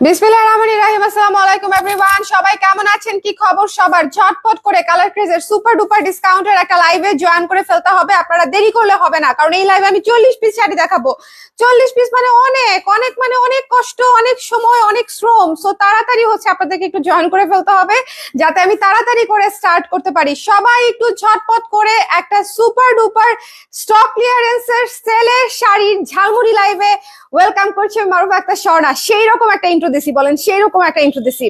বিসমিল্লাহির রহমানির রহিম। আসসালামু আলাইকুম এভরিওয়ান, সবাই কেমন আছেন? কি খবর সবার? ঝটপট করে কালার ক্রেজের সুপার ডুপার ডিসকাউন্টের একটা লাইভে জয়েন করে ফেলতে হবে। আপনারা দেরি করলে হবে না, কারণ এই লাইভে আমি 40 পিস শাড়ি দেখাবো। 40 পিস মানে অনেক অনেক মানে অনেক কষ্ট, অনেক সময়, অনেক শ্রম। সো তাড়াতাড়ি হচ্ছে আপনাদেরকে একটু জয়েন করে ফেলতে হবে, যাতে আমি তাড়াতাড়ি করে স্টার্ট করতে পারি। সবাই একটু ঝটপট করে একটা সুপার ডুপার স্টক ক্লিয়ারেন্সের সেলের শাড়ির ঝালমুড়ি লাইভে ওয়েলকাম করছি মারুফ আক্তার স্বর্ণা। সেই রকম একটা ইন্ট্রো দিছি, বলেন সেই রকম একটা ইন্ট্রো দিছি।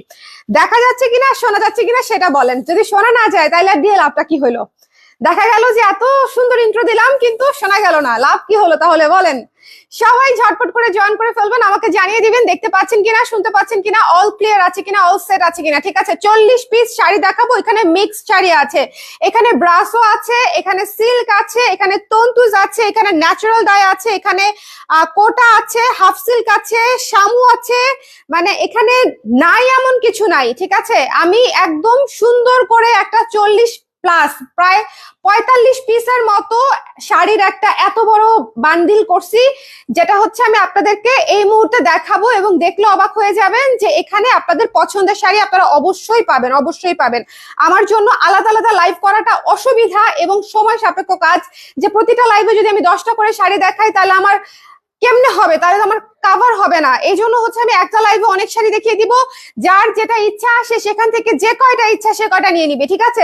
দেখা যাচ্ছে কিনা, শোনা যাচ্ছে কিনা সেটা বলেন। যদি শোনা না যায় তাহলে দিয়ে লাভটা কি হলো? দেখা গেল যে এত সুন্দর ইন্ট্রো দিলাম কিন্তু শোনা গেল না, লাভ কি হলো তাহলে বলেন? সবাই ঝটপট করে জয়েন করে ফেলবেন, আমাকে জানিয়ে দিবেন দেখতে পাচ্ছেন কিনা, শুনতে পাচ্ছেন কিনা, অল ক্লিয়ার আছে কিনা, অল সেট আছে কিনা। ঠিক আছে, 40 পিস শাড়ি দেখাবো। এখানে মিক্স শাড়ি আছে, এখানে ব্রাসো আছে, এখানে সিল্ক আছে, এখানে তন্তুজ আছে, এখানে ন্যাচারাল ডাই আছে, এখানে কোটা আছে, হাফ সিল্ক আছে, শামু আছে। মানে এখানে নাই এমন কিছু নাই। ঠিক আছে, আমি একদম সুন্দর করে একটা 40 প্লাস প্রায় 45 পিসের মতো শাড়ির একটা এত বড় বান্ডিল করছি, যেটা হচ্ছে আমি আপনাদেরকে এই মুহূর্তে দেখাবো, এবং দেখলে অবাক হয়ে যাবেন যে এখানে আপনাদের পছন্দের শাড়ি আপনারা অবশ্যই পাবেন, অবশ্যই পাবেন। আমার জন্য আলাদা আলাদা লাইভ করাটা অসুবিধা এবং সময় সাপেক্ষ কাজ, যে প্রতিটা লাইভে যদি আমি 10টা করে শাড়ি দেখাই তাহলে আমার কেমনে হবে, তাহলে আমার কাভার হবে না। এই জন্য হচ্ছে আমি একটা লাইভে অনেক শাড়ি দেখিয়ে দিব, যার যেটা ইচ্ছা আসে সেখান থেকে যে কয়টা ইচ্ছা সে কয়টা নিয়ে নিবে। ঠিক আছে,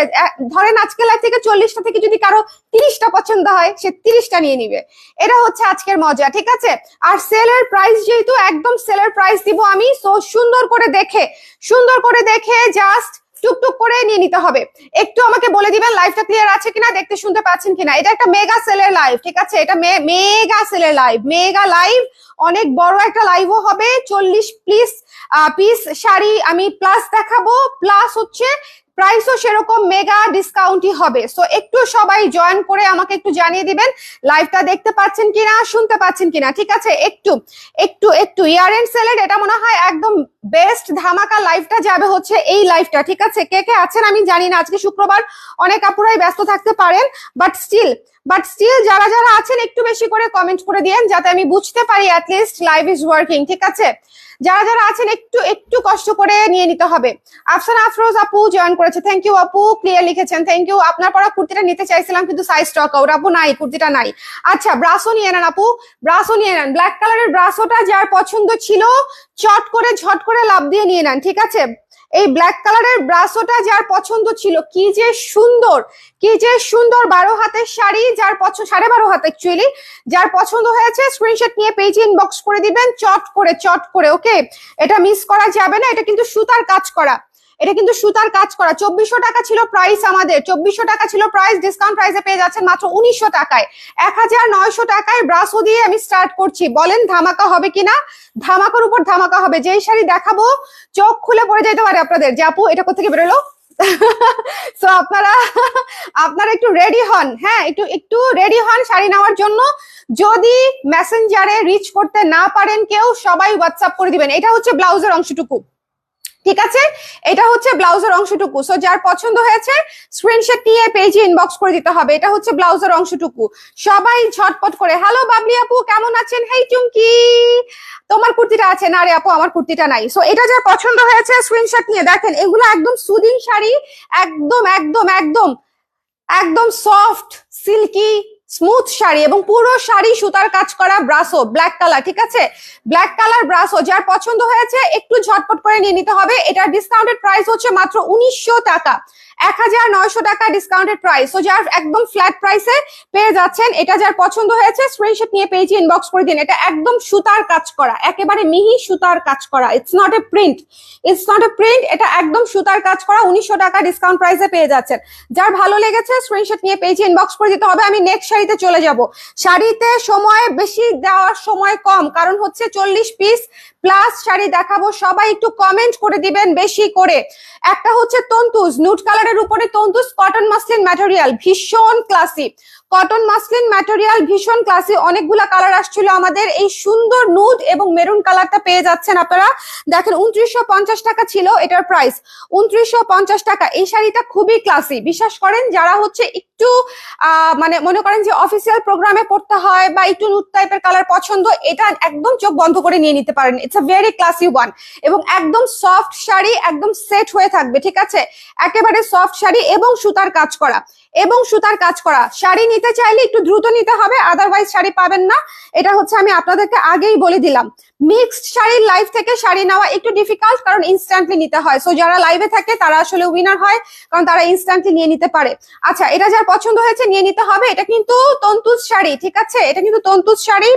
ধরেন আজকে লাইভ থেকে 40টা থেকে যদি কারো 30টা পছন্দ হয়, সে 30টা নিয়ে নিবে। এটা হচ্ছে আজকের মজা। ঠিক আছে, আর সেলের প্রাইস যেহেতু একদম সেলের প্রাইস দিব আমি, সো সুন্দর করে দেখে জাস্ট টুকটুক করে নিয়ে নিতে হবে। একটু আমাকে বলে দিবেন লাইভটা ক্লিয়ার আছে কিনা, দেখতে শুনতে পাচ্ছেন কিনা। এটা একটা মেগা সেলের লাইভ। ঠিক আছে, এটা মেগা সেলের লাইভ, মেগা লাইভ, অনেক বড় একটা লাইভও হবে। 40 পিস শাড়ি আমি প্লাস দেখাবো, প্লাস হচ্ছে প্রাইসও সেরকম মেগা ডিসকাউন্টই হবে। সো একটু সবাই জয়েন করে আমাকে একটু জানিয়ে দিবেন লাইভটা দেখতে পাচ্ছেন কিনা, শুনতে পাচ্ছেন কিনা। ঠিক আছে, একটু একটু একটু ইয়ার এন্ড সেলের এটা মনে হয় একদম বেস্ট ধামাকা লাইভটা যাবে হচ্ছে এই লাইভটা। ঠিক আছে, কে কে আছেন আমি জানি না, আজকে শুক্রবার অনেক আপুরাই ব্যস্ত থাকতে পারেন, বাট স্টিল যারা যারা আছেন একটু বেশি করে কমেন্ট করে দিয়েন, যাতে আমি বুঝতে পারি অ্যাটলিস্ট লাইভ ইজ ওয়ার্কিং। ঠিক আছে, যারা যারা আছেন একটু একটু কষ্ট করে নিয়ে নিতে হবে। আফসানা আফরোজ আপু জয়েন করেছে, থ্যাংক ইউ আপু, ক্লিয়ার লিখেছেন, থ্যাংক ইউ। আপনার পরা কুর্তিটা নিতে চাইছিলাম কিন্তু সাইজ স্টক আউট আপু, নাই, কুর্তিটা নাই। আচ্ছা, ব্রাসো নিয়ে নেন আপু, ব্রাসো নিয়ে নেন। ব্ল্যাক কালারের ব্রাসোটা যার পছন্দ ছিল ঝট করে লাভ দিয়ে নিয়ে নেন। ঠিক আছে, এই ব্ল্যাক কালারের ব্রাসোটা যার পছন্দ ছিল, কি যে সুন্দর, কি যে সুন্দর। 12 হাতের শাড়ি, যার পছন্দ 12.5 হাত অ্যাকচুয়ালি, যার পছন্দ হয়েছে স্ক্রিনশট নিয়ে পেজে ইনবক্স করে দিবেন চট করে। ওকে, এটা মিস করা যাবে না। এটা কিন্তু সুতার কাজ করা, এটা কিন্তু সুতার কাজ করা। 2400 টাকা ছিল প্রাইস আমাদের, 2400 টাকা ছিল প্রাইস, ডিসকাউন্ট প্রাইসে পেয়ে যাচ্ছেন মাত্র 1900 টাকায়। 1900 টাকায় ব্রাসো দিয়ে আমি স্টার্ট করছি। বলেন ধামাকা হবে কিনা? ধামাকার উপর ধামাকা হবে। যেই শাড়ি দেখাবো চোখ খুলে পড়ে যেতে পারে আপনাদের, যে আপু এটা কোথা থেকে বেরোলো। সো আপনারা একটু রেডি হন, হ্যাঁ একটু রেডি হন শাড়ি নেওয়ার জন্য। যদি মেসেঞ্জারে রিচ করতে না পারেন কেউ, সবাই হোয়াটসঅ্যাপ করে দিবেন। এটা হচ্ছে ব্লাউজের অংশটুকু। ঠিক আছে, এটা হচ্ছে ব্লাউজের অংশটুকু। সো যার পছন্দ হয়েছে স্ক্রিনশট নিয়ে পেজে ইনবক্স করে দিতে হবে। এটা হচ্ছে ব্লাউজের অংশটুকু। সবাই ঝটপট করে। হ্যালো বাবলি আপু, কেমন আছেন? হেই চুমকি, তোমার কুর্তিটা আছে না রে আপু? আমার কুর্তিটা নাই। সো এটা যার পছন্দ হয়েছে স্ক্রিনশট নিয়ে দেখেন, এগুলো একদম সুদিং শাড়ি, একদম একদম একদম একদম সফট সিল্কি স্মুথ শাড়ি, এবং পুরো শাড়ি সুতার কাজ করা ব্রাসো ব্ল্যাক কালার। ঠিক আছে, ব্ল্যাক কালার ব্রাসো যার পছন্দ হয়েছে একটু ঝটপট করে নিয়ে নিতে হবে। এটার ডিসকাউন্টেড প্রাইস হচ্ছে মাত্র 1900 টাকা, 1900 টাকা ডিসকাউন্টেড প্রাইস। তো যার একদম ফ্ল্যাট প্রাইসে পেয়ে যাচ্ছেন। এটা যার পছন্দ হয়েছে স্ক্রিনশট নিয়ে পেজে ইনবক্স করে দিন। এটা একদম সুতার কাজ করা, একেবারে মিহি সুতার কাজ করা। ইটস নট এ প্রিন্ট, এটা একদম সুতার কাজ করা। 1900 টাকা ডিসকাউন্ট প্রাইসে পেয়ে যাচ্ছেন। যার ভালো লেগেছে স্ক্রিনশট নিয়ে পেজে ইনবক্স করে দিতে হবে। আমি নেক্সট শাড়িতে চলে যাব। শাড়িতে সময় বেশি, দেওয়ার সময় কম, কারণ হচ্ছে 40 পিস প্লাস শাড়ি দেখাবো। সবাই একটু কমেন্ট করে দিবেন বেশি করে। একটা হচ্ছে তন্তুজ, নুট কালারের উপরে তন্তুজ কটন মাসলিন ম্যাটেরিয়াল, ভীষণ ক্লাসি। কটন মাসলিন ম্যাটেরিয়াল, ভীষণ ক্লাসি, অনেকগুলা কালার আসছিল আমাদের। এই সুন্দর নুড এবং মেরুন কালারটা পেয়ে যাচ্ছেন আপনারা। দেখেন 2950 টাকা ছিল এটার প্রাইস, 2950 টাকা। এই শাড়িটা খুবই ক্লাসি, বিশ্বাস করেন যারা হচ্ছে একটু মানে মনে করেন যে অফিসিয়াল প্রোগ্রামে পড়তে হয় বা একটু নুড টাইপের কালার পছন্দ, এটা একদম চোখ বন্ধ করে নিয়ে নিতে পারেন। It's a very classy one, এবং একদম সফট শাড়ি, একদম সেট হয়ে থাকবে, ঠিক আছে? একেবারে সফট শাড়ি এবং সুতার কাজ করা, এবং সুতার কাজ করা। শাড়ি নিতে চাইলে একটু দ্রুত নিতে হবে, আদারওয়াইজ শাড়ি পাবেন না। এটা হচ্ছে আমি আপনাদেরকে আগেই বলে দিলাম। মিক্সড শাড়ির লাইভ থেকে শাড়ি নেওয়া একটু ডিফিকাল্ট, কারণ ইনস্ট্যান্টলি নিতে হয়। সো যারা লাইভে থাকে তারা আসলে উইনার হয়, কারণ তারা ইনস্ট্যান্টলি নিয়ে নিতে পারে। আচ্ছা, এটা যার পছন্দ হয়েছে নিয়ে নিতে হবে। এটা কিন্তু তন্তুজ শাড়ি, ঠিক আছে? এটা কিন্তু তন্তুজ শাড়ি,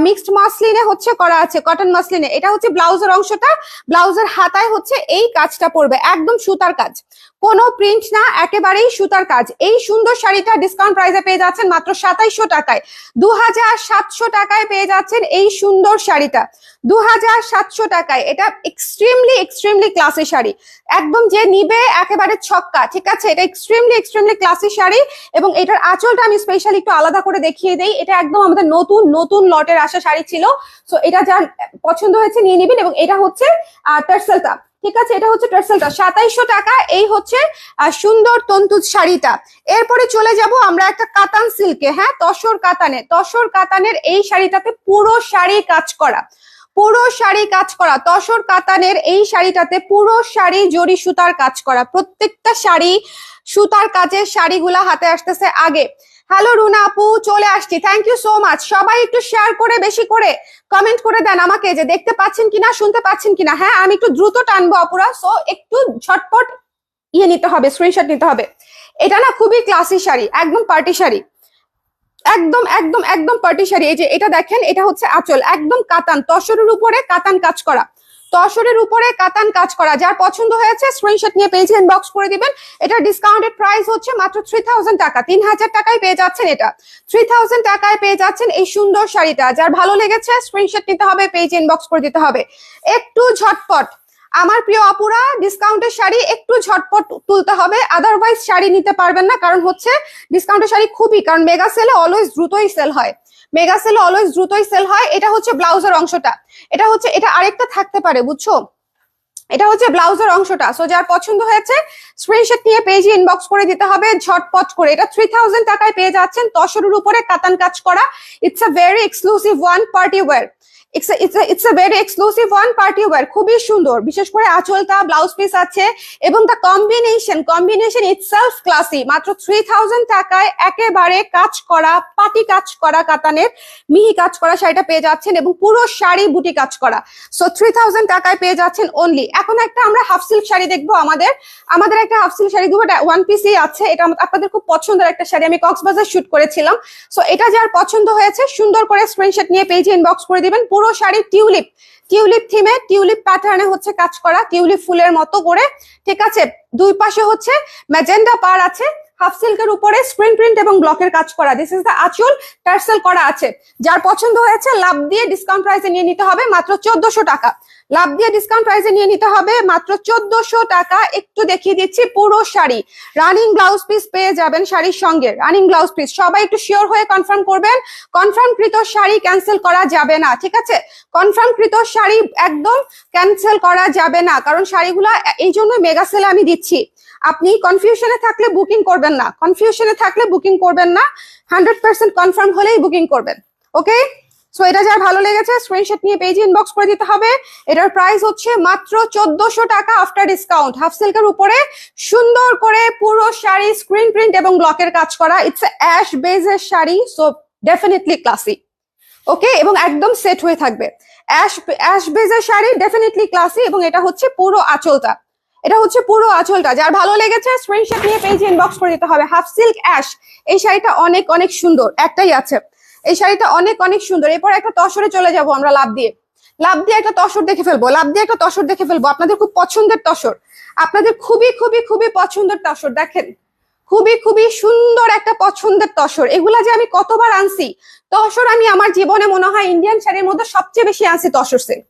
মিক্সড মাসলিনে হচ্ছে করা আছে, কটন মাসলিনে। এটা হচ্ছে ব্লাউজের অংশটা, ব্লাউজের হাতায় হচ্ছে এই কাজটা পড়বে, একদম সুতার কাজ, কোনো প্রিন্ট না, একেবারেই সুতার কাজ। এই সুন্দর শাড়িটা ডিসকাউন্ট প্রাইসে পেয়ে যাচ্ছেন মাত্র 2700 টাকায়। 2700 টাকায় পেয়ে যাচ্ছেন এই সুন্দর শাড়িটা, 2700 টাকায়। এটা এক্সট্রিমলি ক্লাসি শাড়ি, একদম যে নিবে একেবারে ছক্কা, ঠিক আছে? এটা এক্সট্রিমলি ক্লাসি শাড়ি, এবং এটার আঁচলটা আমি স্পেশালি একটু আলাদা করে দেখিয়ে দেই। এটা একদম আমাদের নতুন লটের আসা শাড়ি ছিল। সো এটা যার পছন্দ হয়েছে নিয়ে নিবেন। এবং এটা হচ্ছে টার্সেলটা, ঠিক আছে? এটা হচ্ছে টার্সেলটা, 2700 টাকা। এই হচ্ছে সুন্দর তন্তুজ শাড়িটা। এরপরে চলে যাব আমরা একটা কাতান সিল্কে, হ্যাঁ, তসর কাতানের এই শাড়িটাতে পুরো শাড়ি কাজ করা, পুরো শাড়ি কাজ করা। তসর কাতানের এই শাড়িটাতে পুরো শাড়ি জরি সুতার কাজ করা, প্রত্যেকটা শাড়ি সুতার কাজের শাড়িগুলা হাতে আসতেছে আগে। হ্যালো রুনা আপু, চলে আসছি, থ্যাংক ইউ সো মাচ। সবাই একটু শেয়ার করে বেশি করে কমেন্ট করে দেন আমাকে যে দেখতে পাচ্ছেন কিনা, শুনতে পাচ্ছেন কিনা। হ্যাঁ, আমি একটু দ্রুত টানবো আপুরা, সো একটু ঝটপট নিতে হবে, স্ক্রিনশট নিতে হবে। এটা না খুবই ক্লাসি শাড়ি, একদম পার্টি শাড়ি, একদম পার্টি শাড়ি। এই যে এটা দেখেন, এটা হচ্ছে আঁচল, একদম কাতান, তসরের উপরে কাতান কাজ করা, তসরের উপরে কাতান কাজ করা। যার পছন্দ হয়েছে স্ক্রিনশট নিয়ে পেজে ইনবক্স করে দিবেন। এটা ডিসকাউন্টেড প্রাইস হচ্ছে মাত্র 3000 টাকা, 3000 টাকায় পেয়ে যাচ্ছেন। এটা 3000 টাকায় পেয়ে যাচ্ছেন এই সুন্দর শাড়িটা। যার ভালো লেগেছে স্ক্রিনশট নিতে হবে, পেজে ইনবক্স করে দিতে হবে। একটু ঝটপট আমার প্রিয় আপুরা, ডিসকাউন্টের শাড়ি একটু ঝটপট তুলতে হবে, আদারওয়াইজ শাড়ি নিতে পারবেন না। কারণ হচ্ছে ডিসকাউন্টের শাড়ি খুবই, কারণ মেগা সেলে অলওয়েজ দ্রুতই সেল হয়, মেগা সেলে অলওয়েজ দ্রুতই সেল হয়। এটা হচ্ছে ব্লাউজের অংশটা, এটা আরেকটা থাকতে পারে, বুঝছো? এটা হচ্ছে ব্লাউজের অংশটা। সো যার পছন্দ হয়েছে স্ক্রিনশট নিয়ে পেজে ইনবক্স করে দিতে হবে ঝটপট করে। এটা 3000 টাকায় পেয়ে যাচ্ছেন, তসরের উপরে কাতান কাজ করা। It's a very exclusive one party wear, it's a very exclusive one party wear, খুবই সুন্দর। বিশেষ করে আঁচলটা, ব্লাউজ পিস আছে, এবং দ্য কম্বিনেশন ইটসেলফ ক্লাসি। মাত্র 3000 টাকায় একেবারে কাজ করা, পাটি কাজ করা, কাতানের মিহি কাজ করা শাড়িটা পেয়ে যাচ্ছেন, এবং পুরো শাড়ি বুটি কাজ করা। সো 3000 টাকায় পেয়ে যাচ্ছেন অনলি। এখন একটা আমরা হাফ সিল্ক শাড়ি দেখবো, আমাদের একটা হাফ সিল্ক শাড়ি, দুটো ওয়ান পিসই আছে। এটা আপনাদের খুব পছন্দের একটা শাড়ি, আমি কক্সবাজার শুট করেছিলাম। সো এটা যার পছন্দ হয়েছে সুন্দর করে স্ক্রিনশট নিয়ে পেজে ইনবক্স করে দিবেন। পুরো শাড়ি টিউলিপ থিমে, টিউলিপ প্যাটার্নে হচ্ছে কাজ করা, টিউলিপ ফুলের মতো করে, ঠিক আছে? দুই পাশে হচ্ছে ম্যাজেন্ডা পার আছে, হাফ সিল্কের উপরে স্ক্রিন প্রিন্ট এবং ব্লকের কাজ করা। দিস ইজ দ্য আঁচল, টার্সেল করা আছে। যার পছন্দ হয়েছে লাভ দিয়ে ডিসকাউন্ট প্রাইসে নিয়ে নিতে হবে মাত্র 1400 টাকা, লাভ দিয়ে ডিসকাউন্ট প্রাইসে নিয়ে নিতে হবে মাত্র 1400 টাকা। একটু দেখিয়ে দিচ্ছি, পুরো শাড়ি রানিং ব্লাউজ পিস পেয়ে যাবেন শাড়ির সঙ্গে, রানিং ব্লাউজ পিস। সবাই একটু শিওর হয়ে কনফার্ম করবেন, কনফার্মকৃত শাড়ি ক্যান্সেল করা যাবে না, ঠিক আছে? কনফার্মকৃত শাড়ি একদম ক্যান্সেল করা যাবে না, কারণ শাড়িগুলা এই জন্য মেগা সেলে আমি দিচ্ছি। আপনি কনফিউশনে থাকলে বুকিং করবেন না, 100% কনফার্ম হলেই বুকিং করবেন, ওকে? সো এটা যার ভালো লেগেছে স্ক্রিনশট নিয়ে পেজে ইনবক্স করে দিতে হবে। এটার প্রাইস হচ্ছে মাত্র 1400 টাকা আফটার ডিসকাউন্ট। হাফ সিল্কের উপরে সুন্দর করে পুরো শাড়ি স্ক্রিন প্রিন্ট এবং ব্লকের কাজ করা। ইটস অ্যাশ বেজের sari, so definitely classy, okay? এবং একদম সেট হয়ে থাকবে। অ্যাশ বেজের শাড়ি ডেফিনেটলি ক্লাসি, এবং এটা হচ্ছে পুরো আঁচলটা, যার ভালো লেগেছে স্ক্রিনশট নিয়ে পেজে ইনবক্স করে দিতে হবে। হাফ সিল্ক অ্যাশ, এই শাড়িটা অনেক সুন্দর, একটাই আছে, এই শাড়িটা অনেক সুন্দর। এরপর একটা তসরে চলে যাব আমরা, লাভ দিয়ে একটা তসর দেখে ফেলবো, আপনাদের খুব পছন্দের তসর, আপনাদের খুবই পছন্দের তসর। দেখেন, খুবই সুন্দর একটা পছন্দের তসর। এগুলা যে আমি কতবার আনছি তসর, আমি আমার জীবনে মনে হয় ইন্ডিয়ান শাড়ির মধ্যে সবচেয়ে বেশি আনছি তসর সিল্ক।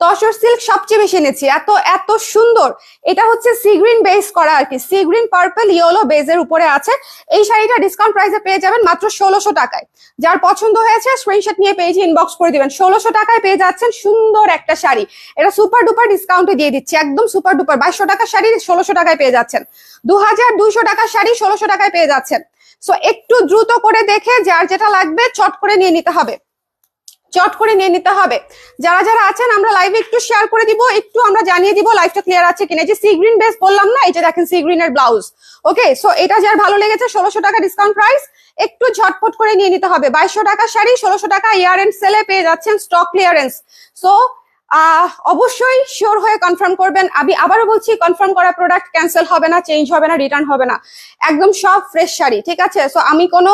তসর সিল্ক সবচেয়ে বেশি এনেছি, এত এত সুন্দর। এটা হচ্ছে সি গ্রিন বেস করা আর কি, সি গ্রিন পার্পল ইয়েলো বেজের উপরে আছে। এই শাড়িটা ডিসকাউন্ট প্রাইসে পেয়ে যাবেন মাত্র 1600 টাকায়। যার পছন্দ হয়েছে স্ক্রিনশট নিয়ে পেজে ইনবক্স করে দিবেন। 1600 টাকায় পেয়ে যাচ্ছেন সুন্দর একটা শাড়ি। এটা সুপার ডুপার ডিসকাউন্টে দিয়ে দিচ্ছি, একদম সুপার ডুপার। 2200 টাকার শাড়ি 1600 টাকায় পেয়ে যাচ্ছেন, 2200 টাকার শাড়ি 1600 টাকায় পেয়ে যাচ্ছেন। সো একটু দ্রুত করে দেখে যার যেটা লাগবে চট করে নিয়ে নিতে হবে, চট করে নিয়ে নিতে হবে। যারা যারা আছেন আমরা লাইভে একটু শেয়ার করে দিব, একটু আমরা জানিয়ে দিব লাইভটা ক্লিয়ার আছে কিনা। যে সি গ্রিন বেস বললাম না, এই যে দেখেন সি গ্রিনের ব্লাউজ। ওকে, সো এটা যার ভালো লেগেছে 1600 টাকা ডিসকাউন্ট প্রাইস, একটু ঝটপট করে নিয়ে নিতে হবে। 2200 টাকার শাড়ি 1600 টাকা ইয়ার এন্ড সেলে পেয়ে যাচ্ছেন, স্টক ক্লিয়ারেন্স। সো অবশ্যই শিওর হয়ে কনফার্ম করবেন। আমি আবারও বলছি, কনফার্ম করা প্রোডাক্ট ক্যান্সেল হবে না, চেঞ্জ হবে না, রিটার্ন হবে না, একদম সব ফ্রেশ শাড়ি, ঠিক আছে। সো আমি কোনো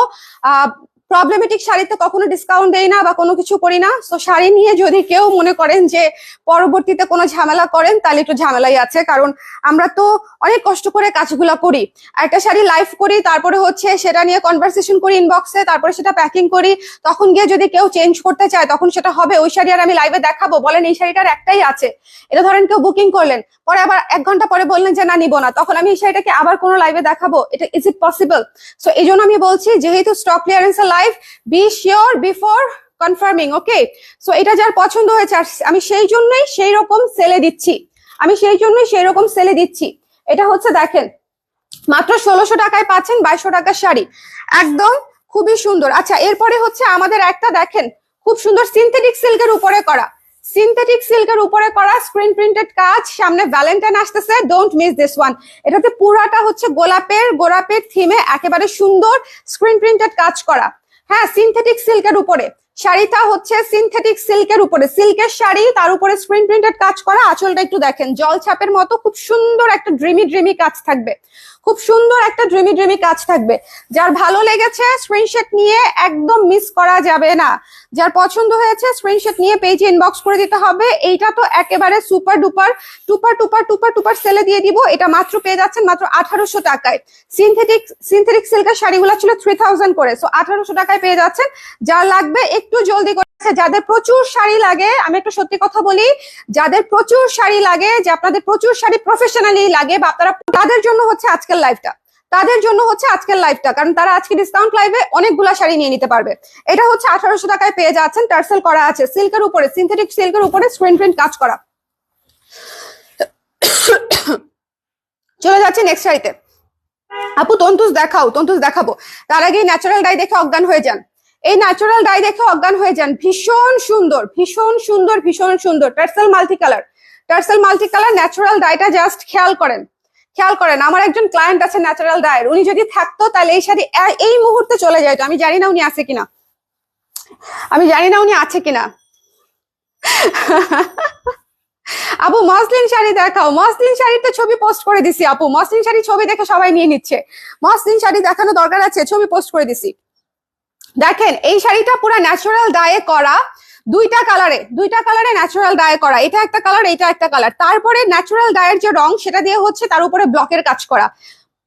প্রবলেমেটিক শাড়িতে কখনো ডিসকাউন্ট দেই না বা কোনো কিছু করি না। সো শাড়ি নিয়ে যদি কেউ মনে করেন যে পরবর্তীতে কোনো ঝামেলা করেন, তাহলে একটু ঝামেলাই আছে, কারণ আমরা তো অনেক কষ্ট করে কাজগুলো করি। একটা শাড়ি লাইভ করি, তারপরে হচ্ছে সেটা নিয়ে কনভারসেশন করি ইনবক্সে, তারপরে সেটা প্যাকিং করি, তখন গিয়ে যদি কেউ চেঞ্জ করতে চায় তখন সেটা হবে। ওই শাড়ি আর আমি লাইভে দেখাবো? বলেন, এই শাড়িটার একটাই আছে। এটা ধরেন কেউ বুকিং করলেন, পরে আবার 1 ঘন্টা পরে বললেন যে না নিবো না, তখন আমি এই শাড়িটাকে আবার কোনো লাইভে দেখাবো? এটা ইজ ইট পসিবল? সো এই জন্য আমি বলছি, যেহেতু stock clearance live, be sure before confirming. Okay, so এটা যার পছন্দ হয়েছে, আমি সেই জন্যই সেই রকম সেলে দিচ্ছি, আমি সেই জন্যই সেই রকম সেলে দিচ্ছি। এটা হচ্ছে দেখেন মাত্র 1600 টাকায় পাচ্ছেন 2200 টাকার শাড়ি, একদম খুবই সুন্দর। আচ্ছা, এরপরে হচ্ছে আমাদের একটা দেখেন খুব সুন্দর সিনথেটিক সিল্কের উপরে করা, সিনথেটিক সিল্কের উপরে করা স্ক্রিন প্রিন্টেড কাজ। সামনে ভ্যালেন্টাইন আসতেছে, ডোন্ট মিস দিস ওয়ান। এটাতে পুরাটা হচ্ছে গোলাপের থিমে একেবারে সুন্দর স্ক্রিন প্রিন্টেড কাজ করা। হ্যাঁ, সিনথেটিক সিল্কের উপরে শাড়িটা হচ্ছে, সিনথেটিক সিল্কের উপরে, সিল্কের শাড়ি, তার উপরে স্ক্রিন প্রিন্টেড কাজ করা। আঁচলটা একটু দেখেন, জল ছাপের মতো খুব সুন্দর একটা ড্রিমি কাজ থাকবে, খুব সুন্দর একটা ড্রিমি কাজ থাকবে। যার ভালো লেগেছে স্ক্রিনশট নিয়ে একদম মিস করা যাবে না। যার পছন্দ হয়েছে স্ক্রিনশট নিয়ে পেজে ইনবক্স করে দিতে হবে। এইটা তো একেবারে সুপার ডুপার টুপার সেলে দিয়ে দিব। এটা মাত্র পেয়ে যাচ্ছেন মাত্র 1800 টাকায়। সিনথেটিক সিল্কের শাড়িগুলো ছিল 3000 করে, সো 1800 টাকায় পেয়ে যাচ্ছেন। যার লাগবে একটু জলদি করে। যাদের প্রচুর শাড়ি লাগে, আমি একটু সত্যি কথা বলি, যাদের প্রচুর শাড়ি লাগে, যে আপনাদের প্রচুর শাড়ি প্রফেশনালি লাগে, বা আপনারা, তাদের জন্য হচ্ছে আজকের লাইভটা, তাদের জন্য হচ্ছে আজকের লাইভটা, কারণ তারা আজকে ডিসকাউন্ট লাইভে অনেকগুলা শাড়ি নিয়ে নিতে পারবে। এটা হচ্ছে 1800 টাকায় পেয়ে যাচ্ছেন, টার্সেল করা আছে, সিল্কের উপরে, সিনথেটিক সিল্কের উপরে স্ক্রিন প্রিন্ট কাজ করা। চলে যাচ্ছে নেক্সট শাড়িতে। আপু তন্তুস দেখাও, তন্তুস দেখাবো, তার আগে ন্যাচারাল ডাই দেখে অজ্ঞান হয়ে যান। এই ন্যাচারাল ডাই দেখে অজ্ঞান হয়ে যান, ভীষণ সুন্দর, ভীষণ সুন্দর, ভীষণ সুন্দর। টার্সেল মাল্টি কালার ন্যাচারাল ডাইটা জাস্ট খেয়াল করেন, খেয়াল করেন। আমার একজন ক্লায়েন্ট আছে ন্যাচারাল ডায়ের, উনি যদি থাকতো তাহলে এই শাড়ি এই মুহূর্তে চলে যাইতো। আমি জানি না উনি আছে কিনা, আমি জানি না উনি আছে কিনা। আপু মসলিন শাড়ি দেখাও, মসলিন শাড়ির তো ছবি পোস্ট করে দিছি আপু, মসলিন শাড়ি ছবি দেখে সবাই নিয়ে নিচ্ছে। মসলিন শাড়ি দেখানো দরকার আছে, ছবি পোস্ট করে দিছি। দেখেন এই শাড়িটা পুরো ন্যাচারাল ডায়ে করা, দুইটা কালারে ন্যাচারাল ডায়ে করা। এটা একটা কালার, এটা একটা কালার। তারপরে ন্যাচারাল ডায়ের যে রং সেটা দিয়ে হচ্ছে তার উপরে ব্লকের কাজ করা।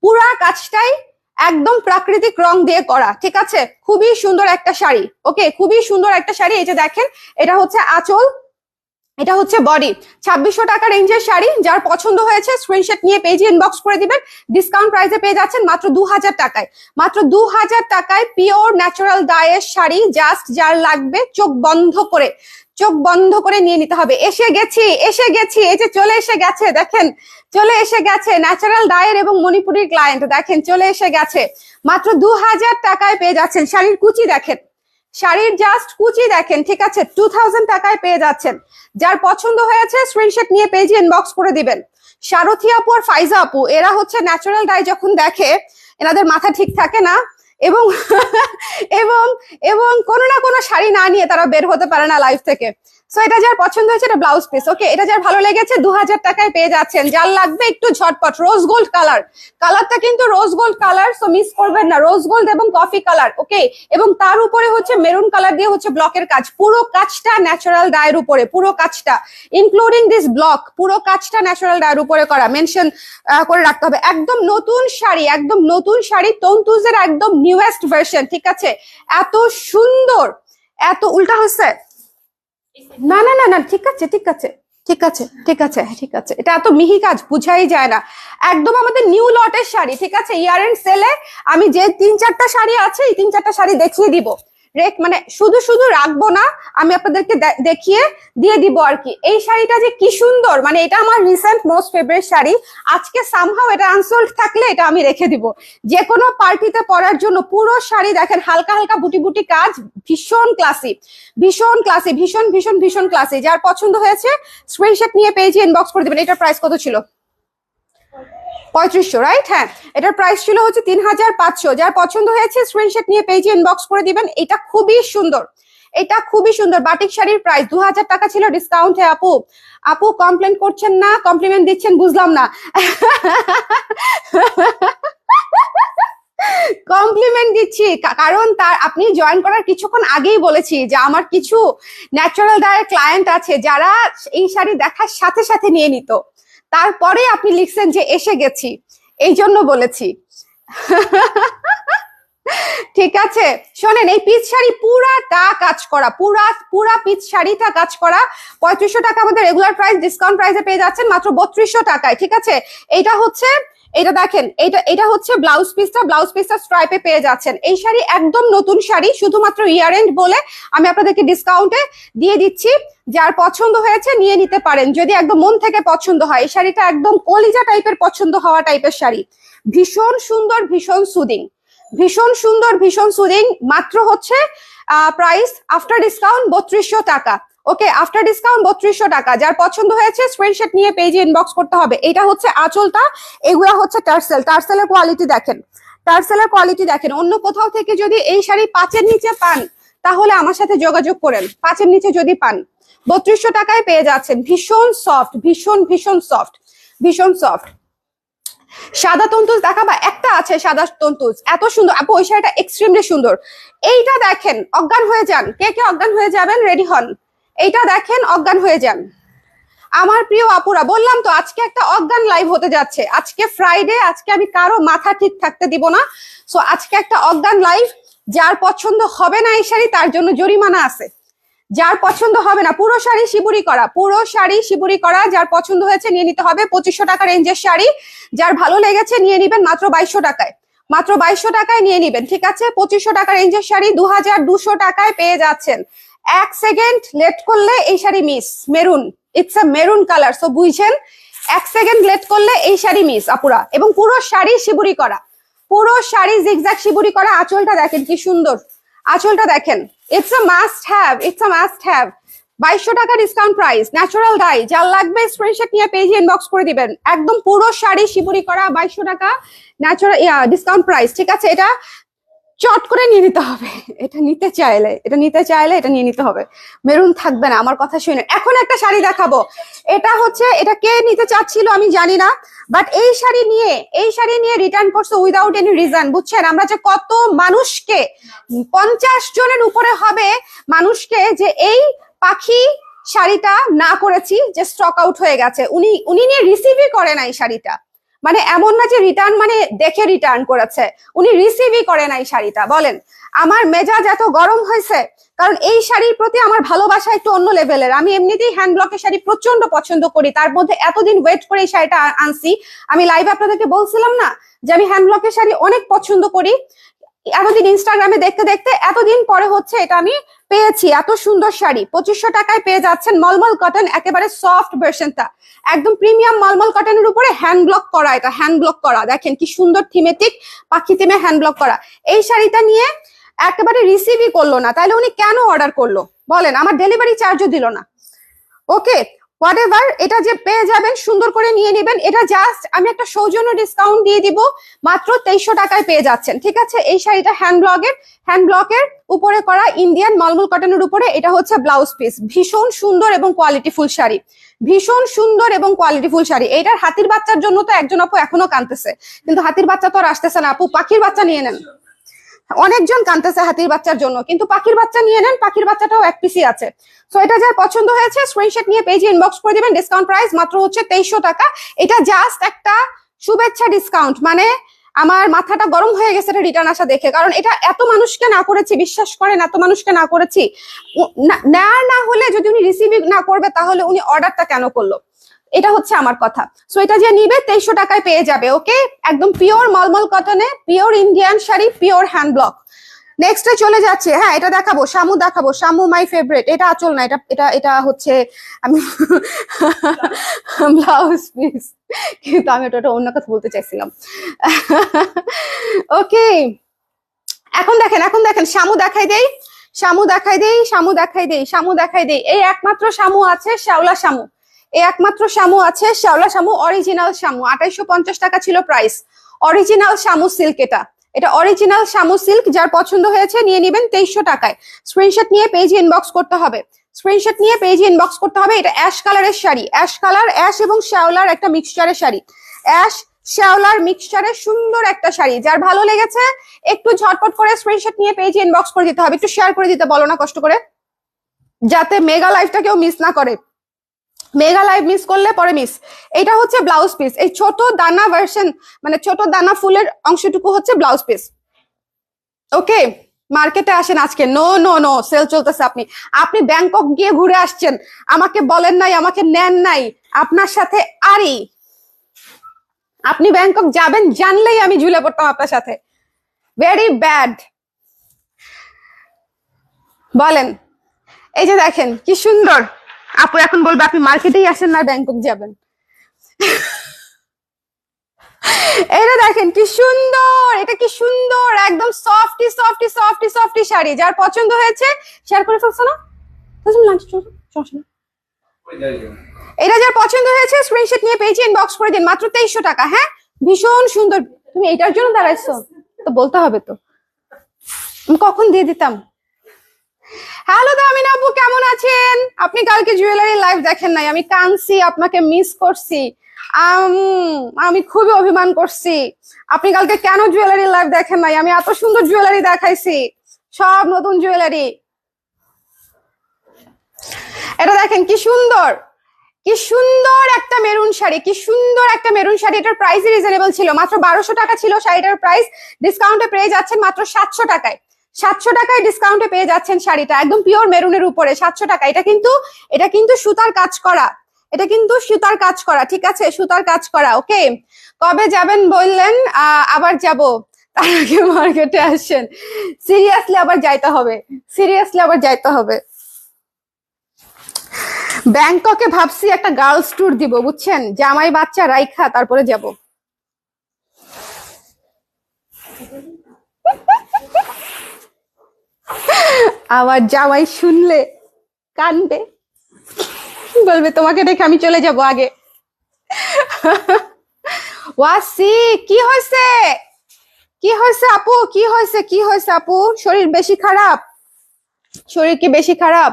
পুরা কাজটাই একদম প্রাকৃতিক রং দিয়ে করা, ঠিক আছে। খুবই সুন্দর একটা শাড়ি। ওকে, খুবই সুন্দর একটা শাড়ি। এই যে দেখেন, এটা হচ্ছে আঁচল, এটা হচ্ছে বডি। 2600 টাকা রেঞ্জের শাড়ি। যার পছন্দ হয়েছে স্ক্রিনশট নিয়ে পেজে ইনবক্স করে দিবেন। ডিসকাউন্ট প্রাইসে পেয়ে যাচ্ছেন মাত্র 2000 টাকায়, মাত্র 2000 টাকায় pure natural Dyer sari. Just যার লাগবে চোখ বন্ধ করে নিয়ে নিতে হবে। এসে গেছি, এই যে চলে এসে গেছে, দেখেন চলে এসে গেছে ন্যাচারাল ডায়ের এবং মণিপুরের ক্লায়েন্ট, দেখেন চলে এসে গেছে। মাত্র 2000 টাকায় পেয়ে যাচ্ছেন। শাড়ির কুচি দেখেন, শাড়ির জাস্ট কুচি দেখেন, ঠিক আছে। 2000 টাকায় পেয়ে যাচ্ছেন। যার পছন্দ হয়েছে স্ক্রিনশট নিয়ে পেজে ইনবক্স করে দিবেন। সারথী আপু আর ফাইজা আপু, এরা হচ্ছে ন্যাচারাল ডাই যখন দেখে এনাদের মাথা ঠিক থাকে না, এবং এবং এবং কোনো না কোনো শাড়ি না নিয়ে তারা বের হতে পারে না লাইফ থেকে। সো এটা যার পছন্দ হয়েছে, এটা ব্লাউজ পিস। ওকে, এটা যার ভালো লেগেছে 2000 টাকায় পেয়ে যাচ্ছেন। যার লাগবে একটু ঝটপট, রোজ গোল্ড কালার, কালারটা কিন্তু rose gold colour, so miss করবেন না। রোজ গোল্ড এবং কফি কালার, ওকে, এবং তার উপরে হচ্ছে মেরুন কালার দিয়ে হচ্ছে ব্লকের কাজ। পুরো কাজটা ন্যাচারাল ডায়ের উপরে, পুরো কাজটা ইনক্লুডিং দিস ব্লক, পুরো কাজটা ন্যাচারাল ডায়ের উপরে করা। মেনশন করে রাখতে হবে। একদম নতুন শাড়ি, একদম নতুন শাড়ি, তন্তুজের একদম নিউয়েস্ট ভার্সন, ঠিক আছে। এত সুন্দর, এত উল্টা হচ্ছে না, ঠিক আছে, ঠিক আছে। ঠিক আছে ঠিক আছে ঠিক আছে, এটা এত মিহি কাজ বুঝাই যায় না, একদম আমাদের নিউ লটের শাড়ি। ঠিক আছে, ইয়ার এন্ড সেলে আমি যে 3-4টা শাড়ি আছে এই 3-4টা শাড়ি দেখিয়ে দিব, মানে শুধু শুধু রাখবো না, আমি আপনাদেরকে দেখিয়ে দিয়ে দিব আর কি। এই শাড়িটা যে কি সুন্দর, মানে এটা আমার রিসেন্ট মোস্ট ফেভারিট শাড়ি। আজকে সামহাও এটা আনসোল্ড থাকলে এটা আমি রেখে দিব যে কোনো পার্টিতে পরার জন্য। পুরো শাড়ি দেখেন হালকা হালকা বুটি বুটি কাজ, ভীষণ ক্লাসি, ভীষণ ক্লাসি, ভীষণ ভীষণ ভীষণ ক্লাসি। যার পছন্দ হয়েছে স্ক্রিনশট নিয়ে পেজে ইনবক্স করে দিবেন। এটার প্রাইস কত ছিল? 3500, রাইট? হ্যাঁ, এটার প্রাইস ছিল হচ্ছে 3500। যার পছন্দ হয়েছে স্ক্রিনশট নিয়ে পেজে ইনবক্স করে দিবেন। এটা খুবই সুন্দর, এটা খুবই সুন্দর। বাটিক শাড়ির প্রাইস 2000 টাকা ছিল ডিসকাউন্টে। আপু আপু কমপ্লেন করছেন না, কমপ্লিমেন্ট দিচ্ছেন, বুঝলাম না। কমপ্লিমেন্ট দিচ্ছি কারণ তার আপনি জয়েন করার কিছুক্ষণ আগেই বলেছি যে আমার কিছু ন্যাচারাল ডায়ের ক্লায়েন্ট আছে যারা এই শাড়ি দেখার সাথে সাথে নিয়ে নিত, তারপরে আপনি লিখছেন যে এসে গেছি, এই জন্য বলেছি। ঠিক আছে, শোনেন, এই পিচ শাড়ি পুরাটা কাজ করা, পুরা পিচ শাড়িটা কাজ করা। 3500 টাকা আমাদের রেগুলার প্রাইস, ডিসকাউন্ট প্রাইসে পেয়ে যাচ্ছেন মাত্র 3200 টাকায়। ঠিক আছে, এইটা হচ্ছে, এটা দেখেন, এটা হচ্ছে ব্লাউজ পিসটা স্ট্রাইপে পেয়ে যাচ্ছেন। এই শাড়ি একদম নতুন শাড়ি, শুধুমাত্র ইয়ার এন্ড বলে আমি আপনাদেরকে ডিসকাউন্টে দিয়ে দিচ্ছি। যার পছন্দ হয়েছে নিয়ে নিতে পারেন যদি একদম মন থেকে পছন্দ হয়। এই শাড়িটা একদম কলিজা টাইপের পছন্দ হওয়া টাইপের শাড়ি, ভীষণ সুন্দর, ভীষণ সুদিং, ভীষণ সুন্দর, ভীষণ সুদিং। মাত্র হচ্ছে প্রাইস আফটার ডিসকাউন্ট 3200 টাকা। ওকে, আফটার ডিসকাউন্ট 3200 টাকা। যার পছন্দ হয়েছে স্ক্রিনশট নিয়ে পেজে ইনবক্স করতে হবে। এটা হচ্ছে আঁচলটা, এগুলা হচ্ছে টার্সেলের কোয়ালিটি দেখেন, টার্সেলের কোয়ালিটি দেখেন। অন্য কোথাও থেকে যদি এই শাড়ি 5-এর নিচে পান তাহলে আমার সাথে যোগাযোগ করেন, 5-এর নিচে যদি পান। 3200 টাকায় পেয়ে যাচ্ছেন, ভীষণ সফট, ভীষণ ভীষণ সফট, ভীষণ সফট। সাদা তন্তুজ দেখাবা, একটা আছে সাদা তন্তুজ, এত সুন্দর। আপু ওই শাড়িটা এক্সট্রিমলি সুন্দর। এইটা দেখেন, অজ্ঞান হয়ে যান। কে কে অজ্ঞান হয়ে যাবেন রেডি হন। এইটা দেখেন, অজ্ঞান হয়ে যান। আমার প্রিয় আপুরা, বললাম তো আজকে একটা অজ্ঞান লাইভ হতে যাচ্ছে। আজকে ফ্রাইডে, আজকে আমি কারো মাথা ঠিক থাকতে দিব না। সো আজকে একটা অজ্ঞান লাইভ। যার পছন্দ হবে না এই শাড়ি তার জন্য জরিমানা আছে। যার পছন্দ হবে না, পুরো শাড়ি শিবুরি করা, পুরো শাড়ি শিবুরি করা। যার পছন্দ হয়েছে নিয়ে নিতে হবে। 2500 টাকা রেঞ্জের শাড়ি, যার ভালো লেগেছে নিয়ে নিবেন মাত্র 2200 টাকায়, মাত্র 2200 টাকায় নিয়ে নিবেন। ঠিক আছে, 2500 টাকা রেঞ্জের শাড়ি 2200 টাকায় পেয়ে যাচ্ছেন। 1 সেকেন্ড লেট করলে এই sari miss. Maroon, it's a maroon colour, so বুঝছেন। 1 সেকেন্ড লেট করলে এই শাড়ি মিস আপুরা। এবং পুরো শাড়ি শিবুরি করা, পুরো শাড়ি জিগজ্যাগ শিবুরি করা। আঁচলটা দেখেন কি সুন্দর, আঁচলটা দেখেন। It's a must have, it's a must have. 2200 টাকা ডিসকাউন্ট প্রাইস, ন্যাচারাল ডাই। যার লাগবে স্ক্রিনশট নিয়ে পেজে ইনবক্স করে দিবেন। একদম পুরো শাড়ি শিবুরি করা, 2200 টাকা ন্যাচারাল ডিসকাউন্ট প্রাইস। ঠিক আছে, এটা চট করে নিয়ে নিতে হবে। এটা নিতে চাইলে এটা নিয়ে নিতে হবে। মেরুন থাকবে না, আমার কথা শুনে। এখন একটা শাড়ি দেখাবো, এটা হচ্ছে, এটা কে নিতে চাচ্ছিল আমি জানি না, বাট এই শাড়ি নিয়ে রিটার্ন করছে উইদাউট এনি রিজন। বুঝছেন, আমরা যে কত মানুষকে, 50 জনের উপরে হবে মানুষকে যে এই পাখি শাড়িটা না করেছি, যে স্টক আউট হয়ে গেছে। উনি নিয়ে রিসিভই করে না এই শাড়িটা। মানে এমন না যে রিটার্ন মানে দেখে রিটার্ন করেছে, উনি রিসিভই করে না এই শাড়িটা। বলেন, আমার মেজাজ এত গরম হয়েছে কারণ এই শাড়ির প্রতি আমার ভালোবাসা একটু অন্য লেভেলের। আমি এমনিতেই হ্যান্ড ব্লকের শাড়ি প্রচন্ড পছন্দ করি, তার মধ্যে এতদিন ওয়েট করে এই শাড়িটা আনছি। আমি লাইভে আপনাদেরকে বলছিলাম না যে আমি হ্যান্ড ব্লকের শাড়ি অনেক পছন্দ করি। এতদিন ইনস্টাগ্রামে দেখতে দেখতে এতদিন পরে হচ্ছে এটা আমি পেয়েছি। এত সুন্দর শাড়ি 2500 টাকায় পেয়ে যাচ্ছেন। মলমল কটন, একেবারে সফট ভার্সনটা, একদম প্রিমিয়াম মলমল কটনের উপরে হ্যান্ড ব্লক করা। এটা হ্যান্ড ব্লক করা, দেখেন কি সুন্দর থিমেটিক পাখি থিমে হ্যান্ড ব্লক করা। এই শাড়িটা নিয়ে একেবারে রিসিভই করলো না, তাহলে উনি কেন অর্ডার করলো বলেন? আমার ডেলিভারি চার্জও দিল না। ওকে, হোয়াটএভার, এটা যে পেয়ে যাবেন সুন্দর করে নিয়ে নেবেন। এটা জাস্ট আমি একটা সৌজন্য ডিসকাউন্ট দিয়ে দিব, মাত্র 2300 টাকায় পেয়ে যাচ্ছেন। ঠিক আছে, এই শাড়িটা হ্যান্ড ব্লকের উপরে করা ইন্ডিয়ান মলমল কটনের উপরে। এটা হচ্ছে ব্লাউজ পিস, ভীষণ সুন্দর এবং কোয়ালিটিফুল শাড়ি, ভীষণ সুন্দর এবং কোয়ালিটিফুল শাড়ি। এইটার হাতির বাচ্চার জন্য তো একজন আপু এখনো কাঁদতেছে, কিন্তু হাতির বাচ্চা তো আর আসতেছে না। আপু পাখির বাচ্চা নিয়ে নেন, অনেকজন কাঁদতেছে হাতির বাচ্চার জন্য, কিন্তু পাখির বাচ্চা নিয়ে নেন, পাখির বাচ্চাটাও এক পিসি আছে। সো এটা যার পছন্দ হয়েছে স্ক্রিনশট নিয়ে পেজে ইনবক্স করে দিবেন। ডিসকাউন্ট প্রাইস মাত্র হচ্ছে 2300 টাকা। এটা জাস্ট একটা শুভেচ্ছা ডিসকাউন্ট, মানে আমার মাথাটা গরম হয়ে গেছে এটা রিটার্ন আসা দেখে, কারণ এটা এত মানুষকে না করেছি, বিশ্বাস করেন এত মানুষকে না করেছি, না হলে যদি উনি রিসিভ না করবে তাহলে উনি অর্ডারটা কেন করলো, এটা হচ্ছে আমার কথা। সো এটা যে নিবে 2300 টাকায় পেয়ে যাবে। ওকে, একদম পিওর মলমল কটনে, pure Indian sari, pure hand block. নেক্সটে চলে যাচ্ছে। হ্যাঁ, এটা দেখাবো, শামু দেখাবো। শামু মাই ফেভারিট। এটা আঁচল না, এটা এটা এটা হচ্ছে আমি ব্লাউজ পিস, কিন্তু আমি ওটা অন্য কথা বলতে চাইছিলাম। ওকে, এখন দেখেন শামু দেখাই দেই, শামু দেখাই দেই, শামু দেখাই দেই, শামু দেখাই দেই। এই একমাত্র শামু আছে, শ্যাওলা শামু। এই একমাত্র শামু আছে, শ্যাওলা শামু, অরিজিনাল শামু। 2850 টাকা ছিল প্রাইস। অরিজিনাল শামু সিল্ক এটা, এটা অরিজিনাল শামু সিল্ক। যার পছন্দ হয়েছে নিয়ে নেবেন 2300 টাকায়। স্ক্রিনশট নিয়ে পেজে ইনবক্স করতে হবে, স্ক্রিনশট নিয়ে পেজে ইনবক্স করতে হবে। এটা অ্যাশ কালারের শাড়ি, অ্যাশ কালার, অ্যাশ এবং শ্যাওলার একটা মিক্সচারের শাড়ি, অ্যাশ শ্যাওলার মিক্সচারের সুন্দর একটা শাড়ি। যার ভালো লেগেছে একটু ঝটপট করে স্ক্রিনশট নিয়ে পেজে ইনবক্স করে দিতে হবে। একটু শেয়ার করে দিতে বলো না কষ্ট করে, যাতে মেগা লাইভটা কেউ মিস না করে। মেগা লাইভ মিস করলে পরে মিস। এটা হচ্ছে ব্লাউজ পিস, এই ছোট দানা ভার্সন, মানে ছোট দানা ফুলের অংশটুকু হচ্ছে ব্লাউজ পিস। ওকে, মার্কেটে আসেন আজকে। নো নো নো, সেল চলতেছে। আপনি ব্যাংকক গিয়ে ঘুরে আসছেন, আমাকে বলেন নাই, আমাকে নেন নাই, আপনার সাথে আরই। আপনি ব্যাংকক যাবেন জানলেই আমি ঝুলে পড়তাম আপনার সাথে। Very bad. বলেন, এই যে দেখেন কি সুন্দর। আপু এখন বলবে আপনি মার্কেটেই আসেন না, ব্যাংকক যাবেন। এটা দেখেন কি সুন্দর, এটা কি সুন্দর, একদম softy softy softy softy sari. যার পছন্দ হয়েছে শেয়ার করে ফেলছো না, এটা যার পছন্দ হয়েছে স্ক্রিনশট নিয়ে পেজে ইনবক্স করে দিন। মাত্র 2300 টাকা। হ্যাঁ, ভীষণ সুন্দর। তুমি এইটার জন্য দাঁড়াইছো তো, বলতে হবে তো, আমি কখন দিয়ে দিতাম। হ্যালো দামিনা আপু, কেমন আছেন আপনি? কালকে জুয়েলারি লাইভ দেখেন নাই, আমি কাঁদছি, আপনাকে মিস করছি। আমি খুবই অভিমান করছি। আপনি কালকে কেন জুয়েলারি লাইভ দেখেন নাই? আমি এত সুন্দর জুয়েলারি দেখাইছি, সব নতুন জুয়েলারি। এটা দেখেন কি সুন্দর, কি সুন্দর একটা মেরুন শাড়ি, কি সুন্দর একটা মেরুন শাড়ি। এটার প্রাইস রিজনেবল ছিল, মাত্র 1200 টাকা ছিল শাড়িটার প্রাইস। ডিসকাউন্টে পেয়ে যাচ্ছেন মাত্র 700 টাকায়। 700 টাকায় ডিসকাউন্টে পেয়ে যাচ্ছেন শাড়িটা, একদম পিওর মেরুনের উপরে 700 টাকা। এটা কিন্তু সুতার কাজ করা, এটা কিন্তু সুতার কাজ করা, ঠিক আছে, সুতার কাজ করা। ওকে, কবে যাবেন বললেন? আবার যাব, তার আগে মার্কেটে আসেন। সিরিয়াসলি আবার যাইতে হবে, সিরিয়াসলি আবার যাইতে হবে। ব্যাংককে ভাবছি একটা গার্লস ট্যুর দিব, বুঝছেন, জামাই বাচ্চা রাইখা তারপরে যাব। আমার জামাই শুনলে কানবে, বলবে তোমাকে দেখে আমি চলে যাব আগে। ওয়াসি, কি হয়েছে, কি হয়েছে আপু, কি হয়েছে, কি হয়েছে আপু? শরীর বেশি খারাপ? শরীর কি বেশি খারাপ?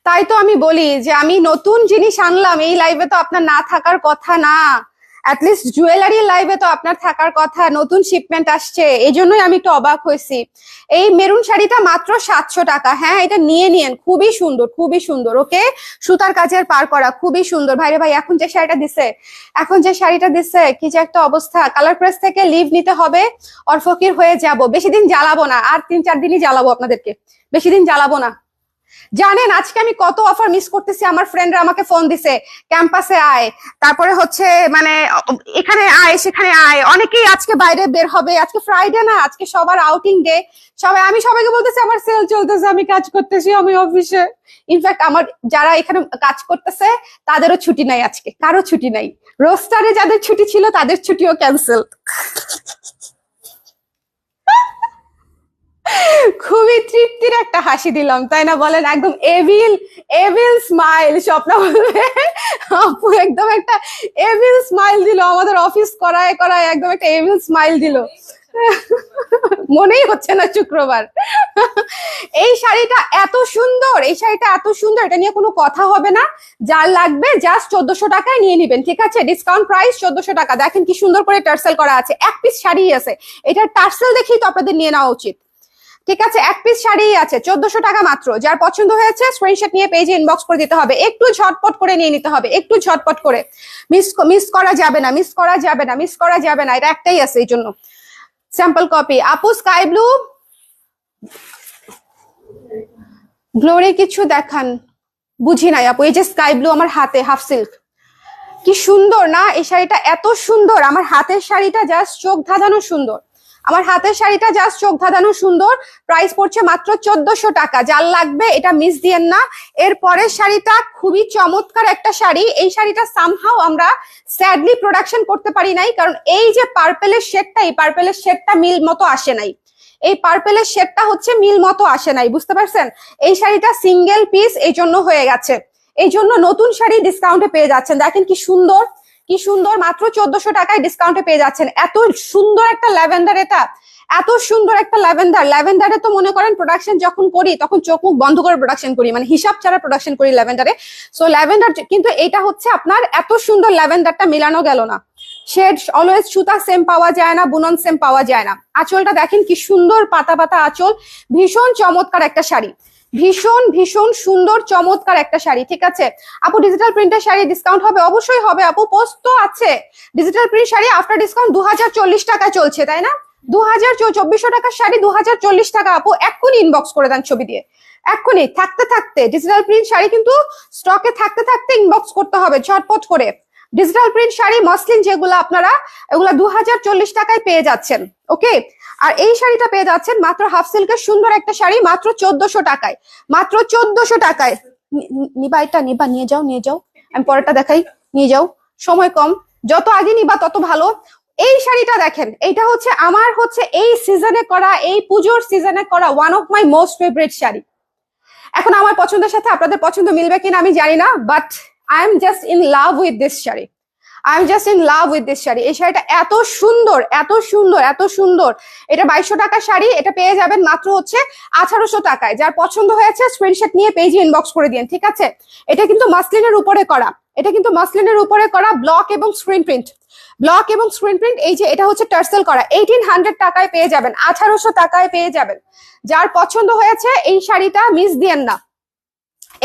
তাই তো আমি বলি যে আমি নতুন জিনিস আনলাম, এই লাইভে তো আপনার না থাকার কথা না, অ্যাটলিস্ট জুয়েলারি লাইভে তো আপনার থাকার কথা। নতুন শিপমেন্ট আসছে, এই জন্যই আমি একটু অবাক হয়েছি। এই মেরুন শাড়িটা মাত্র 700 টাকা। হ্যাঁ, এটা নিয়ে নিয়েন, খুবই সুন্দর, খুবই সুন্দর। ওকে, সুতার কাজের পার করা, খুবই সুন্দর। ভাইরে ভাই, এখন যে শাড়িটা দিছে, এখন যে শাড়িটা দিছে, কি যে একটা অবস্থা। কালার প্রেস থেকে লিভ নিতে হবে, আর ফকির হয়ে যাব। বেশি দিন জ্বালাবো না, আর 3-4 দিনই জ্বালাবো আপনাদেরকে, বেশি দিন জ্বালাবো না। জানেন আজকে আমি কত অফার মিস করতেছি? আমার ফ্রেন্ডরা আমাকে ফোন দিছে, ক্যাম্পাসে আয়, তারপরে হচ্ছে মানে এখানে আয়, সেখানে আয়। অনেকেই আজকে বাইরে বের হবে, আজকে ফ্রাইডে না, আজকে সবার আউটিং ডে। আমি সবাইকে বলতেছি আমার সেল চলতেছে, আমি কাজ করতেছি, আমি অফিসে। ইনফ্যাক্ট আমার যারা এখানে কাজ করতেছে তাদেরও ছুটি নাই আজকে, কারো ছুটি নাই। রোস্টারে যাদের ছুটি ছিল তাদের ছুটিও ক্যান্সেল। খুবই তৃপ্তির একটা হাসি দিলাম, তাই না বলেন? একদম এভিল এভিল স্মাইল। স্বপ্ন বলবে আপু একদম একটা এভিল স্মাইল দিল, আমাদের অফিস করায় করায় একদম একটা এভিল স্মাইল দিল। মনেই হচ্ছে না শুক্রবার। এই শাড়িটা এত সুন্দর, এই শাড়িটা এত সুন্দর, এটা নিয়ে কোনো কথা হবে না। যার লাগবে জাস্ট 1400 টাকায় নিয়ে নিবেন, ঠিক আছে? ডিসকাউন্ট প্রাইস 1400 টাকা। দেখেন কি সুন্দর করে টার্সেল করা আছে, এক পিস শাড়ি আছে, এটার টার্সেল দেখেই তো আপনাদের নিয়ে নেওয়া উচিত। ঠিক আছে, এক পিস শাড়ি আছে 1400 টাকা মাত্র। যার পছন্দ হয়েছে স্ক্রিনশট নিয়ে পেজে ইনবক্স করে দিতে হবে, একটু ঝটপট করে নিয়ে নিতে হবে, একটু ঝটপট করে। মিস করা যাবে না, মিস করা যাবে না, মিস করা যাবে না, এটা একটাই আছে এই জন্য। স্যাম্পল কপি আপু, স্কাই ব্লু গ্লোরি কিছু দেখান, বুঝি নাই আপু। এই যে স্কাই ব্লু আমার হাতে, হাফ সিল্ক, কি সুন্দর না এই শাড়িটা, এত সুন্দর। আমার হাতের শাড়িটা জাস্ট চোখ ধাঁধানো সুন্দর, আমার হাতের শাড়িটা জাস্ট চোখ ধাঁধানো সুন্দর। প্রাইস পড়ছে মাত্র 1400 টাকা। যার লাগবে এটা মিস দিয়েন না। এরপরের শাড়িটা খুবই চমৎকার একটা শাড়ি। এই শাড়িটা সামহাও আমরা স্যাডলি প্রোডাকশন করতে পারি নাই, কারণ এই যে পার্পেলের শেডটা, এই পার্পেলের শেডটা মিল মতো আসে নাই, এই পার্পেলের শেডটা হচ্ছে মিল মতো আসে নাই, বুঝতে পারছেন? এই শাড়িটা সিঙ্গেল পিস এই জন্য হয়ে গেছে, এই জন্য নতুন শাড়ি ডিসকাউন্টে পেয়ে যাচ্ছেন। দেখেন কি সুন্দর, কি সুন্দর, মাত্র 1400 টাকায় ডিসকাউন্টে পেয়ে যাচ্ছেন। এত সুন্দর একটা ল্যাভেন্ডার, এটা এত সুন্দর একটা ল্যাভেন্ডার। ল্যাভেন্ডারে তো মনে করেন প্রোডাকশন যখন করি তখন চোখ মুখ বন্ধ করে প্রোডাকশন করি, মানে হিসাব ছাড়া প্রোডাকশন করি ল্যাভেন্ডারে। সো ল্যাভেন্ডার, কিন্তু এটা হচ্ছে আপনার এত সুন্দর ল্যাভেন্ডারটা মিলানো গেল না। শেড অলওয়েজ সুতা সেম পাওয়া যায় না, বুনন সেম পাওয়া যায় না। আঁচলটা দেখেন কি সুন্দর, পাতা পাতা আঁচল, ভীষণ চমৎকার একটা শাড়ি, ভীষণ ভীষণ সুন্দর চমৎকার একটা শাড়ি। ঠিক আছে আপু, ডিজিটাল প্রিন্টের শাড়ি ডিসকাউন্ট হবে? অবশ্যই হবে আপু, পোস্ট তো আছে। Digital print sari after discount 2040 টাকা চলছে, তাই না? 2400 টাকার শাড়ি 2040 টাকা। আপু এক্ষুনি ইনবক্স করে দেন ছবি দিয়ে, এক্ষুনি, থাকতে থাকতে। ডিজিটাল প্রিন্ট শাড়ি কিন্তু স্টকে থাকতে থাকতে ইনবক্স করতে হবে ঝটপট করে। ডিজিটাল প্রিন্ট শাড়ি মসলিন যেগুলো আপনারা, এগুলা 2040 টাকায় পেয়ে যাচ্ছেন। ওকে, আর এই শাড়িটা পেয়ে যাচ্ছেন মাত্র হাফ সিল্কের সুন্দর একটা শাড়ি, মাত্র 1400 টাকায়, মাত্র 1400 টাকায়। নিবা এটা, নিবা, নিয়ে যাও, নিয়ে যাও, আমি পরেরটা দেখাই, নিয়ে যাও, সময় কম, যত আগে নিবা তত ভালো। এই শাড়িটা দেখেন, এইটা হচ্ছে আমার হচ্ছে এই সিজনে করা, এই পুজোর সিজনে করা one of my most favourite sari. এখন আমার পছন্দের সাথে আপনাদের পছন্দ মিলবে কিনা আমি জানি না, but I am just in love with this sari, I am just in love with this sari. এই শাড়িটা এত সুন্দর, এত সুন্দর, এত সুন্দর। এটা 2200 টাকার শাড়ি, এটা পেয়ে যাবেন মাত্র হচ্ছে 1800 টাকায়। যার পছন্দ হয়েছে স্ক্রিনশট নিয়ে পেজে ইনবক্স করে দিন। ঠিক আছে, এটা কিন্তু মাসলিনের উপরে করা, এটা কিন্তু মাসলিনের উপরে করা ব্লক এবং স্ক্রিন প্রিন্ট, ব্লক এবং স্ক্রিন প্রিন্ট। এই যে এটা হচ্ছে টার্সেল করা, 1800 টাকায় পেয়ে যাবেন, 1800 টাকায় পেয়ে যাবেন। যার পছন্দ হয়েছে এই শাড়িটা মিস দিয়েন না,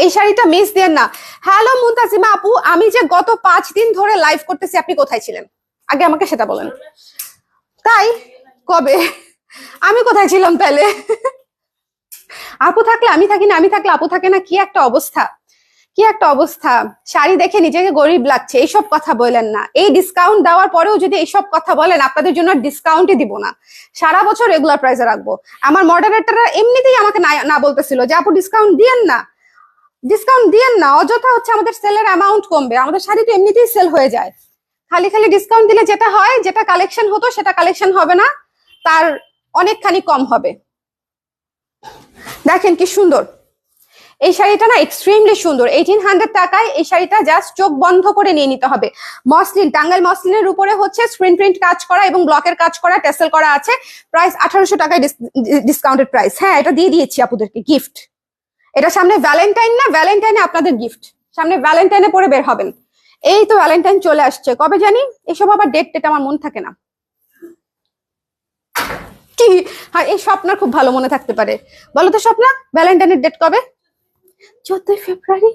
এই শাড়িটা মিস দেন না। হ্যালো মুনতাজিমা আপু, আমি যে গত 5 দিন ধরে লাইভ করতেছি, আপনি কোথায় ছিলেন আগে আমাকে সেটা বলেন। তাই কবে আমি কোথায় ছিলাম তাহলে? আপু থাকলে আমি থাকি না, আমি থাকলে আপু থাকে না, কি একটা অবস্থা, কি একটা অবস্থা। শাড়ি দেখে নিজেকে গরিব লাগছে, এইসব কথা বলেন না। এই ডিসকাউন্ট দেওয়ার পরেও যদি এইসব কথা বলেন, আপনাদের জন্য ডিসকাউন্টই দিব না, সারা বছর রেগুলার প্রাইসে রাখবো। আমার মডারেটররা এমনিতেই আমাকে না বলতেছিল যে আপু ডিসকাউন্ট দিয়েন না, ডিসকাউন্ট দিয়েন না, অযথা হচ্ছে আমাদের সেলের অ্যামাউন্ট কমবে, আমাদের শাড়ি তো এমনিতেই সেল হয়ে যায়। খালি খালি ডিসকাউন্ট দিলে যেটা হয়, যেটা কালেকশন হতো সেটা কালেকশন হবে না, তার অনেকখানি কম হবে। দেখেন কি সুন্দর এই শাড়িটা না, এক্সট্রিমলি সুন্দর। 1800 টাকায় এই শাড়িটা জাস্ট চোখ বন্ধ করে নিয়ে নিতে হবে। মসলিন, টাঙ্গাইল মসলিনের উপরে হচ্ছে স্ক্রিন প্রিন্ট কাজ করা এবং ব্লকের কাজ করা, টেসেল করা আছে। প্রাইস 1800 টাকায় ডিসকাউন্টেড প্রাইস। হ্যাঁ, এটা দিয়ে দিয়েছি আপনাদেরকে গিফট। এটা সামনে ভ্যালেন্টাইন না, ভ্যালেন্টাইনে আপনাদের গিফট, সামনে ভ্যালেন্টাইনে পরে বের হবেন। এই তো ভ্যালেন্টাইন চলে আসছে, কবে জানি, এসব আবার ডেট টেট আমার মনে থাকে না। কি হ্যাঁ, এই স্বপ্নার খুব ভালো মনে থাকতে পারে, বলো তো স্বপ্না, ভ্যালেন্টাইনের ডেট কবে? 14 ফেব্রুয়ারি।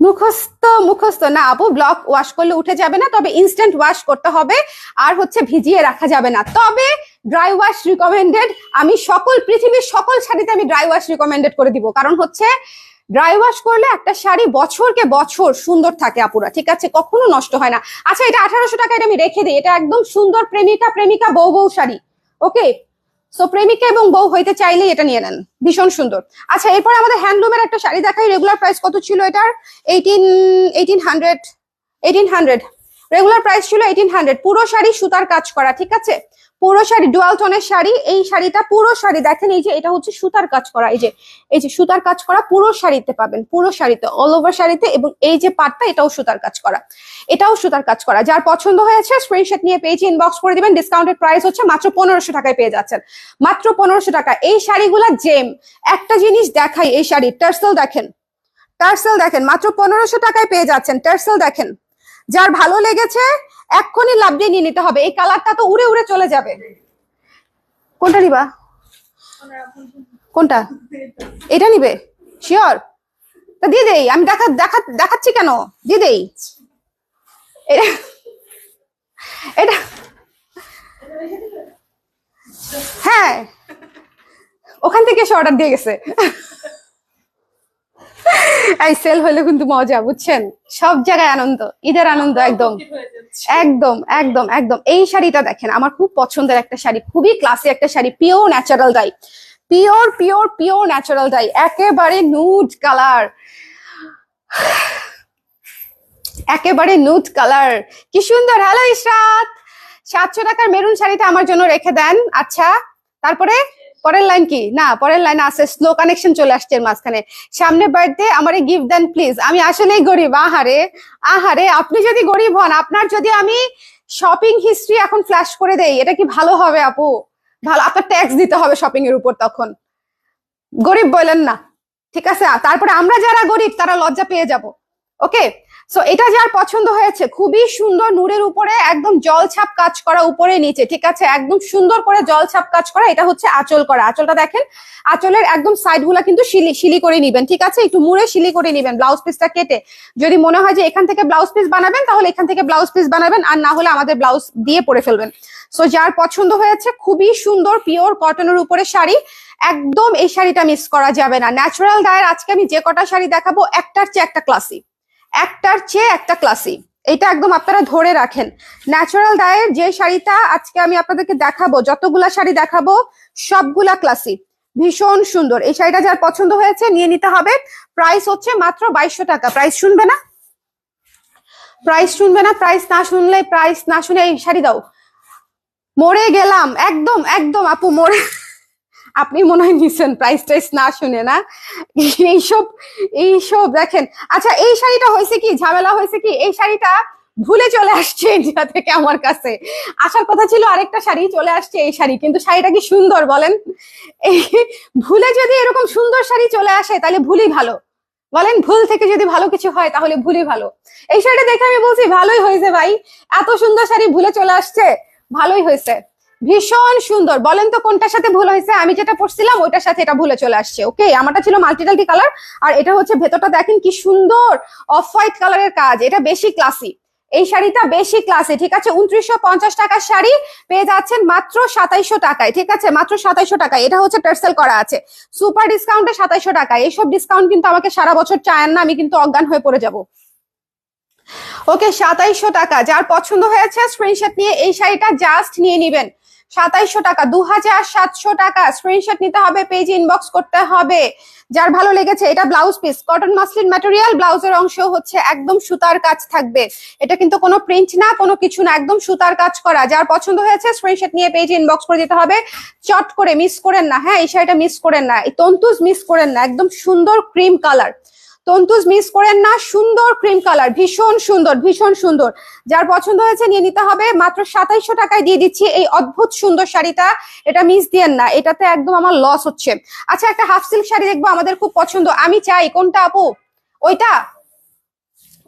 মুখস্থ মুখস্থ না আপু, ব্লক ওয়াশ করলে উঠে যাবে না, তবে ইনস্ট্যান্ট ওয়াশ করতে হবে, আর হচ্ছে ভিজিয়ে রাখা যাবে না। তবে ড্রাই ওয়াশ রিকমেন্ডেড। আমি সকল পৃথিবীর সকল শাড়িতে আমি ড্রাই ওয়াশ রিকমেন্ডেড করে দিব, কারণ হচ্ছে ড্রাই ওয়াশ করলে একটা শাড়ি বছরকে বছর সুন্দর থাকে আপুরা। ঠিক আছে, কখনো নষ্ট হয় না। আচ্ছা, এটা 1800 টাকা, এটা আমি রেখে দিই। এটা একদম সুন্দর প্রেমিকা প্রেমিকা বউ বউ শাড়ি। ওকে, সো প্রেমিকা এবং বউ হইতে চাইলে এটা নিয়ে নেন, ভীষণ সুন্দর। আচ্ছা, এরপরে আমাদের হ্যান্ডলুমের একটা শাড়ি দেখাই। রেগুলার প্রাইস কত ছিল এটার? 1800। রেগুলার প্রাইস ছিল 1800। পুরো শাড়ি সুতার কাজ করা। ঠিক আছে, পুরো শাড়ি ডুয়াল টোনের শাড়ি। এই শাড়িটা পুরো শাড়ি দেখেন, এই যে এটা হচ্ছে সুতার কাজ করা, এই যে সুতার কাজ করা পুরো শাড়িতে পাবেন, পুরো শাড়িতে, অল ওভার শাড়িতে। এবং এই যে পাটটা, এটাও সুতার কাজ করা, এটাও সুতার কাজ করা। যার পছন্দ হয়েছে স্ক্রিনশট নিয়ে পেজে ইনবক্স করে দিবেন। ডিসকাউন্টেড প্রাইস হচ্ছে মাত্র 1500 টাকায় পেয়ে যাচ্ছেন, মাত্র 1500 টাকা। এই শাড়িগুলা জেম। একটা জিনিস দেখাই, এই শাড়ি টার্সেল দেখেন, টার্সেল দেখেন, মাত্র 1500 টাকায় পেয়ে যাচ্ছেন। টার্সেল দেখেন, যার ভালো লেগেছে এক্ষুনি লাভ দিয়ে নিয়ে নিতে হবে। এই কালারটা তো উড়ে উড়ে চলে যাবে। কোনটা নিবা? কোনটা? এটা নিবে শিওর? তা দিয়ে দেই, আমি দেখাচ্ছি কেন, দিয়ে দেই। এটা এটা হ্যাঁ, ওখান থেকে এসে অর্ডার দিয়ে গেছে। এই সেল হইলে কিন্তু মজা, বুঝছেন? সব জায়গায় আনন্দ, ঈদের আনন্দ। একদম একদম একদম একদম। এই শাড়িটা দেখেন, আমার খুব পছন্দের একটা শাড়ি, খুবই ক্লাসি একটা sari, pure natural die, pure pure pure natural die, একেবারে নুড কালার, একেবারে নুড কালার, কি সুন্দর। হ্যালো ইশরাত, 700 টাকার মেরুন শাড়িটা আমার জন্য রেখে দেন। আচ্ছা, তারপরে পরের লাইন কি? না, পরের লাইন আছে, স্লো কানেকশন চলে আসছে এর মাঝখানে। সামনে বার্থডে, আমারে গিফট দেন প্লিজ। আমি আসলেই গরিব। আহারে আহারে, আপনি যদি গরিব হন, আপনার যদি আমি শপিং হিস্ট্রি এখন ফ্ল্যাশ করে দেই, এটা কি ভালো হবে আপু? ভালো, আপনার ট্যাক্স দিতে হবে শপিং এর উপর, তখন গরিব বলেন না, ঠিক আছে? তারপরে আমরা যারা গরিব তারা লজ্জা পেয়ে যাব। ওকে, সো এটা যার পছন্দ হয়েছে, খুবই সুন্দর নূরের উপরে একদম জলছাপ কাজ করা, উপরে নিচে, ঠিক আছে? একদম সুন্দর করে জলছাপ কাজ করা। এটা হচ্ছে আঁচল করা, আঁচলটা দেখেন, আঁচলের একদম সাইড গুলা কিন্তু শিলি করে নিবেন, ঠিক আছে? একটু মুড়ে শিলি করে নিবেন, ব্লাউজ পিসটা কেটে। যদি মনে হয় যে এখান থেকে ব্লাউজ পিস বানাবেন, তাহলে এখান থেকে ব্লাউজ পিস বানাবেন, আর না হলে আমাদের ব্লাউজ দিয়ে পরে ফেলবেন। সো যার পছন্দ হয়েছে, খুবই সুন্দর পিওর কটনের উপরে শাড়ি, একদম এই শাড়িটা মিস করা যাবে না। ন্যাচারাল ডায়ের আজকে আমি যে কটা শাড়ি দেখাবো, একটার চেয়ে একটা ক্লাসি, একটার চেয়ে একটা ক্লাসি। এটা একদম আপনারা ধরে রাখেন। ন্যাচারাল ডায়ের যে শাড়িটা আজকে আমি আপনাদেরকে দেখাবো, যতগুলা শাড়ি দেখাবো সবগুলা ক্লাসি, ভীষণ সুন্দর। এই শাড়িটা যার পছন্দ হয়েছে নিয়ে নিতে হবে। প্রাইস হচ্ছে মাত্র 2200 টাকা। প্রাইস শুনবে না, প্রাইস শুনবে না, প্রাইস না শুনলে, প্রাইস না শুনে এই শাড়ি দাও। মরে গেলাম একদম একদম আপু, মরে। আপনি মনে হয় নিছেন প্রাইস টাইস না শুনে, না? এইসব এইসব দেখেন। আচ্ছা, এই শাড়িটা হয়েছে কি, ঝামেলা হয়েছে কি, এই শাড়িটা ভুলে চলে আসছে ইন্ডিয়া থেকে আমার কাছে। আসার কথা ছিল আরেকটা শাড়ি, চলে আসছে এই শাড়ি। কিন্তু শাড়িটা কি সুন্দর বলেন? এই ভুলে যদি এরকম সুন্দর শাড়ি চলে আসে, তাহলে ভুলই ভালো। বলেন, ভুল থেকে যদি ভালো কিছু হয়, তাহলে ভুলই ভালো। এই শাড়িটা দেখে আমি বলছি ভালোই হয়েছে ভাই, এত সুন্দর শাড়ি ভুলে চলে আসছে, ভালোই হয়েছে, ভীষণ সুন্দর। বলেন তো কোনটার সাথে ভুল হয়েছে? আমি যেটা পড়ছিলাম ওইটার সাথে এটা ভুলে চলে আসছে। ওকে, আমারটা ছিল মাল্টিটাল্টি কালার, আর এটা হচ্ছে ভেতরটা দেখেন কি সুন্দর অফ হোয়াইট কালারের কাজ। এটা বেশি ক্লাসি, এই শাড়িটা বেশি ক্লাসি, ঠিক আছে? 2950 টাকার শাড়ি পেয়ে যাচ্ছেন মাত্র 2700 টাকায়, ঠিক আছে? মাত্র 2700 টাকায়। এটা হচ্ছে টার্সেল করা আছে, সুপার ডিসকাউন্টে 2700 টাকায়। এইসব ডিসকাউন্ট কিন্তু আমাকে সারা বছর চায়েন না, আমি কিন্তু অজ্ঞান হয়ে পড়ে যাব। ওকে, 2700 টাকা। যার পছন্দ হয়েছে স্ক্রিনশট নিয়ে এই শাড়িটা জাস্ট নিয়ে নিবেন। 2700 টাকা, 2700 টাকা। স্ক্রিনশট নিতে হবে, পেজে ইনবক্স করতে হবে। যার ভালো লেগেছে, এটা blouse piece, cotton muslin material, ব্লাউজের অংশ হচ্ছে একদম সুতার কাজ থাকবে। এটা কিন্তু কোনো প্রিন্ট না, কোনো কিছু না, একদম সুতার কাজ করা। যার পছন্দ হয়েছে স্ক্রিনশট নিয়ে পেজে ইনবক্স করে দিতে হবে। চট করে মিস করেন না, হ্যাঁ? এই শাড়িটা মিস করেন না, এই তন্তুজ মিস করেন না, একদম সুন্দর ক্রিম কালার, তন্তুজ মিস করেন না, সুন্দর ক্রিম কালার, ভীষণ সুন্দর, ভীষণ সুন্দর। যার পছন্দ হয়েছে নিয়ে নিতে হবে। মাত্র 2700 টাকায় দিয়ে দিচ্ছি এই অদ্ভুত সুন্দর শাড়িটা, এটা মিস দিয়েন না, এটাতে একদম আমার লস হচ্ছে। আচ্ছা, একটা হাফ সিল্ক শাড়ি দেখবো, আমাদের খুব পছন্দ। আমি চাই কোনটা আপু? ওইটা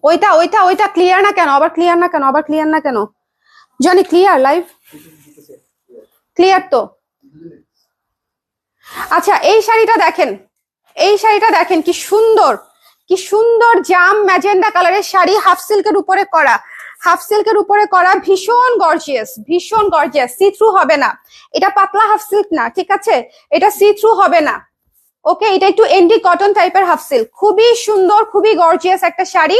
ওইটা ওইটা ওইটা ক্লিয়ার না কেন? আবার ক্লিয়ার না কেন? আবার ক্লিয়ার না কেন? জানি ক্লিয়ার, লাইভ ক্লিয়ার তো। আচ্ছা, এই শাড়িটা দেখেন, এই শাড়িটা দেখেন কি সুন্দর, কি সুন্দর জাম ম্যাজেন্ডা কালারের শাড়ি, হাফ সিল্কের উপরে করা, হাফ সিল্কের উপরে করা, ভীষণ গর্জিয়াস, ভীষণ গর্জিয়াস। সি থ্রু হবে না, এটা পাতলা হাফ সিল্ক না, ঠিক আছে? এটা সি থ্রু হবে না। ওকে, এটা একটু এন্ডি কটন টাইপের হাফ সিল্ক, খুবই সুন্দর, খুবই গর্জিয়াস একটা শাড়ি,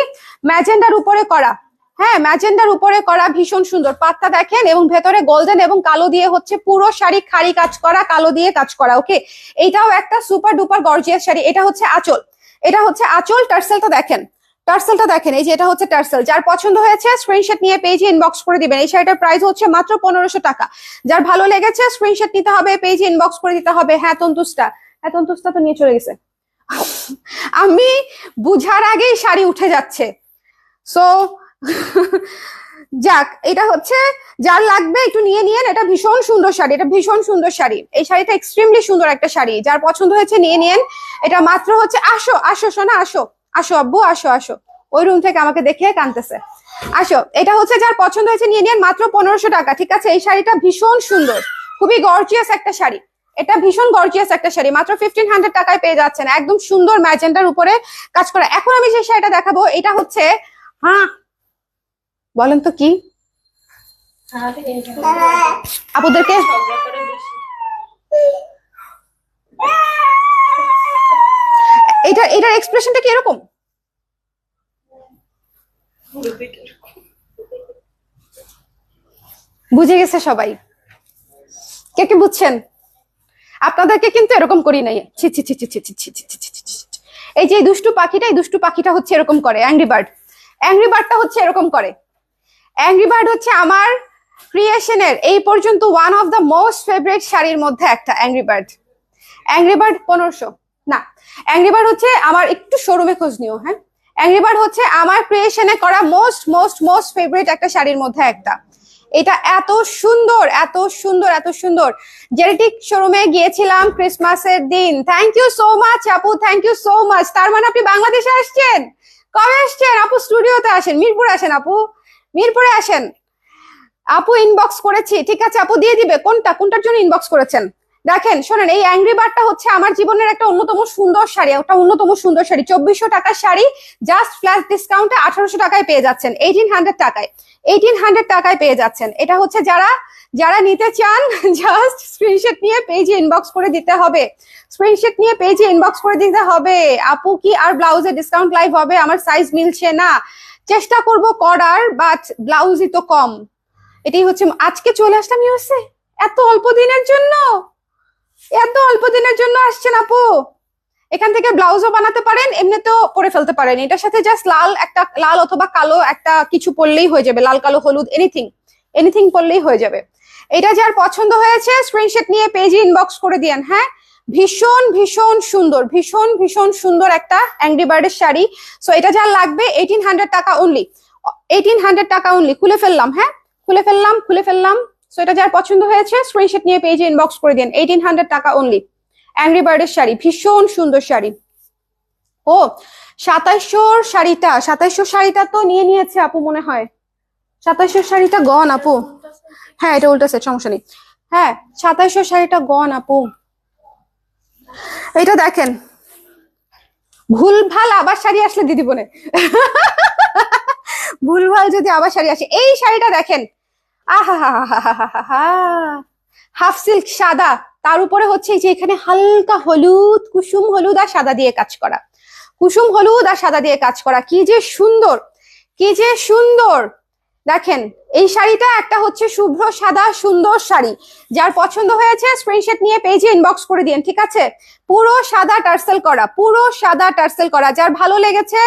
ম্যাজেন্ডার উপরে করা। হ্যাঁ, ম্যাজেন্ডার উপরে করা, ভীষণ সুন্দর। পাতটা দেখেন, এবং ভেতরে গোল্ডেন এবং কালো দিয়ে হচ্ছে পুরো শাড়ি খাড়ি কাজ করা, কালো দিয়ে কাজ করা। ওকে, এইটাও একটা সুপার ডুপার গর্জিয়াস শাড়ি। এটা হচ্ছে আঁচল, এটা হচ্ছে আঁচল। টার্সেলটা দেখেন, টার্সেলটা দেখেন, এই যে এটা হচ্ছে টার্সেল। যার পছন্দ হয়েছে স্ক্রিনশট নিয়ে পেজে ইনবক্স করে দিবেন। এই শাড়িটার প্রাইস হচ্ছে মাত্র 1500 টাকা। যার ভালো লেগেছে স্ক্রিনশট নিতে হবে, পেজে ইনবক্স করে দিতে হবে। হ্যাঁ, তন্তুসটা, হ্যাঁ তন্তুসটা তো নিয়ে চলে গেছে। আমি বুঝার আগেই শাড়ি উঠে যাচ্ছে। সো যাক, এটা হচ্ছে যার লাগবে একটু নিয়ে নিয়েন। এটা ভীষণ সুন্দর শাড়ি, এটা ভীষণ সুন্দর শাড়ি। এই শাড়িটা এক্সট্রিমলি সুন্দর একটা শাড়ি, যার পছন্দ হয়েছে নিয়ে নিয়েন। এটা মাত্র হচ্ছে, আসো আসো সোনা, আসো আসো আব্বু, আসো আসো। ওই রুম থেকে আমাকে দেখে কাঁদতেছে। আসো, এটা হচ্ছে যার পছন্দ হয়েছে নিয়ে নিয়েন, মাত্র 1500 টাকা, ঠিক আছে? এই শাড়িটা ভীষণ সুন্দর, খুবই গর্জিয়াস একটা শাড়ি, এটা ভীষণ গর্জিয়াস একটা শাড়ি, মাত্র 1500 টাকায় পেয়ে যাচ্ছেন, একদম সুন্দর ম্যাজেন্টার উপরে কাজ করা। এখন আমি যে শাড়িটা দেখাবো এটা হচ্ছে, হ্যাঁ বলেন তো কি আপুদেরকে, এটার এক্সপ্রেশনটা কি এরকম? বুঝে গেছে সবাই? কে কে বুঝছেন? আপনাদেরকে কিন্তু এরকম করি নাই। ছি ছি ছি ছি ছি ছি ছি ছি ছি ছি ছি। এই যে দুষ্টু পাখিটা, এই দুষ্টু পাখিটা হচ্ছে এরকম করে, অ্যাংরি বার্ড। অ্যাংরি বার্ডটা হচ্ছে এরকম করে। অ্যাংরি বার্ড হচ্ছে আমার ক্রিয়েশনের এই পর্যন্ত one of the most favourite শাড়ির মধ্যে একটা। অ্যাংরি বার্ড, অ্যাংরি বার্ড 1500 না, অ্যাংরি বার্ড হচ্ছে আমার, একটু শোরুমে খোঁজ নিও। হ্যাঁ, অ্যাংরি বার্ড হচ্ছে আমার ক্রিয়েশনে করা মোস্ট মোস্ট মোস্ট ফেভারিট একটা শাড়ির মধ্যে একটা। এটা এত সুন্দর, এত সুন্দর, এত সুন্দর। জেনেটিক শোরুমে গিয়েছিলাম ক্রিসমাসের দিন। থ্যাংক ইউ সো মাচ আপু, থ্যাংক ইউ সো মাচ। তার মানে আপনি বাংলাদেশে আসছেন? কবে আসছেন আপু? স্টুডিওতে আসেন, মিরপুরে আসেন আপু, মিরপুরে আসেন। আপু ইনবক্স করেছি, ঠিক আছে আপু দিয়ে দিবে। কোনটার জন্য ইনবক্স করেছেন? দেখেন শোনেন, এই অ্যাংরি বার্ডটা হচ্ছে আমার জীবনের একটা অন্যতম সুন্দর শাড়ি, একটা অন্যতম সুন্দর শাড়ি। 2400 টাকার শাড়ি, জাস্ট ফ্ল্যাশ ডিসকাউন্টে 1800 টাকায় পেয়ে যাচ্ছেন, 1800 টাকায়, 1800 টাকায় পেয়ে যাচ্ছেন। এটা হচ্ছে যারা নিতে চান জাস্ট স্ক্রিনশট নিয়ে পেজে ইনবক্স করে দিতে হবে, স্ক্রিনশট নিয়ে পেজে ইনবক্স করে দিতে হবে। আপু কি আর ব্লাউজে ডিসকাউন্ট লাইভ হবে? আমার সাইজ মিলছে না, চেষ্টা করব করার, বাট ব্লাউজই তো কম। এটাই হচ্ছে, আজকে চলে আসলাম ইউএসএ এত অল্প দিনের জন্য, এত অল্প দিনের জন্য আসছেন আপু। এখান থেকে ব্লাউজও বানাতে পারেন, এমনিতেও পরে ফেলতে পারেন। এটার সাথে জাস্ট লাল অথবা কালো একটা কিছু পরলেই হয়ে যাবে, লাল কালো হলুদ এনিথিং, এনিথিং পরলেই হয়ে যাবে। এটা যার পছন্দ হয়েছে স্ক্রিনশট নিয়ে পেজে ইনবক্স করে দিয়েন। হ্যাঁ, ভীষণ ভীষণ সুন্দর, ভীষণ ভীষণ সুন্দর একটা অ্যাংরি বার্ডের শাড়ি। সো এটা যার লাগবে 1800 টাকা অনলি, 1800 টাকা অনলি। খুলে ফেললাম, হ্যাঁ খুলে ফেললাম। সো এটা যার পছন্দ হয়েছে স্ক্রিনশট নিয়ে পেজে ইনবক্স করে দিন, 1800 টাকা অনলি। অ্যাংরি বার্ডের শাড়ি, ভীষণ সুন্দর শাড়ি। ও 2700 শাড়িটা তো নিয়ে নিয়েছে আপু মনে হয়, 2700 শাড়িটা গন আপু। হ্যাঁ এটা উল্টা সেট, সমস্যা নেই। হ্যাঁ 2700 শাড়িটা গন আপু। এটা দেখেন, ভুলভাল আবার শাড়ি আসলে দিদি বলে ভুলভাল যদি আবার শাড়ি আসে, এই শাড়িটা দেখেন, আহা হাফ সিল্ক সাদা, তার উপরে হচ্ছে যে এখানে হালকা হলুদ, কুসুম হলুদ আর সাদা দিয়ে কাজ করা, কুসুম হলুদ আর সাদা দিয়ে কাজ করা। কি যে সুন্দর, কি যে সুন্দর। দেখেন এই শাড়িটা একটা হচ্ছে শুভ্র সাদা সুন্দর শাড়ি। যার পছন্দ হয়েছে স্ক্রিনশট নিয়ে পেজে ইনবক্স করে দিন, ঠিক আছে? পুরো সাদা টার্সেল করা, পুরো সাদা টার্সেল করা। যার ভালো লেগেছে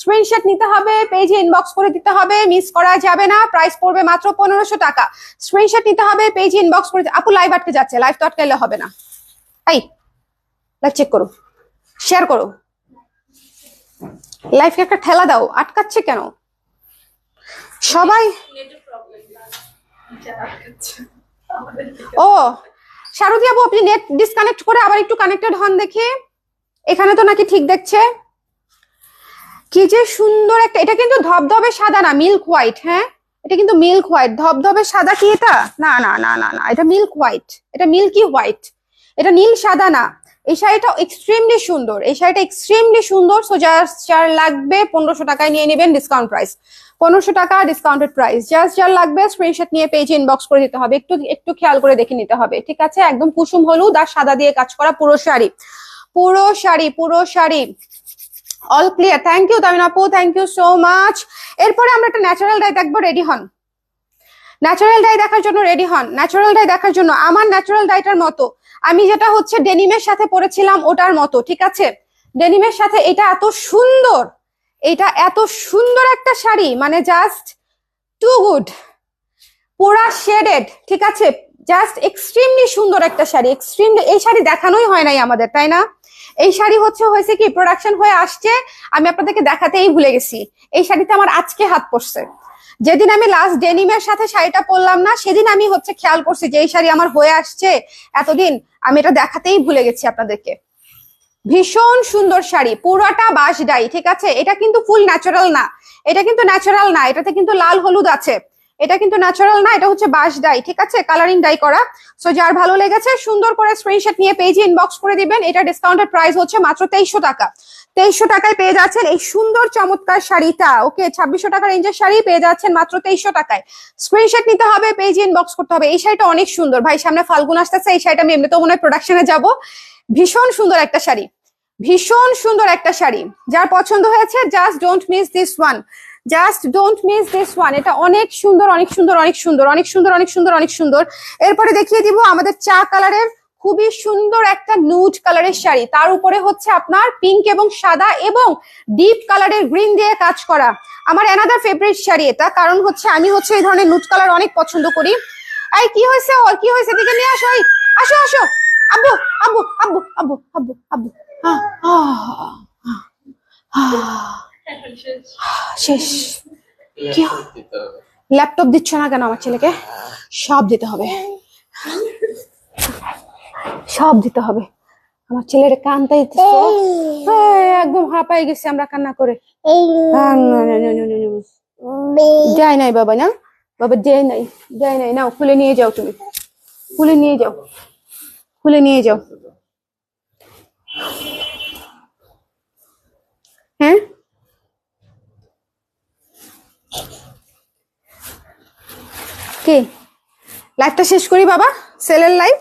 স্ক্রিনশট নিতে হবে, পেজে ইনবক্স করে দিতে হবে, মিস করা যাবে না। প্রাইস পড়বে মাত্র 1500 টাকা। স্ক্রিনশট নিতে হবে, পেজে ইনবক্স করে। আপু লাইভ আটকে যাচ্ছে, লাইভ তো আটকাইলে হবে না। এই লাইভ চেক করো, শেয়ার করো, লাইভকে একটা ঠেলা দাও, আটকাচ্ছে কেন সবাই? ও শারদী আপু, আপনি নেট ডিসকানেক্ট করে আবার একটু কানেক্টেড হন দেখি। এখানে তো নাকি ঠিক দেখছে। কি যে সুন্দর একটা, এটা কিন্তু ধবধবে সাদা না, মিল্ক হোয়াইট। হ্যাঁ এটা কিন্তু মিল্ক হোয়াইট, ধবধবে সাদা কি এটা? না না না না না, এটা মিল্ক হোয়াইট, এটা মিল্কি হোয়াইট, এটা নীল সাদা না। এই শাড়িটা এক্সট্রিমলি সুন্দর, এই শাড়িটা এক্সট্রিমলি সুন্দর। সো যার লাগবে 1500 টাকায় নিয়ে নেবেন, ডিসকাউন্ট প্রাইস 1500 টাকা, ডিসকাউন্টেড প্রাইস। যার লাগবে স্ক্রিনশট নিয়ে পেজে ইনবক্স করে দিতে হবে, একটু খেয়াল করে দেখে নিতে হবে, ঠিক আছে? একদম কুসুম হলুদ আর সাদা দিয়ে কাজ করা পুরো শাড়ি, পুরো শাড়ি, পুরো sari. All clear, thank you Tamin আপু, থ্যাংক ইউ সো মাচ। এরপরে আমরা একটা ন্যাচারাল ডাই দেখবো, রেডি হন। ন্যাচারাল ডাই দেখার জন্য রেডি হন, ন্যাচারাল ডাই দেখার জন্য। আমার ন্যাচারাল ডাইটার মতো, আমি যেটা হচ্ছে ডেনিমের সাথে পরেছিলাম ওটার মতো, ঠিক আছে? ডেনিমের সাথে এটা এত সুন্দর, এটা এত সুন্দর একটা শাড়ি, মানে জাস্ট টু গুড, পুরা শেডেড, ঠিক আছে? জাস্ট এক্সট্রিমলি সুন্দর একটা শাড়ি, এক্সট্রিমলি। এই শাড়ি দেখানোই হয় নাই আমাদের, তাই না? এই শাড়ি হয়েছে কি প্রোডাকশন হয়ে আসছে, আমি আপনাদেরকে দেখাতেই ভুলে গেছি। এই শাড়িতে আমার আজকে হাত পড়ছে। যেদিন আমি লাস্ট ডেনিমের সাথে শাড়িটা পরলাম না, সেদিন আমি হচ্ছে খেয়াল করছি যে এই শাড়ি আমার হয়ে আসছে এতদিন, আমি এটা দেখাতেই ভুলে গেছি আপনাদেরকে। ভীষণ সুন্দর শাড়ি, পুরোটা বাঁশ ডাই, ঠিক আছে? এটা কিন্তু ফুল ন্যাচারাল না, এটা কিন্তু ন্যাচারাল না, এটাতে কিন্তু লাল হলুদ আছে, এটা কিন্তু ন্যাচারাল না, এটা হচ্ছে বাঁশ ডাই, ঠিক আছে, কালারিং ডাই করা। সো যার ভালো লেগেছে সুন্দর করে স্ক্রিনশট নিয়ে পেজে ইনবক্স করে দিবেন। এটা ডিসকাউন্টেড প্রাইস হচ্ছে মাত্র 2300 টাকা। 2300 টাকায় পেয়ে যাচ্ছেন এই সুন্দর চমৎকার শাড়িটা। ওকে, 2600 টাকা রেঞ্জের শাড়ি পেয়ে যাচ্ছেন মাত্র 2300 টাকায়। স্ক্রিনশট নিতে হবে, পেজে ইনবক্স করতে হবে। এই শাড়িটা অনেক সুন্দর ভাই, সামনে ফাল্গুন আসতেছে, এই শাড়িটা আমি এমনিতেও মনে হয় প্রোডাকশনে যাবো। ভীষণ সুন্দর একটা শাড়ি, ভীষণ সুন্দর একটা শাড়ি। যার পছন্দ হয়েছে just don't miss this one, just don't miss this one. এটা অনেক সুন্দর, অনেক সুন্দর, অনেক সুন্দর, অনেক সুন্দর, অনেক সুন্দর, অনেক সুন্দর। এরপরে দেখিয়ে দিব আমাদের চা কালারের খুবই সুন্দর একটা নুড কালারের শাড়ি, তার উপরে হচ্ছে আপনার পিঙ্ক এবং সাদা এবং ডিপ কালারের গ্রিন দিয়ে কাজ করা। আমার অ্যানাদার ফেভারিট শাড়ি এটা, কারণ হচ্ছে আমি হচ্ছে এই ধরনের নুড কালার অনেক পছন্দ করি। এই কি হয়েছে ওর, কি হয়েছে, দিকে নিয়ে আসো, আসো আসো, আব্বু আব্বু আব্বু আব্বু আব্বু আব্বু। শেষ। কি ল্যাপটপ দিচ্ছ না কেন আমার ছেলেকে? সব দিতে হবে, সব দিতে হবে। আমার ছেলের কানটাই একদম হাঁপাই গেছে আমরা কান্না করে। যায় নাই বাবা, না বাবা যায় নাই, যায় নাই। নাও খুলে নিয়ে যাও, তুমি খুলে নিয়ে যাও, খুলে নিয়ে যাও। হ্যাঁ কি লাইফটা শেষ করি বাবা, সেলের লাইফ।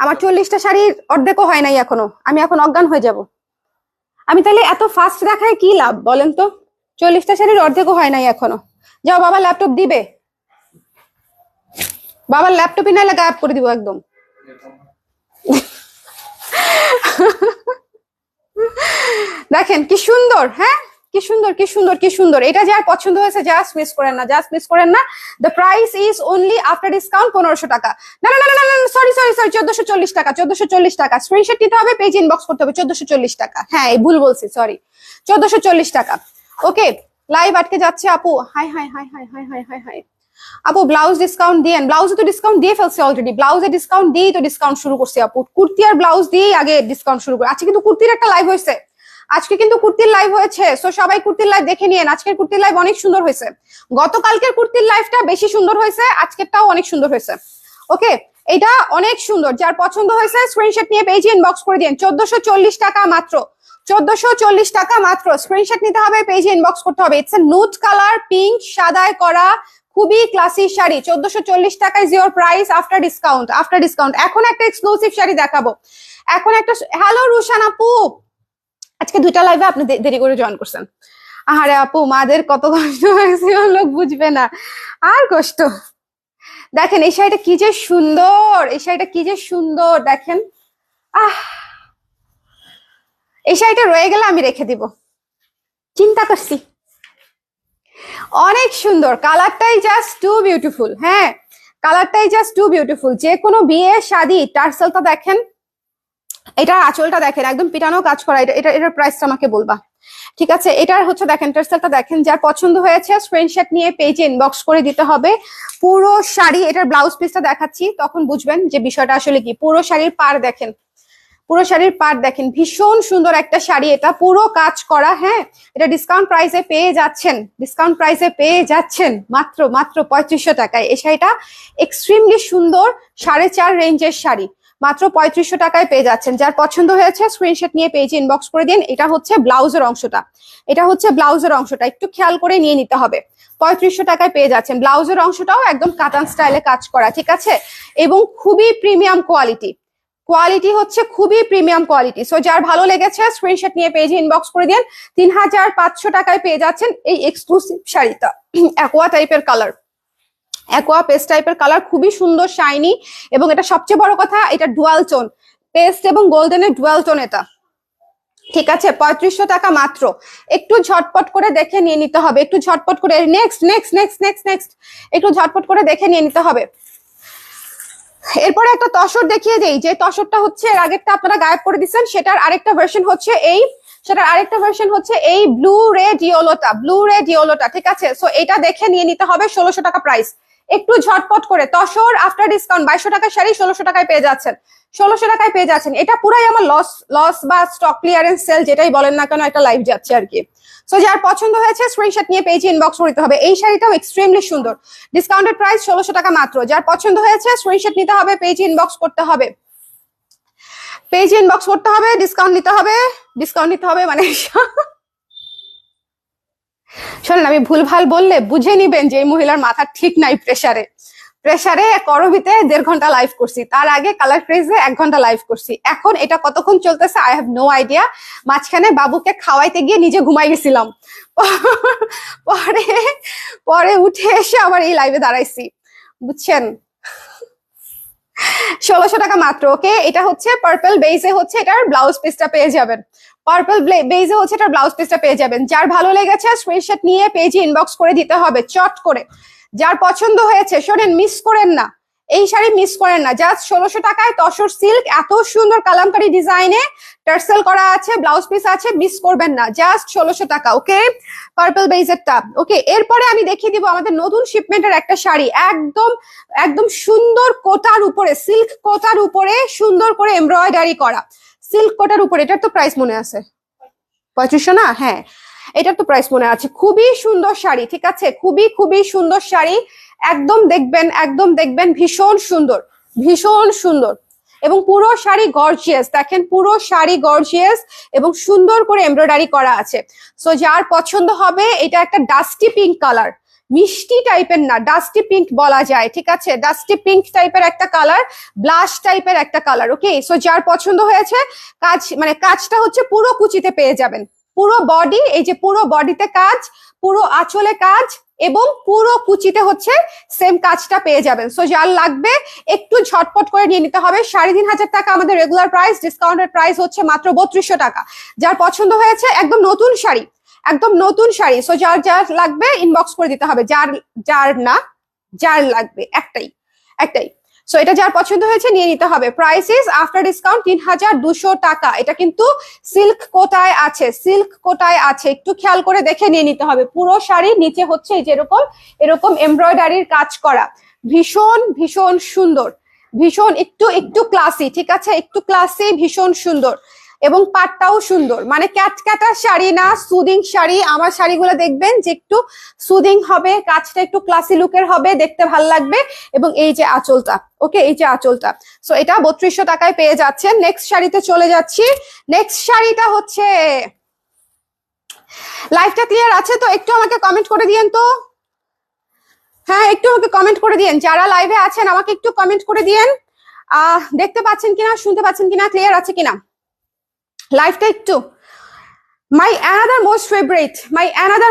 আমার 40টা শাড়ির অর্ধেকও হয় নাই এখনো, আমি এখন অজ্ঞান হয়ে যাব। আমি তাহলে এত ফাস্ট দেখায় কি লাভ বলেন তো? 40টা শাড়ির অর্ধেকও হয় নাই এখনো। যাও বাবা ল্যাপটপ দিবে, বাবার ল্যাপটপই নাহলে গায়েব করে দিব একদম। দেখেন কি সুন্দর, হ্যাঁ কি সুন্দর, কি সুন্দর, কি সুন্দর। এটা যার পছন্দ হয়েছে জাস্ট মিস করেন না, জাস্ট মিস করেন না। The price is only after discount 1500 টাকা। না না না না না, সরি সরি সরি, 1440 টাকা, 1440 টাকা। স্ক্রিনশট নিতে হবে, পেজ ইনবক্স করতে হবে। 1440 টাকা, হ্যাঁ এই ভুল বলছি, সরি, 1440 টাকা। ওকে, লাইভ আটকে যাচ্ছে আপু। High high high high high high high high আপু, ব্লাউজ ডিসকাউন্ট দিয়েন। ব্লাউজে তো ডিসকাউন্ট দিয়ে ফেলছে অলরেডি, ব্লাউজে ডিসকাউন্ট দিয়েই তো ডিসকাউন্ট শুরু করছি আপু। কুর্তি আর ব্লাউজ দিয়েই আগে ডিসকাউন্ট শুরু করে। আজকে কিন্তু কুর্তির একটা লাইভ হয়েছে, আজকে কিন্তু কুর্তির লাইভ হয়েছে। সো সবাই কুর্তির লাইভ দেখে নিয়েন। আজকের কুর্তির লাইভ অনেক সুন্দর হয়েছে, গতকালকের কুর্তির লাইভটা বেশি সুন্দর হয়েছে, আজকেরটাও অনেক সুন্দর হয়েছে। ওকে, এটা অনেক সুন্দর। যার পছন্দ হয়েছে স্ক্রিনশট নিয়ে পেজে ইনবক্স করে দিন। 1440 টাকা মাত্র, 1440 টাকা মাত্র। স্ক্রিনশট নিতে হবে, পেজে ইনবক্স করতে হবে। It's a nude colour, pink সাদায় করা, খুবই ক্লাসি শাড়ি। 1440 টাকা is your price after discount, after discount. এখন একটা এক্সক্লুসিভ শাড়ি দেখাবো, এখন একটা। হ্যালো রুশান আপু, আজকে 2টা লাইভে আপনি দেরি করে জয়েন করছেন। আরে আপু, মাদের কত কষ্ট হয়েছে লোক বুঝবে না, আর কষ্ট। দেখেন এই শাড়িটা কি যে সুন্দর, এই শাড়িটা কি যে সুন্দর দেখেন। এই শাড়িটা রয়ে গেলে আমি রেখে দিব, চিন্তা করছি। অনেক সুন্দর, কালারটাই জাস্ট টু বিউটিফুল। হ্যাঁ, কালারটাই জাস্ট টু বিউটিফুল। যে কোনো বিয়ে শাদী, টার্সেলটা দেখেন, এটা আঁচলটা দেখেন, একদম পিটানো কাজ করা। এটার প্রাইসটা আমাকে বলবা, ঠিক আছে? এটার হচ্ছে দেখেন, টার্সেলটা দেখেন। যার পছন্দ হয়েছে স্ক্রিনশট নিয়ে পেজে ইনবক্স করে দিতে হবে। পুরো শাড়ি, এটার ব্লাউজ পিসটা দেখাচ্ছি, তখন বুঝবেন যে বিষয়টা আসলে কি। পুরো শাড়ির পাড় দেখেন, পুরো শাড়ির পাড় দেখেন, ভীষণ সুন্দর একটা শাড়ি। এটা পুরো কাজ করা। হ্যাঁ, এটা ডিসকাউন্ট প্রাইসে পেয়ে যাচ্ছেন, ডিসকাউন্ট প্রাইসে পেয়ে যাচ্ছেন মাত্র মাত্র 3500 টাকায়। এই শাড়িটা এক্সট্রিমলি সুন্দর, 4.5 রেঞ্জের শাড়ি, মাত্র 3500 টাকায় পেয়ে যাচ্ছেন। যার পছন্দ হয়েছে স্ক্রিনশট নিয়ে পেজে ইনবক্স করে দিন। এটা হচ্ছে ব্লাউজের অংশটা, এটা হচ্ছে ব্লাউজের অংশটা, একটু খেয়াল করে নিয়ে নিতে হবে। 3500 টাকায় পেয়ে যাচ্ছেন। ব্লাউজের অংশটাও একদম কাটান স্টাইলে কাজ করা, ঠিক আছে, এবং খুবই প্রিমিয়াম কোয়ালিটি। কোয়ালিটি হচ্ছে খুবই প্রিমিয়াম কোয়ালিটি। সো যার ভালো লেগেছে স্ক্রিনশট নিয়ে পেজে ইনবক্স করে দিন। 3500 টাকায় পেয়ে যাচ্ছেন এই এক্সক্লুসিভ শাড়িটা। অ্যাকোয়া টাইপের কালার, অ্যাকোয়া পেস্ট টাইপের কালার, খুবই সুন্দর শাইনি, এবং এটা সবচেয়ে বড় কথা, এটা ডুয়াল টোন, পেস্ট এবং গোল্ডেনের ডুয়াল টোন এটা, ঠিক আছে। 3500 টাকা মাত্র। একটু ঝটপট করে দেখে নিয়ে নিতে হবে, একটু ঝটপট করে। Next next next next next, একটু ঝটপট করে দেখে নিয়ে নিতে হবে। এরপরে একটা তসর দেখিয়ে দেই, যে তসরটা হচ্ছে এর আগেরটা আপনারা গায়েব করে দিচ্ছেন, সেটার আরেকটা ভার্সন হচ্ছে এই, সেটার আরেকটা ভার্সন হচ্ছে এই ব্লু রেড ইয়েলোটা, ব্লু রেড ইয়েলোটা, ঠিক আছে। সো এটা দেখে নিয়ে নিতে হবে। 1600 টাকা প্রাইস, একটু ঝটপট করে তসর আফটার ডিসকাউন্ট 2200 টাকার শাড়ি 1600 টাকায় পেয়ে যাচ্ছেন, 1600 টাকায় পেয়ে যাচ্ছেন। এটা পুরাই আমার লস বা স্টক ক্লিয়ারেন্স সেল যেটাই বলেন না কেন, একটা লাইভ যাচ্ছে আর কি। সো যার পছন্দ হয়েছে স্ক্রিনশট নিয়ে পেজে ইনবক্স করতে হবে। এই শাড়িটাও এক্সট্রিমলি সুন্দর, ডিসকাউন্টেড প্রাইস 1600 টাকা মাত্র। যার পছন্দ হয়েছে স্ক্রিনশট নিতে হবে, পেজে ইনবক্স করতে হবে, পেজে ইনবক্স করতে হবে, ডিসকাউন্ট নিতে হবে মানে শোনেন, আমি ভুলভাল বললে বুঝে নিবেন যে এই মহিলার মাথা ঠিক নাই। প্রেসারে করবিতে 1.5 ঘন্টা লাইভ করছি, তার আগে কালার ক্রেজে 1 ঘন্টা লাইভ করছি। এখন এটা কতক্ষণ চলতেছে আই হ্যাভ নো আইডিয়া। মাঝখানে বাবুকে খাওয়াইতে গিয়ে নিজে ঘুমাই গেছিলাম, পরে উঠে এসে আবার এই লাইভে দাঁড়াইছি, বুঝছেন। 1600 টাকা মাত্র। ওকে, এটা হচ্ছে পার্পল বেজে হচ্ছে এটার ব্লাউজ পিসটা পেয়ে যাবেন, পার্পল বেজে হচ্ছে এটার ব্লাউজ পিসটা পেয়ে যাবেন। যার ভালো লেগেছে স্ক্রিনশট নিয়ে পেজে ইনবক্স করে দিতে হবে চট করে। যার পছন্দ হয়েছে শোনেন, মিস করেন না এই শাড়ি, মিস করেন না। জাস্ট 1600 টাকায় তসর সিল্ক, এত সুন্দর কালামকারী ডিজাইনে টার্সেল করা আছে, ব্লাউজ পিস আছে, মিস করবেন না। জাস্ট 1600 টাকা। ওকে, পার্পল বেজেরটা। ওকে, এরপরে আমি দেখিয়ে দিব আমাদের নতুন শিপমেন্টের একটা শাড়ি, একদম সুন্দর কোটার উপরে, সিল্ক কোটার উপরে সুন্দর করে এমব্রয়ডারি করা, সিল্ক কোটার উপরে। এটার তো প্রাইস মনে আছে 3500 না? হ্যাঁ, এটার তো প্রাইস মনে আছে। খুবই সুন্দর শাড়ি, ঠিক আছে, খুবই সুন্দর শাড়ি। একদম দেখবেন ভীষণ সুন্দর এবং পুরো শাড়ি গর্জিয়াস। দেখেন পুরো শাড়ি গর্জিয়াস এবং সুন্দর করে এমব্রয়ডারি করা আছে। সো যার পছন্দ হবে, এটা একটা ডাস্টি পিঙ্ক কালার, মিষ্টি টাইপের না, ডাস্টি পিঙ্ক বলা যায়, ঠিক আছে, ডাস্টি পিঙ্ক টাইপের একটা কালার, ব্লাশ টাইপের একটা কালার। ওকে, সো যার পছন্দ হয়েছে, কাজটা হচ্ছে পুরো কুচিতে পেয়ে যাবেন, পুরো বডি, এই যে পুরো বডিতে কাজ, পুরো আঁচলে কাজ এবং পুরো কুচিতে হচ্ছে সেম কাজটা পেয়ে যাবেন। সো যার লাগবে একটু ঝটপট করে নিয়ে নিতে হবে। 3500 টাকা আমাদের রেগুলার প্রাইস, ডিসকাউন্টেড প্রাইস হচ্ছে মাত্র 3200 টাকা। যার পছন্দ হয়েছে একদম নতুন শাড়ি, সো যার লাগবে ইনবক্স করে দিতে হবে। যার লাগবে একটাই। সো এটা যার পছন্দ হয়েছে নিয়ে নিতে হবে। প্রাইস ইজ আফটার ডিসকাউন্ট 3200 টাকা। এটা কিন্তু সিল্ক কোটায় আছে, একটু খেয়াল করে দেখে নিয়ে নিতে হবে। পুরো শাড়ির নিচে হচ্ছে এই যে এরকম এমব্রয়ডারির কাজ করা, ভীষণ সুন্দর, একটু ক্লাসি, ঠিক আছে, একটু ক্লাসি, ভীষণ সুন্দর এবং পাটটাও সুন্দর, মানে ক্যাটক্যাটা শাড়ি না, সুদিং শাড়ি। আমার শাড়িগুলো দেখবেন যে একটু সুদিং হবে, কাজটা একটু ক্লাসি লুকের হবে, দেখতে ভালো লাগবে। এবং এই যে আঁচলটা, ওকে, এই যে আঁচলটা, সো এটা 3200 টাকায় পেয়ে যাচ্ছেন। নেক্সট শাড়িতে চলে যাচ্ছি। নেক্সট শাড়িটা হচ্ছে, লাইভটা ক্লিয়ার আছে তো? একটু আমাকে কমেন্ট করে দিয়েন তো। হ্যাঁ, একটু আমাকে কমেন্ট করে দিয়েন, যারা লাইভে আছেন আমাকে একটু কমেন্ট করে দিয়েন দেখতে পাচ্ছেন কিনা, শুনতে পাচ্ছেন কিনা, ক্লিয়ার আছে কিনা লাইভটা একটু। মাই অ্যানাদার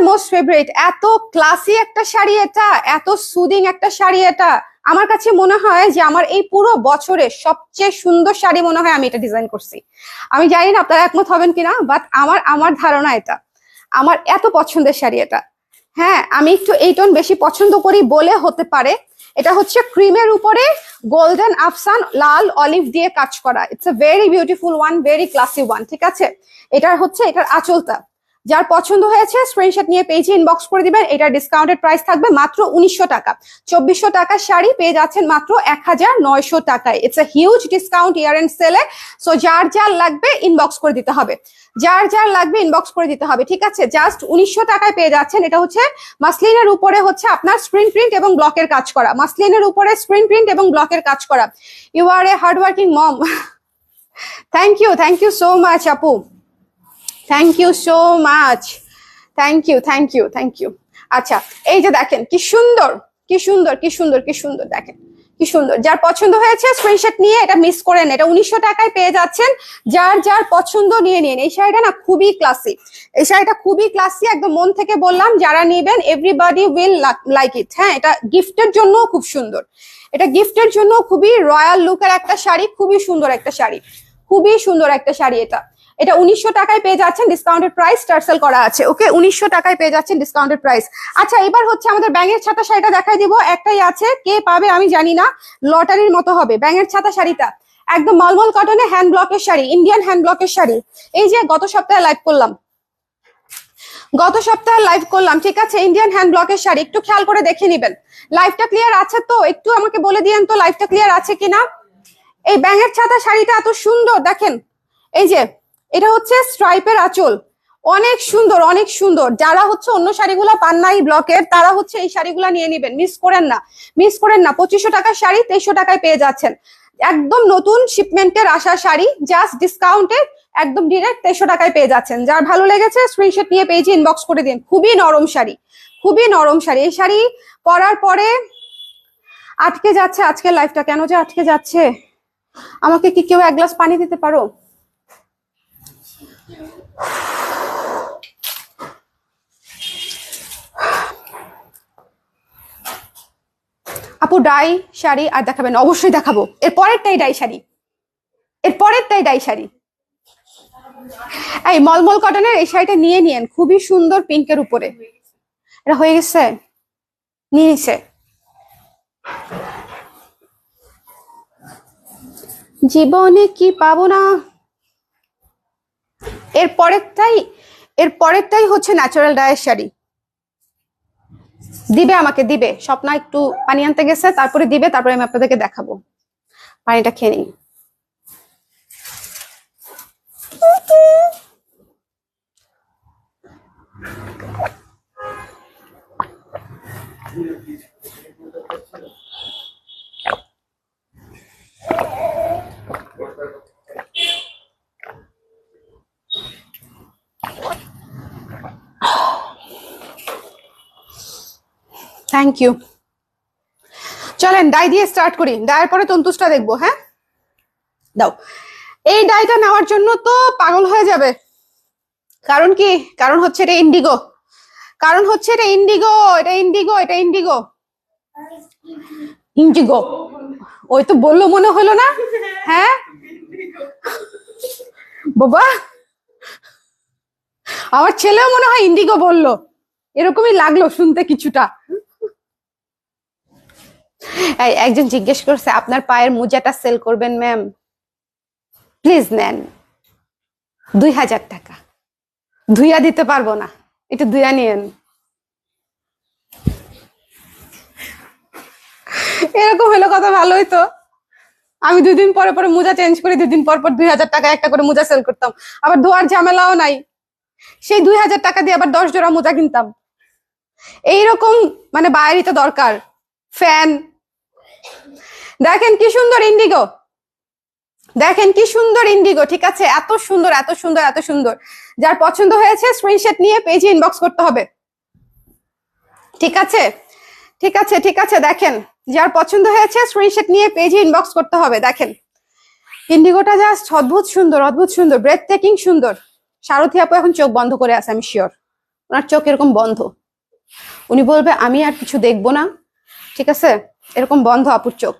মোস্ট ফেভারিট, এত ক্লাসি একটা শাড়ি এটা, এত সুদিং একটা শাড়ি এটা। আমার কাছে মনে হয় যে আমার এই পুরো বছরের সবচেয়ে সুন্দর শাড়ি মনে হয় আমি এটা ডিজাইন করছি। আমি জানি না আপনারা একমত হবেন কিনা, বাট আমার ধারণা এটা, আমার এত পছন্দের শাড়ি এটা। হ্যাঁ, আমি একটু এই টোন বেশি পছন্দ করি বলে হতে পারে। এটা হচ্ছে ক্রিমের উপরে গোল্ডেন আফসান লাল অলিভ দিয়ে কাজ করা। It's a very beautiful one, very classy one, ঠিক আছে। এটার আঁচলটা। যার পছন্দ হয়েছে স্ক্রিনশট নিয়ে পেজে ইনবক্স করে দিবেন। এটার ডিসকাউন্টেড প্রাইস থাকবে মাত্র 1900 টাকা। 2400 টাকার শাড়ি পেয়ে যাচ্ছেন মাত্র 1900 টাকায়। It's a huge discount year end সেলে। সো যার লাগবে ইনবক্স করে দিতে হবে, ঠিক আছে। জাস্ট 1900 টাকায় পেয়ে যাচ্ছেন। এটা হচ্ছে মাসলিনের উপরে হচ্ছে আপনার স্ক্রিন প্রিন্ট এবং ব্লকের কাজ করা, you are a hard working mom. Thank you so much আপু, thank you so much, thank you. আচ্ছা, এই যে দেখেন কি সুন্দর, দেখেন কি সুন্দর। যার পছন্দ হয়েছে স্ক্রিনশট নিয়ে, এটা মিস করেন, এটা 1900 টাকায় পেয়ে যাচ্ছেন। যার পছন্দ নিয়ে নিন। এই শাড়িটা না খুবই ক্লাসি, একদম মন থেকে বললাম, যারা নেবেন এভরিবডি উইল লাইক ইট। হ্যাঁ, এটা গিফটের জন্য খুব সুন্দর, এটা গিফটের জন্য খুবই রয়্যাল লুকের একটা শাড়ি, খুবই সুন্দর একটা শাড়ি। এটা 1900 টাকায় পেয়ে যাচ্ছেন, ডিসকাউন্টেড প্রাইস টার্সেল করা আছে। ওকে, 1900 টাকায় পেয়ে যাচ্ছেন, ডিসকাউন্টেড প্রাইস। আচ্ছা, এবার হচ্ছে আমাদের ব্যাঙের ছাতা শাড়িটা দেখাই দিব। একটাই আছে, কে পাবে আমি জানি না, লটারির মতো হবে। ব্যাঙের ছাতা শাড়িটা একদম মলমল কটনে হ্যান্ড ব্লকের শাড়ি, ইন্ডিয়ান হ্যান্ড ব্লকের শাড়ি। এই যে গত সপ্তাহে লাইভ করলাম, গত সপ্তাহে লাইভ করলাম, ঠিক আছে? ইন্ডিয়ান হ্যান্ড ব্লকের শাড়ি, একটু খেয়াল করে দেখে নিবেন। লাইভটা ক্লিয়ার আছে তো? একটু আমাকে বলে দিয়েন তো লাইভটা ক্লিয়ার আছে কিনা। এই ব্যাঙের ছাতা শাড়িটা এত সুন্দর, দেখেন। এই যে এটা হচ্ছে স্ট্রাইপের আঁচল, অনেক সুন্দর, অনেক সুন্দর। যারা হচ্ছে অন্য শাড়িগুলো পান নাই ব্লকের, তারা হচ্ছে এই শাড়িগুলো নিয়ে নিবেন, মিস করেন না, মিস করেন না। 2500 টাকার শাড়ি 2300 টাকায় পেয়ে যাচ্ছেন। একদম নতুন শিপমেন্টের আসা শাড়ি, জাস্ট ডিসকাউন্টে একদম ডিরেক্ট 2300 টাকায় পেয়ে যাচ্ছেন। যার ভালো লেগেছে স্ক্রিনশট নিয়ে পেজে ইনবক্স করে দিন। খুবই নরম শাড়ি, খুবই নরম শাড়ি। এই শাড়ি পরার পরে আটকে যাচ্ছে আজকের লাইফটা, কেন যে আটকে যাচ্ছে? আমাকে কি কেউ এক গ্লাস পানি দিতে পারো? আপু ডাই শাড়ি আর দেখাবেন? অবশ্যই দেখাবো। এর পরেরটাই ডাই শাড়ি, এর পরেরটাই ডাই শাড়ি। এই মলমল কটনের এই শাড়িটা নিয়ে নিয়েন, খুবই সুন্দর, পিঙ্কের উপরে। এটা হয়ে গেছে, নিয়ে নিছে। জীবনে কি পাবো না। এর পরেরটাই হচ্ছে ন্যাচারাল ডায়ের শাড়ি। দিবে আমাকে, দিবে। স্বপ্না একটু পানি আনতে গেছে, তারপরে দিবে, তারপরে আমি আপনাদেরকে দেখাবো। পানিটা খেয়ে নিই। Thank you. চলেন ডাই দিয়ে স্টার্ট করি, ডায়ের পরে তন্তুসটা দেখবো। হ্যাঁ দাও। এই ডাইটা নেওয়ার জন্য তো পাগল হয়ে যাবে। কারণ কি? কারণ হচ্ছে এটা ইন্ডিগো, কারণ হচ্ছে এটা ইন্ডিগো, এটা ইন্ডিগো, এটা ইন্ডিগো, ইন্ডিগো। ওই তো বললো, মনে হলো না? হ্যাঁ বাবা, আমার ছেলেও মনে হয় ইন্ডিগো বললো, এরকমই লাগলো শুনতে কিছুটা। একজন জিজ্ঞেস করছে আপনার পায়ের মোজাটা সেল করবেন ম্যাম? প্লিজ নেন, 2000 টাকা। ধুইয়া দিতে পারবো না, একটু ধুইয়া নিয়েন। এরকম হলো কথা, ভালো হইতো। আমি 2 দিন পরে পরে মোজা চেঞ্জ করি, 2 দিন পর পর 2000 টাকা একটা করে মোজা সেল করতাম। আবার ধোয়ার ঝামেলাও নাই, সেই 2000 টাকা দিয়ে আবার 10 জোড়া মোজা কিনতাম। এইরকম মানে বাইরে তো দরকার। ফ্যান দেখেন কি সুন্দর ইন্ডিগো, দেখেন কি সুন্দর ইন্ডিগো, ঠিক আছে? এত সুন্দর, এত সুন্দর, এত সুন্দর। যার পছন্দ হয়েছে স্ক্রিনশট নিয়ে পেজে ইনবক্স করতে হবে, ঠিক আছে? ঠিক আছে, ঠিক আছে। দেখেন, যার পছন্দ হয়েছে স্ক্রিনশট নিয়ে পেজে ইনবক্স করতে হবে। দেখেন ইন্ডিগোটা জাস্ট অদ্ভুত সুন্দর, অদ্ভুত সুন্দর, ব্রেথ টেকিং সুন্দর। সারথী আপু এখন চোখ বন্ধ করে আছে, আমি শিওর ওনার চোখ এরকম বন্ধ। উনি বলবে আমি আর কিছু দেখবো না, ঠিক আছে? এরকম বন্ধ আপুর চোখ।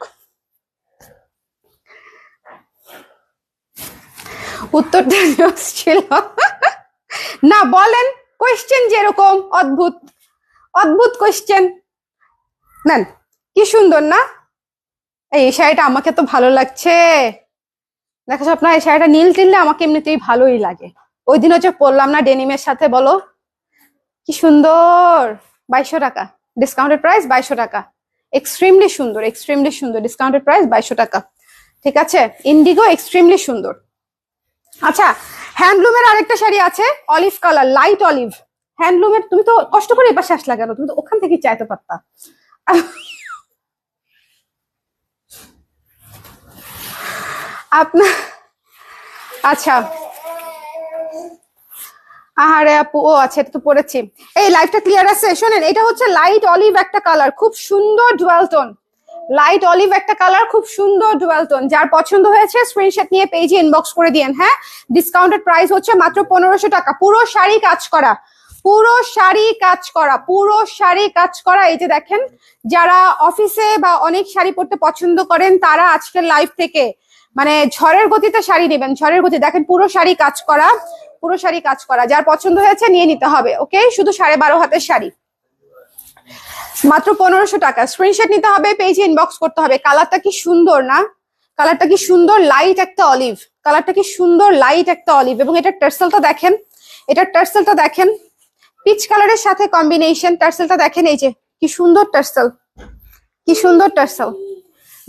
উত্তরটা ছিল না, বলেন। কোয়েশ্চেন যেরকম অদ্ভুত, অদ্ভুত কোয়েশ্চেন। নেন, কি সুন্দর না? এই শাড়িটা আমাকে তো ভালো লাগছে। দেখো আপনার এই শাড়িটা নীল টিললে আমাকে এমনিতেই ভালোই লাগে। ওই দিন হচ্ছে পরলাম না ডেনিমের সাথে, বলো কি সুন্দর। 2200 টাকা ডিসকাউন্টেড প্রাইস, 2200 টাকা। এক্সট্রিমলি সুন্দর, এক্সট্রিমলি সুন্দর, ডিসকাউন্টেড প্রাইস 2200 টাকা, ঠিক আছে? ইন্ডিগো এক্সট্রিমলি সুন্দর। আচ্ছা, হ্যান্ডলুমের আরেকটা শাড়ি আছে, অলিভ কালার, লাইট অলিভ। হ্যান্ডলুমের, তুমি তো কষ্ট করে এপাশে আসলা কেন? তুমি তো ওখান থেকে চাইতে পারতা। আপনার আচ্ছা, আহারে আপু, ও আচ্ছা, এটা তো পড়েছি। এই লাইটটা ক্লিয়ার আছে? শোনেন, এটা হচ্ছে লাইট অলিভ একটা কালার, খুব সুন্দর ডুয়াল টোন। লাইট অলিভ একটা কালার, খুব সুন্দর ডুয়াল টোন। যার পছন্দ হয়েছে স্ক্রিনশট নিয়ে পেজে ইনবক্স করে দিয়েন। হ্যাঁ, ডিসকাউন্টেড প্রাইস হচ্ছে মাত্র 1500 টাকা। পুরো শাড়ি কাজ করা, পুরো শাড়ি কাজ করা, পুরো শাড়ি কাজ করা। এই যে দেখেন, যারা অফিসে বা অনেক শাড়ি পরতে পছন্দ করেন, তারা আজকের লাইভ থেকে মানে ঝড়ের গতিতে শাড়ি নেবেন, ঝড়ের গতি। দেখেন পুরো শাড়ি কাজ করা, পুরো শাড়ি কাজ করা। যার পছন্দ হয়েছে নিয়ে নিতে হবে, ওকে? শুধু 12.5 হাতের শাড়ি, মাত্র 1500 টাকা। স্ক্রিনশট নিতে হবে, পেজে ইনবক্স করতে হবে। কালারটা কি সুন্দর না? কালারটা কি সুন্দর, লাইট একটা অলিভ। কালারটা কি সুন্দর, লাইট একটা অলিভ। এবং এটার টার্সেলটা দেখেন, এটার টার্সেলটা দেখেন পিচ কালারের সাথে কম্বিনেশন। টার্সেলটা দেখেন, এই যে কি সুন্দর টার্সেল, কি সুন্দর টার্সেল।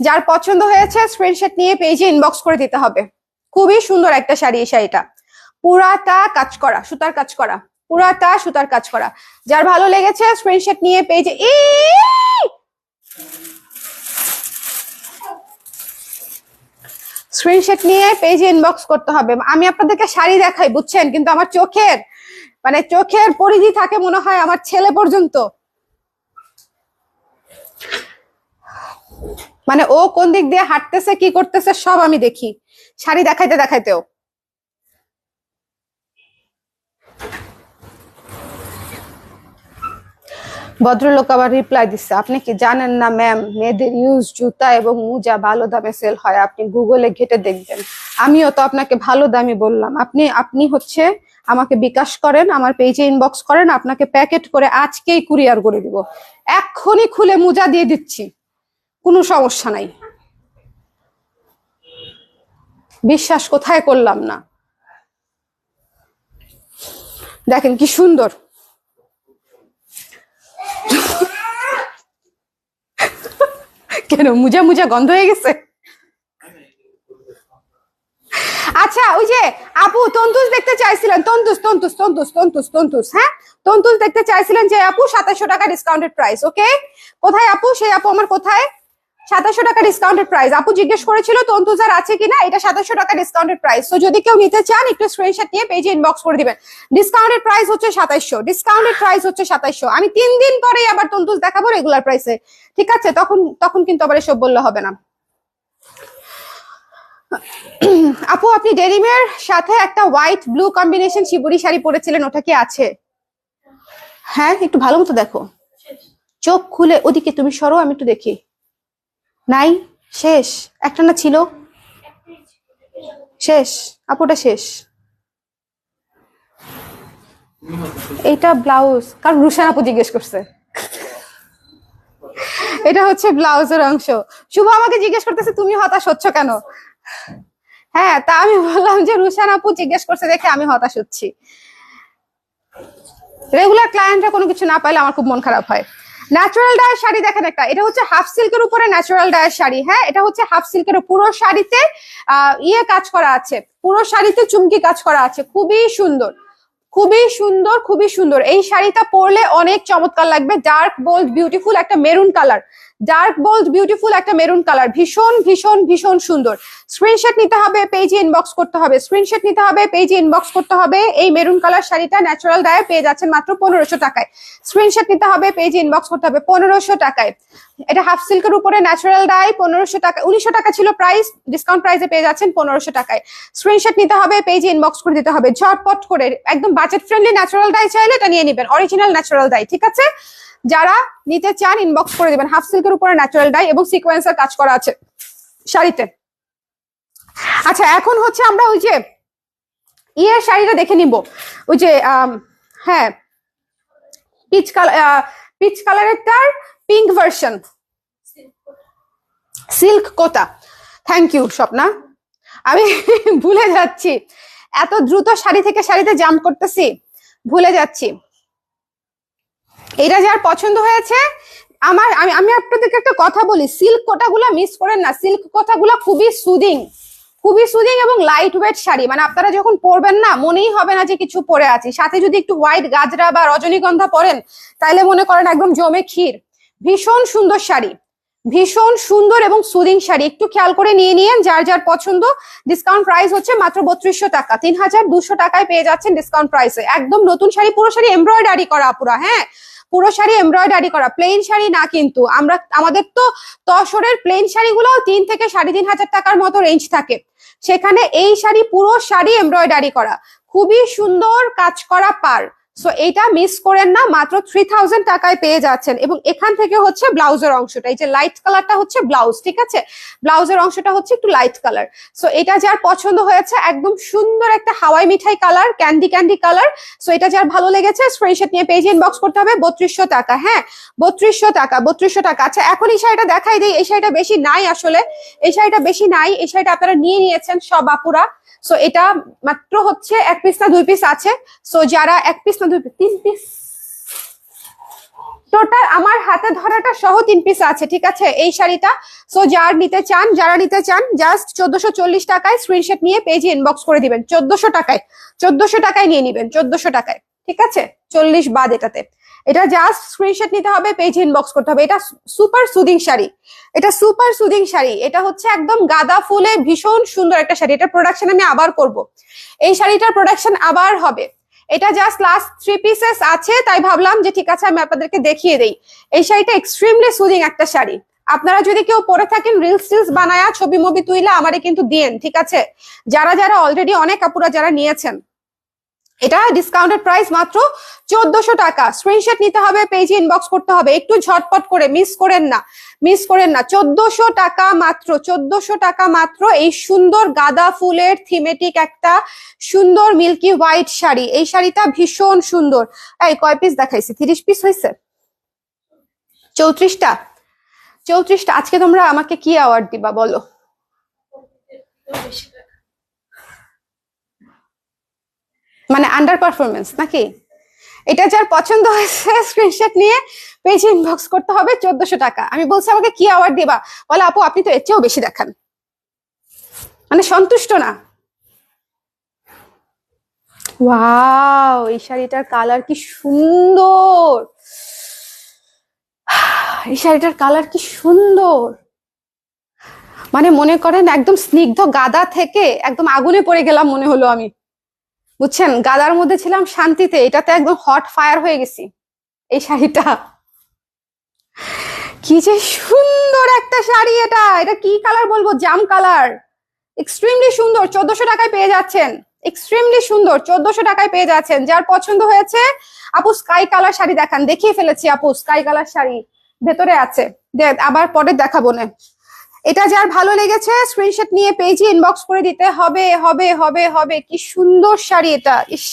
যার পছন্দ হয়েছে স্ক্রিনশট নিয়ে পেজে ইনবক্স করে দিতে হবে। খুবই সুন্দর একটা শাড়ি। এই শাড়িটা পুরাটা কাজ করা, সুতার কাজ করা, পুরাটা সুতার কাজ করা। যার ভালো লেগেছে স্ক্রিনশট নিয়ে পেজে স্ক্রিনশট নিয়ে পেজে ইনবক্স করতে হবে। আমি আপনাদেরকে শাড়ি দেখাই বুঝছেন, কিন্তু আমার চোখের পরিধি থাকে মনে হয় আমার ছেলে পর্যন্ত। মানে ও কোন দিক দিয়ে হাঁটতেছে কি করতেছে সব আমি দেখি শাড়ি দেখাইতে দেখাইতেও। ভদ্রলোক আবার রিপ্লাই দিচ্ছে, আপনি কি জানেন না ম্যাম, মেয়েদের ইউজ জুতা এবং মোজা ভালো দামে সেল হয়, আপনি গুগলে ঘেটে দেখবেন। আমিও তো আপনাকে ভালো দামই বললাম। আপনি হচ্ছে আমাকে বিকাশ করেন, আমার পেজে ইনবক্স করেন, আপনাকে প্যাকেট করে আজকেই কুরিয়ার করে দিব। এক্ষুনি খুলে মোজা দিয়ে দিচ্ছি, কোনো সমস্যা নাই। বিশ্বাস কোথায় করলাম না। দেখেন কি সুন্দর। কেন মুজা গন্ধ হয়ে গেছে? আচ্ছা, ওই যে আপু তন্তুস দেখতে চাইছিলেন, তন্তুস, হ্যাঁ তন্তুস দেখতে চাইছিলেন যে আপু 2700 টাকা ডিসকাউন্টেড প্রাইস। ওকে, কোথায় আপু? সেই আপু আমার কোথায়? 2700 টাকা ডিসকাউন্টেড প্রাইস। আপু জিজ্ঞেস করেছিল তন্তুস আর আছে কিনা, এটা 2700 টাকা ডিসকাউন্টেড প্রাইস। তো যদি কেউ নিতে চান একটু স্ক্রিনশট নিয়ে পেজে ইনবক্স করে দিবেন। ডিসকাউন্টেড প্রাইস হচ্ছে 2700, ডিসকাউন্টেড প্রাইস হচ্ছে 2700। আমি 3 দিন পরেই আবার তন্তুস দেখাবো রেগুলার প্রাইসে, ঠিক আছে? তখন কিন্তু আবার এসব বললে হবে না। আপু আপনি ডেনিমের সাথে একটা white blue combination shibori sari পরেছিলেন, ওটা কি আছে? হ্যাঁ, একটু ভালো মতো দেখো, চোখ খুলে ওদিকে তুমি সরো, আমি একটু দেখি। নাই, শেষ। একটা না ছিল, শেষ আপুটা শেষ। এইটা ব্লাউজ, কারণ রুশান আপু জিজ্ঞেস করছে। এটা হচ্ছে ব্লাউজের অংশ। শুভ আমাকে জিজ্ঞেস করতেছে তুমি হতাশ হচ্ছ কেন? হ্যাঁ, তা আমি বললাম যে রুশান আপু জিজ্ঞেস করছে দেখে আমি হতাশ হচ্ছি। রেগুলার ক্লায়েন্টরা কোনো কিছু না পাইলে আমার খুব মন খারাপ হয়। ন্যাচারাল ডায়ের শাড়ি দেখেন একটা, এটা হচ্ছে হাফ সিল্কের উপরে ন্যাচারাল ডায়ের শাড়ি। হ্যাঁ, এটা হচ্ছে হাফ সিল্কের, পুরো শাড়িতে কাজ করা আছে, পুরো শাড়িতে চুমকি কাজ করা আছে। খুবই সুন্দর, খুবই সুন্দর, খুবই সুন্দর। এই শাড়িটা পরলে অনেক চমৎকার লাগবে। ডার্ক বোল্ড বিউটিফুল একটা maroon colour, dark bold beautiful একটা মেরুন কালার, ভীষণ ভীষণ ভীষণ সুন্দর। স্ক্রিনশট নিতে হবে, পেজে ইনবক্স করতে হবে, স্ক্রিনশট নিতে হবে, পেজে ইনবক্স করতে হবে। এই মেরুন কালার শাড়িটা ন্যাচারাল ডায়ে পেয়ে যাচ্ছেন মাত্র 1500 টাকায়। স্ক্রিনশট নিতে হবে, পেজে ইনবক্স করতে হবে 1500 টাকায়। এটা হাফ সিল্কের উপরে ন্যাচারাল ডাই, 1500 টাকা, 1900 টাকা ছিল প্রাইস, ডিসকাউন্ট প্রাইসে পেয়ে যাচ্ছেন 1500 টাকায়। স্ক্রিনশট নিতে হবে, পেজে ইনবক্স করে দিতে হবে ঝটপট করে। একদম বাজেট ফ্রেন্ডলি ন্যাচারাল ডাই চাইলে এটা নিয়ে নেবেন, অরিজিনাল ন্যাচারাল ডাই, ঠিক আছে? যারা নিতে চান ইনবক্স করে দিবেন। হাফ সিল্কের উপরে ন্যাচারাল ডাই এবং সিকোয়েন্সের কাজ করা আছে শাড়িতে। আচ্ছা, এখন হচ্ছে আমরা ওই যে ইয়ের শাড়িটা দেখে নিব, ওই যে হ্যাঁ পিচ কালারেরটার pink version, silk Kota. Thank you Swapna, আমি ভুলে যাচ্ছি, এত দ্রুত শাড়ি থেকে শাড়িতে জাম্প করতেছি, ভুলে যাচ্ছি। এটা যার পছন্দ হয়েছে, আমি আপনাদেরকে একটা কথা বলি, সিল্ক কোটাগুলো মিস করেন না। সিল্ক কোটাগুলো খুবই সুদিং, খুবই সুদিং এবং লাইট ওয়েট শাড়ি। মানে আপনারা যখন পরবেন না মনেই হবে না যে কিছু পরে আছি। সাথে যদি একটু হোয়াইট গাজরা বা রজনীগন্ধা পরেন তাইলে মনে করেন একদম জমে ক্ষীর। ভীষণ সুন্দর শাড়ি, ভীষণ সুন্দর এবং সুদিং শাড়ি। একটু খেয়াল করে নিয়ে নিয়েন যার যার পছন্দ। ডিসকাউন্ট প্রাইস হচ্ছে মাত্র 3200 টাকা, 3200 টাকায় পেয়ে যাচ্ছেন ডিসকাউন্ট প্রাইসে। একদম নতুন শাড়ি, পুরো শাড়ি এমব্রয়ডারি করা পুরা, হ্যাঁ পুরো শাড়ি এমব্রয়ডারি করা, প্লেন শাড়ি না কিন্তু। আমাদের তো তসরের প্লেন শাড়িগুলো 3 থেকে 3500 টাকার মতো রেঞ্জ থাকে, সেখানে এই শাড়ি পুরো শাড়ি এমব্রয়ডারি করা, খুবই সুন্দর কাজ করা পার। সো এইটা মিস করেন না, মাত্র 3000 টাকায় পেয়ে যাচ্ছেন। এবং এখান থেকে হচ্ছে ব্লাউজের অংশটা, এই যে লাইট কালারটা হচ্ছে ব্লাউজ, ঠিক আছে? ব্লাউজের অংশটা হচ্ছে একটু লাইট কালার। সো এটা যার পছন্দ হয়েছে, একদম সুন্দর একটা হাওয়াই মিঠাই কালার, ক্যান্ডি কালার। সো এটা যার ভালো লেগেছে স্ক্রিনশট নিয়ে পেজে ইনবক্স করতে হবে। 3200 টাকা, হ্যাঁ 3200 টাকা, 3200 টাকা। আচ্ছা, এখন এই শাড়িটা দেখাই দিই। এই শাড়িটা বেশি নাই আসলে, এই শাড়িটা বেশি নাই। এই শাড়িটা আপনারা নিয়ে নিয়েছেন সব আপুরা। সো এটা মাত্র হচ্ছে 1 পিস না 2 পিস আছে। সো যারা 1 পিস না 2 পিস, 3 পিস টোটাল আমার হাতে ধরাটা সহ 3 পিস আছে, ঠিক আছে এই শাড়িটা। সো যারা নিতে চান জাস্ট 1440 টাকায় স্ক্রিনশট নিয়ে পেজে ইনবক্স করে দিবেন। 1400 টাকায় নিয়ে নিবেন, 1400 টাকায়, ঠিক আছে 40 বাদ এটাতে। এটা জাস্ট স্ক্রিনশট নিতে হবে, পেজে ইনবক্স করতে হবে। এটা সুপার সুদিং শাড়ি, এটা সুপার সুদিং শাড়ি। এটা হচ্ছে একদম গাঁদা ফুলে ভীষণ সুন্দর একটা শাড়ি। এটা প্রোডাকশন আমি আবার করব, এই শাড়িটার প্রোডাকশন আবার হবে। এটা জাস্ট লাস্ট 3 পিসেস আছে, তাই ভাবলাম যে ঠিক আছে আমি আপনাদেরকে দেখিয়ে দেই। এই শাড়িটা এক্সট্রিমলি সুদিং একটা শাড়ি। আপনারা যদি কেউ পরে থাকেন রিলস বানায়া ছবি মবি তুইলা আমারে কিন্তু দিয়েন, ঠিক আছে। যারা যারা অলরেডি অনেক আপুরা যারা নিয়েছেন, এটা ডিসকাউন্টেড প্রাইস মাত্র 1400 টাকা। স্ক্রিনশট নিতে হবে, পেজে ইনবক্স করতে হবে, একটু ঝটপট করে, মিস করেন না। 1400 টাকা মাত্র, 1400 টাকা মাত্র। এই সুন্দর গাঁদা ফুলের থিমেটিক একটা সুন্দর মিল্কি হোয়াইট শাড়ি। এই শাড়িটা ভীষণ সুন্দর। এই কয় পিস দেখাইছি? 30 পিস হয়েছে, 34টা। আজকে তোমরা আমাকে কি অ্যাওয়ার্ড দিবা বলো? মানে আন্ডার পারফরমেন্স নাকি? এটা যার পছন্দ হয়েছে স্ক্রিনশট নিয়ে পেজে ইনবক্স করতে হবে। 1400 টাকা। আমি বলছি আমাকে কি অ্যাওয়ার্ড দিবা, বলে আপু আপনি তো এর চেয়েও বেশি দেখান, মানে সন্তুষ্ট না। ওয়াও, এই শাড়িটার কালার কি সুন্দর, এই শাড়িটার কালার কি সুন্দর। মানে মনে করেন একদম স্নিগ্ধ গাদা থেকে একদম আগুনে পড়ে গেলাম মনে হলো আমি, বুঝছেন। গাদার মধ্যে ছিলাম শান্তিতে, এটাতে একদম হট ফায়ার হয়ে গেছি। এই শাড়িটা কি যে সুন্দর একটা শাড়ি। এটা কি কালার বলবো, জাম কালার, এক্সট্রিমলি সুন্দর। 1400 টাকায় পেয়ে যাচ্ছেন, এক্সট্রিমলি সুন্দর 1400 টাকায় পেয়ে যাচ্ছেন। যার পছন্দ হয়েছে আপু স্কাই কালার শাড়ি দেখান। দেখিয়ে ফেলেছি আপু, স্কাই কালার শাড়ি ভেতরে আছে, আবার পরে দেখাবো না। এটা যার ভালো লেগেছে স্ক্রিনশট নিয়ে পেজে ইনবক্স করে দিতে হবে হবে হবে হবে। কি সুন্দর শাড়ি এটা, ইস,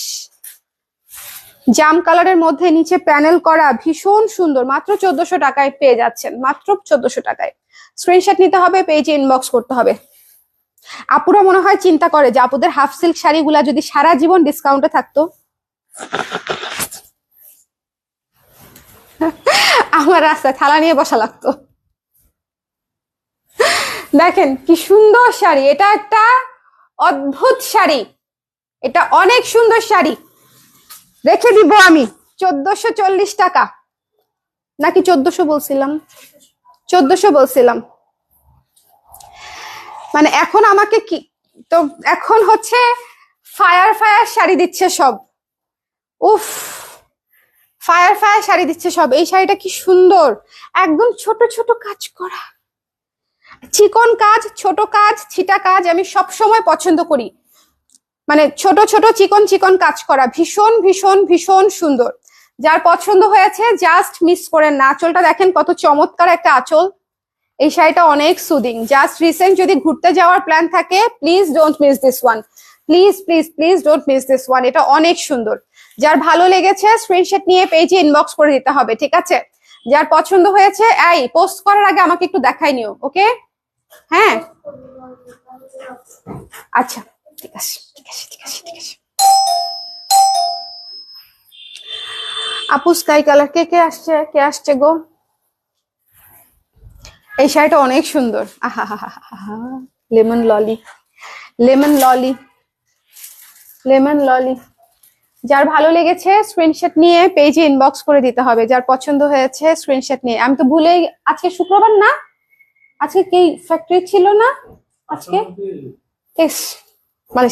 জাম কালারের মধ্যে নিচে প্যানেল করা, ভীষণ সুন্দর। মাত্র 1400 টাকায় পেয়ে যাচ্ছেন, মাত্র 1400 টাকায়। স্ক্রিনশট নিতে হবে, পেজে ইনবক্স করতে হবে। আপুরা মনে হয় চিন্তা করে যে আপুদের হাফ সিল্ক শাড়িগুলা যদি সারা জীবন ডিসকাউন্টে থাকতো, আমার রাস্তায় থালা নিয়ে বসা লাগতো। দেখেন কি সুন্দর শাড়ি, এটা একটা অদ্ভুত শাড়ি, এটা অনেক সুন্দর শাড়ি। রেখে দিব আমি 1440 টাকা, নাকি 1400 বলছিলাম? 1400 বলছিলাম। মানে এখন আমাকে কি, তো এখন হচ্ছে ফায়ার শাড়ি দিচ্ছে সব। উফ, ফায়ার শাড়ি দিচ্ছে সব। এই শাড়িটা কি সুন্দর, একদম ছোট ছোট কাজ করা, চিকন কাজ, ছোট কাজ, ছিটা কাজ আমি সব সময় পছন্দ করি। মানে ছোট ছোট চিকন চিকন কাজ করা, ভীষণ ভীষণ ভীষণ সুন্দর। যার পছন্দ হয়েছে জাস্ট মিস করেন না। আঁচলটা দেখেন কত চমৎকার একটা আঁচল। এই শাড়িটা অনেক সুদিং। জাস্ট রিসেন্ট যদি ঘুরতে যাওয়ার প্ল্যান থাকে, please don't miss this one, please please please don't miss this one. এটা অনেক সুন্দর। যার ভালো লেগেছে স্ক্রিনশট নিয়ে পেজে ইনবক্স করে দিতে হবে, ঠিক আছে। যার পছন্দ হয়েছে এই পোস্ট করার আগে আমাকে একটু দেখাই নিও, ওকে? হ্যাঁ আচ্ছা, ঠিক আছে ঠিক আছে ঠিক আছে ঠিক আছে। আপু স্কাই কালার কে আসছে গো? এই শাড়িটা অনেক সুন্দর। আহা হা হা হা, লেমন ললি, লেমন ললি, লেমন ললি। যার ভালো লেগেছে স্ক্রিনশট নিয়ে পেজে ইনবক্স করে দিতে হবে। যার পছন্দ হয়েছে স্ক্রিনশট নিয়ে। আমি তো ভুলেই, আজকে শুক্রবার না, আজকে কি ফ্যাক্টরি ছিল না আজকে? ইস মানে,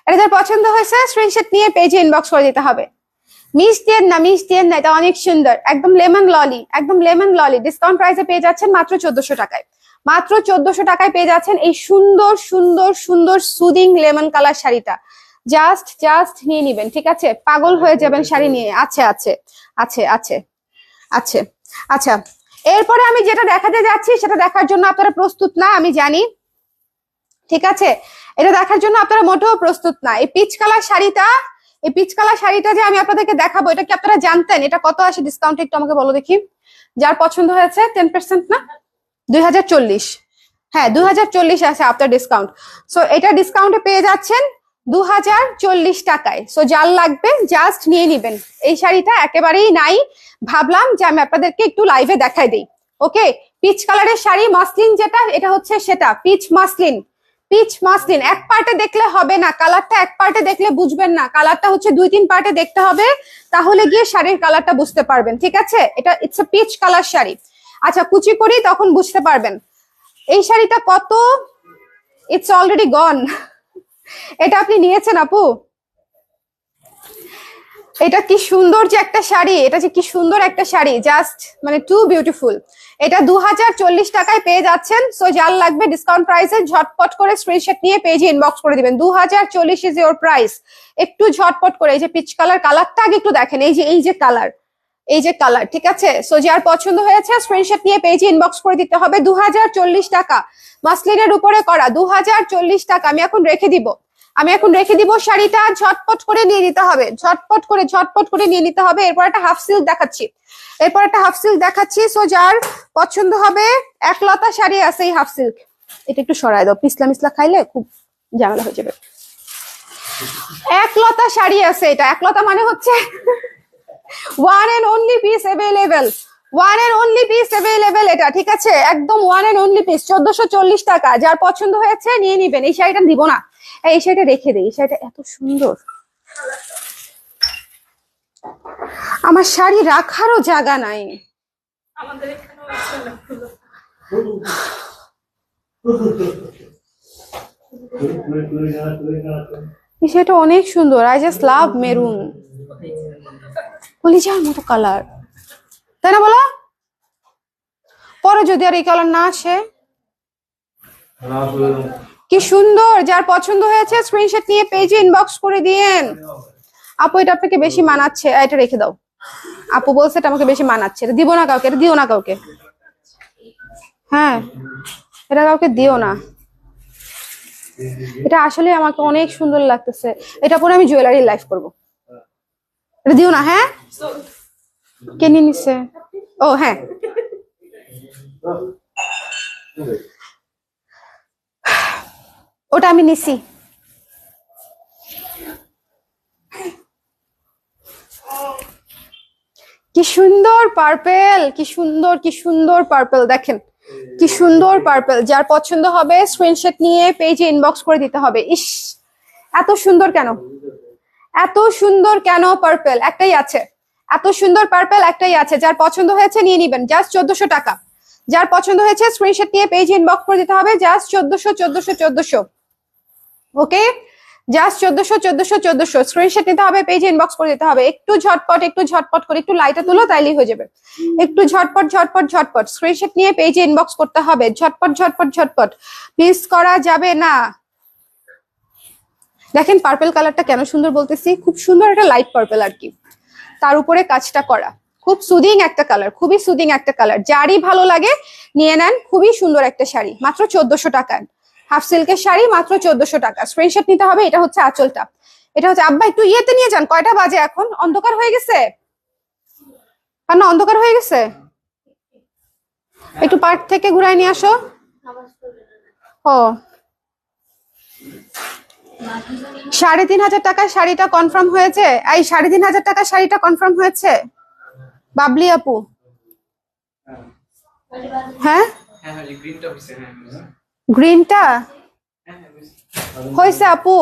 এটা যার পছন্দ হয়েছে স্ক্রিনশট নিয়ে পেজে ইনবক্স করে দিতে হবে। মিস দিয়েন না, এটা অনেক সুন্দর, একদম লেমন ললি, একদম লেমন ললি। ডিসকাউন্ট প্রাইসে পেয়ে যাচ্ছেন মাত্র 1400 টাকায়, মাত্র 1400 টাকায় পেয়ে যাচ্ছেন এই সুন্দর সুন্দর সুন্দর সুদিং লেমন কালার শাড়িটা। জাস্ট নিয়ে নিবেন, ঠিক আছে? পাগল হয়ে যাবেন শাড়ি নিয়ে। আছে আছে আছে আছে আছে। আচ্ছা, এরপরে আমি যেটা দেখাতে যাচ্ছি সেটা দেখার জন্য আপনারা প্রস্তুত না আমি জানি, ঠিক আছে। এটা দেখার জন্য আপনারা মোটেও প্রস্তুত না। এই পিচ কালার শাড়িটা যে আমি আপনাদেরকে দেখাবো, এটা কি আপনারা জানতেন এটা কত আসে ডিসকাউন্ট? একটু আমাকে বলো দেখি। যার পছন্দ হয়েছে 10% না, 2040, হ্যাঁ 2040 আছে আপনার ডিসকাউন্ট। সো এটা ডিসকাউন্টে পেয়ে যাচ্ছেন 2040 টাকায়। সো যার লাগবে জাস্ট নিয়ে নিবেন। এই শাড়িটা একেবারেই নাই, ভাবলাম যে আমি আপনাদেরকে একটু লাইভে দেখাই দিই। ওকে, পিচ কালারের শাড়ি, মসলিন যেটা, এটা হচ্ছে সেটা পিচ মাসলিন। পিচ মাসলিন এক পার্টে দেখলে হবে না, কালারটা এক পার্টে দেখলে বুঝবেন না, কালারটা হচ্ছে 2-3 পার্টে দেখতে হবে, তাহলে গিয়ে শাড়ির কালারটা বুঝতে পারবেন। ঠিক আছে, এটা it's a peach colour sari. আচ্ছা, কুচি করি তখন বুঝতে পারবেন। এই শাড়িটা কত? ইটস অলরেডি গন। এটা আপনি নিয়েছেন আপু? এটা কি সুন্দর যে একটা শাড়ি, এটা যে কি সুন্দর একটা শাড়ি, জাস্ট মানে টু বিউটিফুল। এটা 2040 টাকায় পেয়ে যাচ্ছেন। সো যার লাগবে ডিসকাউন্ট প্রাইসে ঝটপট করে স্ক্রিনশট নিয়ে পেজে ইনবক্স করে দিবেন। 2040 ইজ ইওর প্রাইস। একটু ঝটপট করে, এই যে পিচ কালার, কালারটা আগে একটু দেখেন, এই যে কালার, এই যে কালার। ঠিক আছে, সো যার পছন্দ হয়েছে স্ক্রিনশট নিয়ে পেজে ইনবক্স করে দিতে হবে। 2040 টাকা মাসলিনের উপরে করা, 2040 টাকা। আমি এখন রেখে দিব শাড়িটা, ঝটপট করে নিয়ে নিতে হবে, ঝটপট করে নিয়ে নিতে হবে। এরপর একটা হাফ সিল্ক দেখাচ্ছি। সো যার পছন্দ হবে, একলতা শাড়ি আছে এই হাফ সিল্ক। এটা একটু সরায় দাও, পিছলা খাইলে খুব ঝামেলা হয়ে যাবে। একলতা শাড়ি আছে, এটা একলতা মানে হচ্ছে one and only piece available, এটা ঠিক আছে, একদম ওয়ান এন্ড অনলি পিস। 1440 টাকা। যার পছন্দ হয়েছে নিয়ে নিবেন। এই শাড়িটা দিব না, এই শাড়িটা রেখে দেই, এই শাড়িটা এত সুন্দর। আমার শাড়ি রাখারও জায়গা নাই। এই শাড়িটা অনেক সুন্দর। আই জাস্ট লাভ মেরুন, কলিজার মতো কালার, তাই না বলো? পরে যদি আর এই কালার না আসে, কি সুন্দর। যার পছন্দ হয়েছে স্ক্রিনশট নিয়ে পেজে ইনবক্স করে দিয়েন। আপু এটা আপনাকে বেশি মানাচ্ছে, এটা রেখে দাও। আপু বলছে এটা আমাকে বেশি মানাচ্ছে, এটা দিব না কাউকে, এটা দিও না কাউকে। হ্যাঁ, এটা কাউকে দিও না। এটা আসলে আমাকে অনেক সুন্দর লাগতেছে, এটা পরে আমি জুয়েলারি লাইফ করব। এটা দিও না। হ্যাঁ, কে নিয়ে নিছে? ও হ্যাঁ, ওটা আমি নিছি। কি সুন্দর পার্পেল, কি সুন্দর পার্পেল, দেখেন কি সুন্দর পার্পেল। যার পছন্দ হবে স্ক্রিনশট নিয়ে পেজে ইনবক্স করে দিতে হবে। ইস, এত সুন্দর কেন পার্পেল একটাই আছে, এত সুন্দর পার্পেল একটাই আছে। যার পছন্দ হয়েছে নিয়ে নিবেন, জাস্ট 1400 টাকা। যার পছন্দ হয়েছে স্ক্রিনশট নিয়ে পেজে ইনবক্স করে দিতে হবে, জাস্ট 1400। ওকে, জাস্ট 1400 স্ক্রিনশট নিতে হবে, পেজে ইনবক্স করে দিতে হবে। একটু ঝটপট করে, একটু লাইটে তুলো, তাইলেই হয়ে যাবে। একটু ঝটপট স্ক্রিনশট নিয়ে পেজে ইনবক্স করতে হবে, ঝটপট, মিস করা যাবে না। দেখেন পার্পল কালারটা কেন সুন্দর বলতেছি, খুব সুন্দর একটা লাইট পার্পল আর কি, তার উপরে কাজটা করা, খুব সুদিং একটা কালার, খুবই সুদিং একটা কালার। যারই ভালো লাগে নিয়ে নেন, খুবই সুন্দর একটা শাড়ি, মাত্র 1400 টাকায়। হাফ সিল্কের শাড়ি মাত্র 1400 টাকা। স্ক্রিনশট নিতে হবে। এটা হচ্ছে আঁচলটা, এটা হচ্ছে, আব্বা একটু ইয়েতে নিয়ে যান। কয়টা বাজে এখন? অন্ধকার হয়ে গেছে, না অন্ধকার হয়ে গেছে, একটু পার্ক থেকে ঘুরাই নিয়ে আসো। ও, 3500 টাকার শাড়িটা কনফার্ম হয়েছে? এই 3500 টাকার শাড়িটা কনফার্ম হয়েছে বাবলি আপু? হ্যাঁ, গ্রিনটা হয়েছে আপু,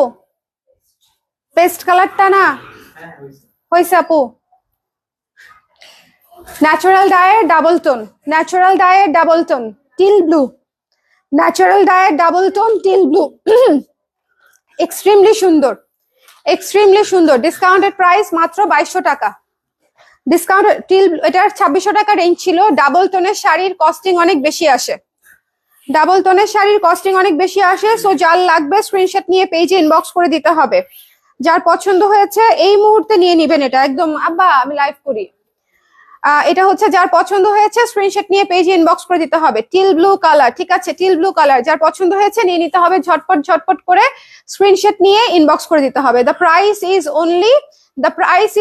পেস্ট কালারটা না হয়েছে আপু। ন্যাচারাল ডায়ের double tone teal blue, natural ডায়ের double tone teal blue, extremely সুন্দর। ডিসকাউন্টেড প্রাইস মাত্র 2200 টাকা। ডিসকাউন্ট টিল, এটার 2600 টাকা রেঞ্জ ছিল। ডাবল টোনের শাড়ির কস্টিং অনেক বেশি আসে, সো যার লাগবে স্ক্রিনশট নিয়ে পেজে ইনবক্স করে দিতে হবে। যার পছন্দ হয়েছে এই মুহূর্তে নিয়ে নিবেন। এটা একদম, আব্বা আমি লাইভ করি। এটা হচ্ছে যার পছন্দ হয়েছে স্ক্রিনশট নিয়ে পেজে ইনবক্স করে দিতে হবে। টিল ব্লু কালার, ঠিক আছে, টিল ব্লু কালার। যার পছন্দ হয়েছে নিয়ে নিতে হবে, ঝটপট করে স্ক্রিনশট নিয়ে ইনবক্স করে দিতে হবে। দ্য প্রাইস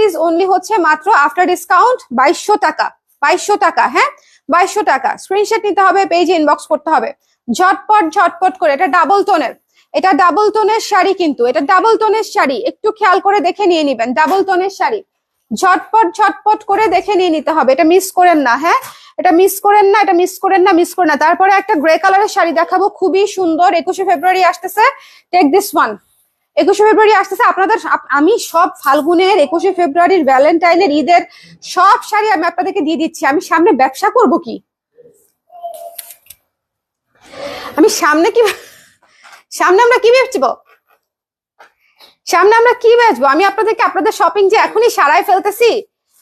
ইজ অনলি হচ্ছে মাত্র আফটার ডিসকাউন্ট 2200 টাকা। হ্যাঁ, 2200 টাকা। স্ক্রিনশট নিতে হবে, পেজে ইনবক্স করতে হবে ঝটপট করে। এটা ডাবল টোনের, এটা ডাবল টোনের শাড়ি, কিন্তু এটা ডাবল টোনের শাড়ি, একটু খেয়াল করে দেখে নিয়ে নিবেন। ডাবল টোনের শাড়ি, ঝটপট ঝটপট করে দেখে নিয়ে নিতে হবে, এটা মিস করেন না। হ্যাঁ, এটা মিস করেন না, এটা মিস করেন না, মিস করেন না। তারপরে একটা গ্রে কালারের শাড়ি দেখাবো, খুবই সুন্দর। 21শে ফেব্রুয়ারি আসতেছে, টেক দিস ওয়ান। 21শে ফেব্রুয়ারি আসতেছে আপনাদের, আমি সব ফাল্গুনের, 21শে ফেব্রুয়ারির, ভ্যালেন্টাইনের, ঈদের সব শাড়ি আমি আপনাদেরকে দিয়ে দিচ্ছি। আমি সামনে ব্যবসা করব কি, আমি সামনে কি, সামনে আমরা কি বেচবো, সামনে আমরা কি বেচবো? আমি আপনাদেরকে আপনাদের শপিং যে এখনই সারাই ফেলতেছি,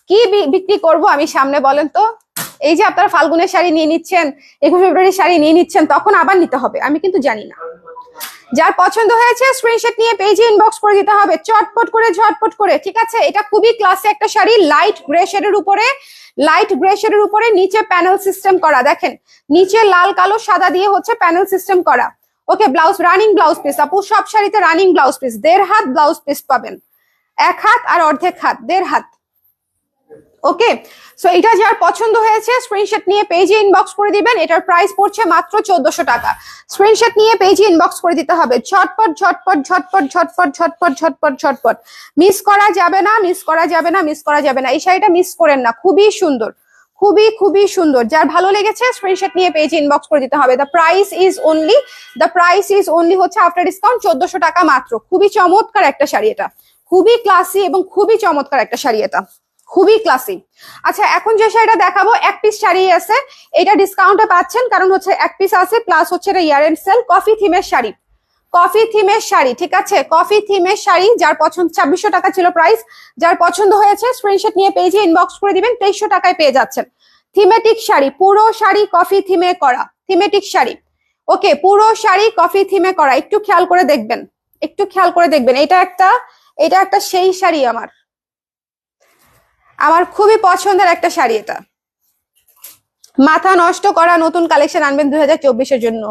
কি বিক্রি করব আমি সামনে বলেন তো? এই যে আপনারা ফাল্গুনের শাড়ি নিয়ে নিচ্ছেন, 21 ফেব্রুয়ারির শাড়ি নিয়ে নিচ্ছেন, তখন আবার নিতে হবে, আমি কিন্তু জানি না। যার পছন্দ হয়েছে স্ক্রিনশট নিয়ে পেজে ইনবক্স করে দিতে হবে, চটপট করে ঝটপট করে, ঠিক আছে? এটা খুবই ক্লাসি একটা শাড়ি, লাইট গ্রে শেডের উপরে, লাইট গ্রে শেডের উপরে নিচে প্যানেল সিস্টেম করা, দেখেন নিচে লাল কালো সাদা দিয়ে হচ্ছে প্যানেল সিস্টেম করা। ওকে, ব্লাউজ রানিং ব্লাউজ পিস, আপু সব শাড়িতে রানিং ব্লাউজ পিস, 1.5 হাত ব্লাউজ পিস পাবেন, 1 হাত আর অর্ধেক হাত, 1.5 হাত। ওকে, সো এটা যার পছন্দ হয়েছে স্ক্রিনশট নিয়ে পেজে ইনবক্স করে দিবেন। এটার প্রাইস পড়ছে মাত্র 1400 টাকা। স্ক্রিনশট নিয়ে পেজে ইনবক্স করে দিতে হবে, ঝটপট ঝটপট ঝটপট ঝটপট ঝটপট ঝটপট ঝটপট, মিস করা যাবে না, মিস করা যাবে না, মিস করা যাবে না। এই শাড়িটা মিস করেন না, খুবই সুন্দর, খুবই খুবই সুন্দর। যার ভালো লেগেছে স্ক্রিনশট নিয়ে পেজে ইনবক্স করে দিতে হবে। দ্য প্রাইস ইজ অনলি হচ্ছে আফটার ডিসকাউন্ট 1400 টাকা মাত্র। খুবই চমৎকার একটা শাড়ি এটা, খুবই ক্লাসি এবং খুবই চমৎকার একটা শাড়ি, এটা খুবই ক্লাসি। আচ্ছা, এখন যে শাড়িটা দেখাবো, এক পিস শাড়ি আছে, এটা ডিসকাউন্টে পাচ্ছেন, কারণ হচ্ছে এক পিস আছে, প্লাস হচ্ছে এটা ইয়ার এন্ড সেল। কফি থিমের শাড়ি, কফি থিমের শাড়ি, ঠিক আছে? কফি থিমের শাড়ি, যার পছন্দ, 2600 টাকা ছিল প্রাইস। যার পছন্দ হয়েছে স্ক্রিনশট নিয়ে পেজে ইনবক্স করে দিবেন, 2300 টাকায় পেয়ে যাচ্ছেন। থিমেটিক শাড়ি, পুরো শাড়ি কফি থিমে করা, থিমেটিক শাড়ি। ওকে, পুরো শাড়ি কফি থিমে করা, একটু খেয়াল করে দেখবেন, একটু খেয়াল করে দেখবেন। এটা একটা সেই শাড়ি, আমার খুবই পছন্দের একটা শাড়ি এটা। মাথা নষ্ট করা নতুন কালেকশন আনবেন 2024-এর জন্য,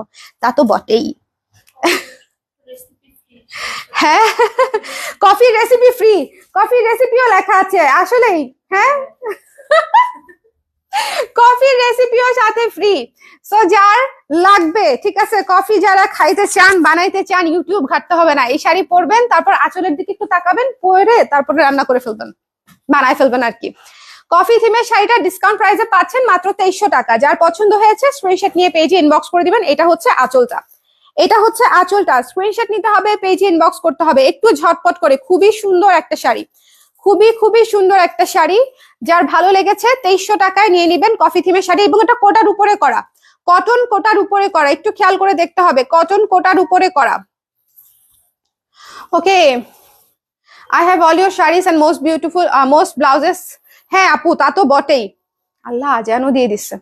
তা তো বটেই। হ্যাঁ, কফি রেসিপি ফ্রি, কফি রেসিপিও লেখা আছে আসলেই। হ্যাঁ, কফি রেসিপিও সাথে ফ্রি। সো যার লাগবে, ঠিক আছে, কফি যারা খাইতে চান, বানাইতে চান, ইউটিউব ঘাটতে হবে না, এই শাড়ি পরবেন, তারপর আঁচলের দিকে একটু তাকাবেন, পরে তারপরে রান্না করে ফেলবেন, বানায় ফেলবেন আর কি। কফি থিমের শাড়িটা ডিসকাউন্ট প্রাইসে পাচ্ছেন মাত্র 2300 টাকা। যার পছন্দ হয়েছে স্ক্রিনশট নিয়ে পেজে ইনবক্স করে দিবেন। এটা হচ্ছে আঁচলটা, এটা হচ্ছে আঁচলটা। স্ক্রিনশট নিতে হবে, পেজে ইনবক্স করতে হবে একটু ঝটপট করে। খুবই সুন্দর একটা শাড়ি, খুবই খুবই সুন্দর একটা শাড়ি। যার ভালো লেগেছে 2300 টাকায় নিয়ে নিবেন কফি থিমের শাড়ি, এবং এটা কোটার উপরে করা, কটন কোটার উপরে করা, একটু খেয়াল করে দেখতে হবে, কটন কোটার উপরে করা। ওকে, I have all your sarees and most beautiful, most blouses. হ্যাঁ আপু, তা তো বটেই, আল্লাহ যেন দিয়ে দিচ্ছে।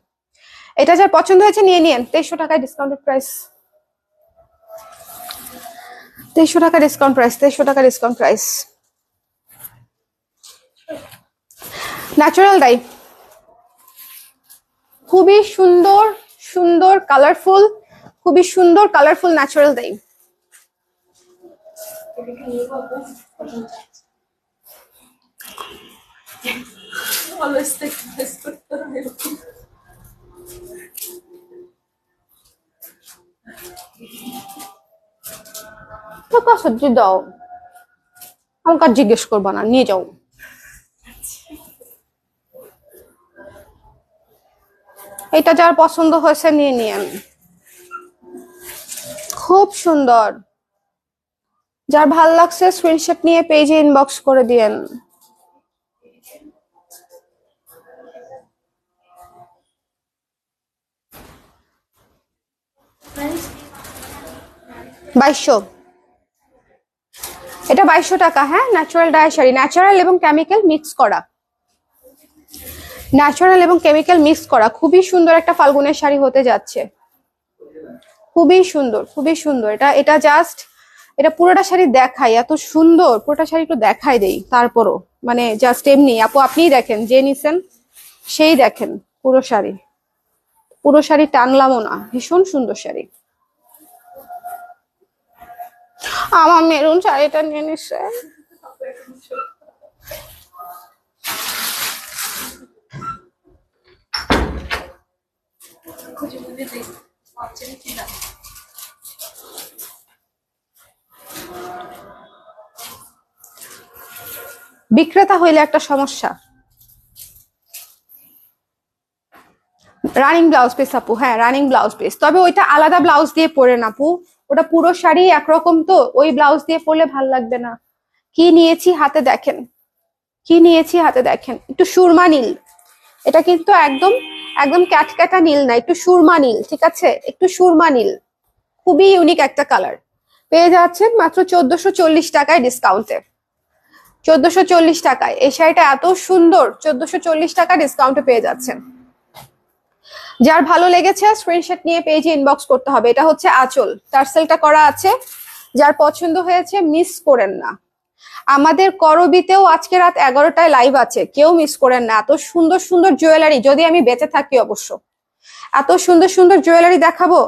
এটা যার পছন্দ হয়েছে নিয়ে নিন, 2300 টাকায় ডিসকাউন্টেড প্রাইস, 2300 টাকা ডিসকাউন্ট প্রাইস, 2300 টাকা ডিসকাউন্ট প্রাইস। ন্যাচারাল ডাই, খুবই সুন্দর সুন্দর কালারফুল, খুবই সুন্দর কালারফুল ন্যাচারাল ডাই। সবজি দাও, আমাকে আর জিজ্ঞেস করবো না, নিয়ে যাও। এটা যার পছন্দ হয়েছে নিয়ে নিয়েন, খুব সুন্দর। যার ভাল লাগছে স্ক্রিনশট নিয়ে পেজে ইনবক্স করে দিয়েন। বাইশশো, এটা 2200 টাকা। হ্যাঁ, ন্যাচারাল ডাই শাড়ি, ন্যাচারাল এবং কেমিক্যাল মিক্স করা, ন্যাচারাল এবং কেমিক্যাল মিক্স করা, খুবই সুন্দর একটা ফাল্গুনের শাড়ি হতে যাচ্ছে, খুবই সুন্দর, খুবই সুন্দর। এটা জাস্ট, এটা পুরোটা শাড়ি দেখাই, এত সুন্দর পুরোটা শাড়ি একটু দেখাই দেই, তারপরও মানে জাস্ট এমনি। আপু আপনিই দেখেন, যে নিছেন সেই দেখেন, পুরো শাড়ি, পুরো শাড়ি টানলামও না, ভীষণ সুন্দর শাড়ি। আমার মেরুন শাড়িটা নিয়ে নিচ্ছে। বিক্রেতা হইলে একটা সমস্যা। রানিং ব্লাউজ পিস আপু, হ্যাঁ রানিং ব্লাউজ পিস, তবে ওইটা আলাদা ব্লাউজ দিয়ে পরে না আপু, ওটা পুরো শাড়ি একরকম, তো ওই ব্লাউজ দিয়ে পরলে ভাল লাগবে না। কি নিয়েছি হাতে দেখেন, কি নিয়েছি হাতে দেখেন, একটু সুরমা নীল। এটা কিন্তু একদম একদম ক্যাটক্যাটা নীল না, একটু সুরমা নীল, ঠিক আছে, একটু সুরমা নীল, খুবই ইউনিক একটা কালার। পেয়ে যাচ্ছেন মাত্র 1440 টাকায় ডিসকাউন্টে। 1440 টাকায় এই শাড়িটা এত সুন্দর, 1440 টাকা ডিসকাউন্টে পেয়ে যাচ্ছেন। যার ভালো লেগেছে স্ক্রিনশট নিয়ে পেজে ইনবক্স করতে হবে। এটা হচ্ছে আঁচল, টার্সেলটা করা আছে, যার পছন্দ হয়েছে মিস করেন না। আমাদের করবিতেও আজকে রাত 11টায় লাইভ আছে, কেউ মিস করেন না। এত সুন্দর সুন্দর জুয়েলারি, যদি আমি বেঁচে থাকি অবশ্য, এত সুন্দর সুন্দর জুয়েলারি দেখাবো।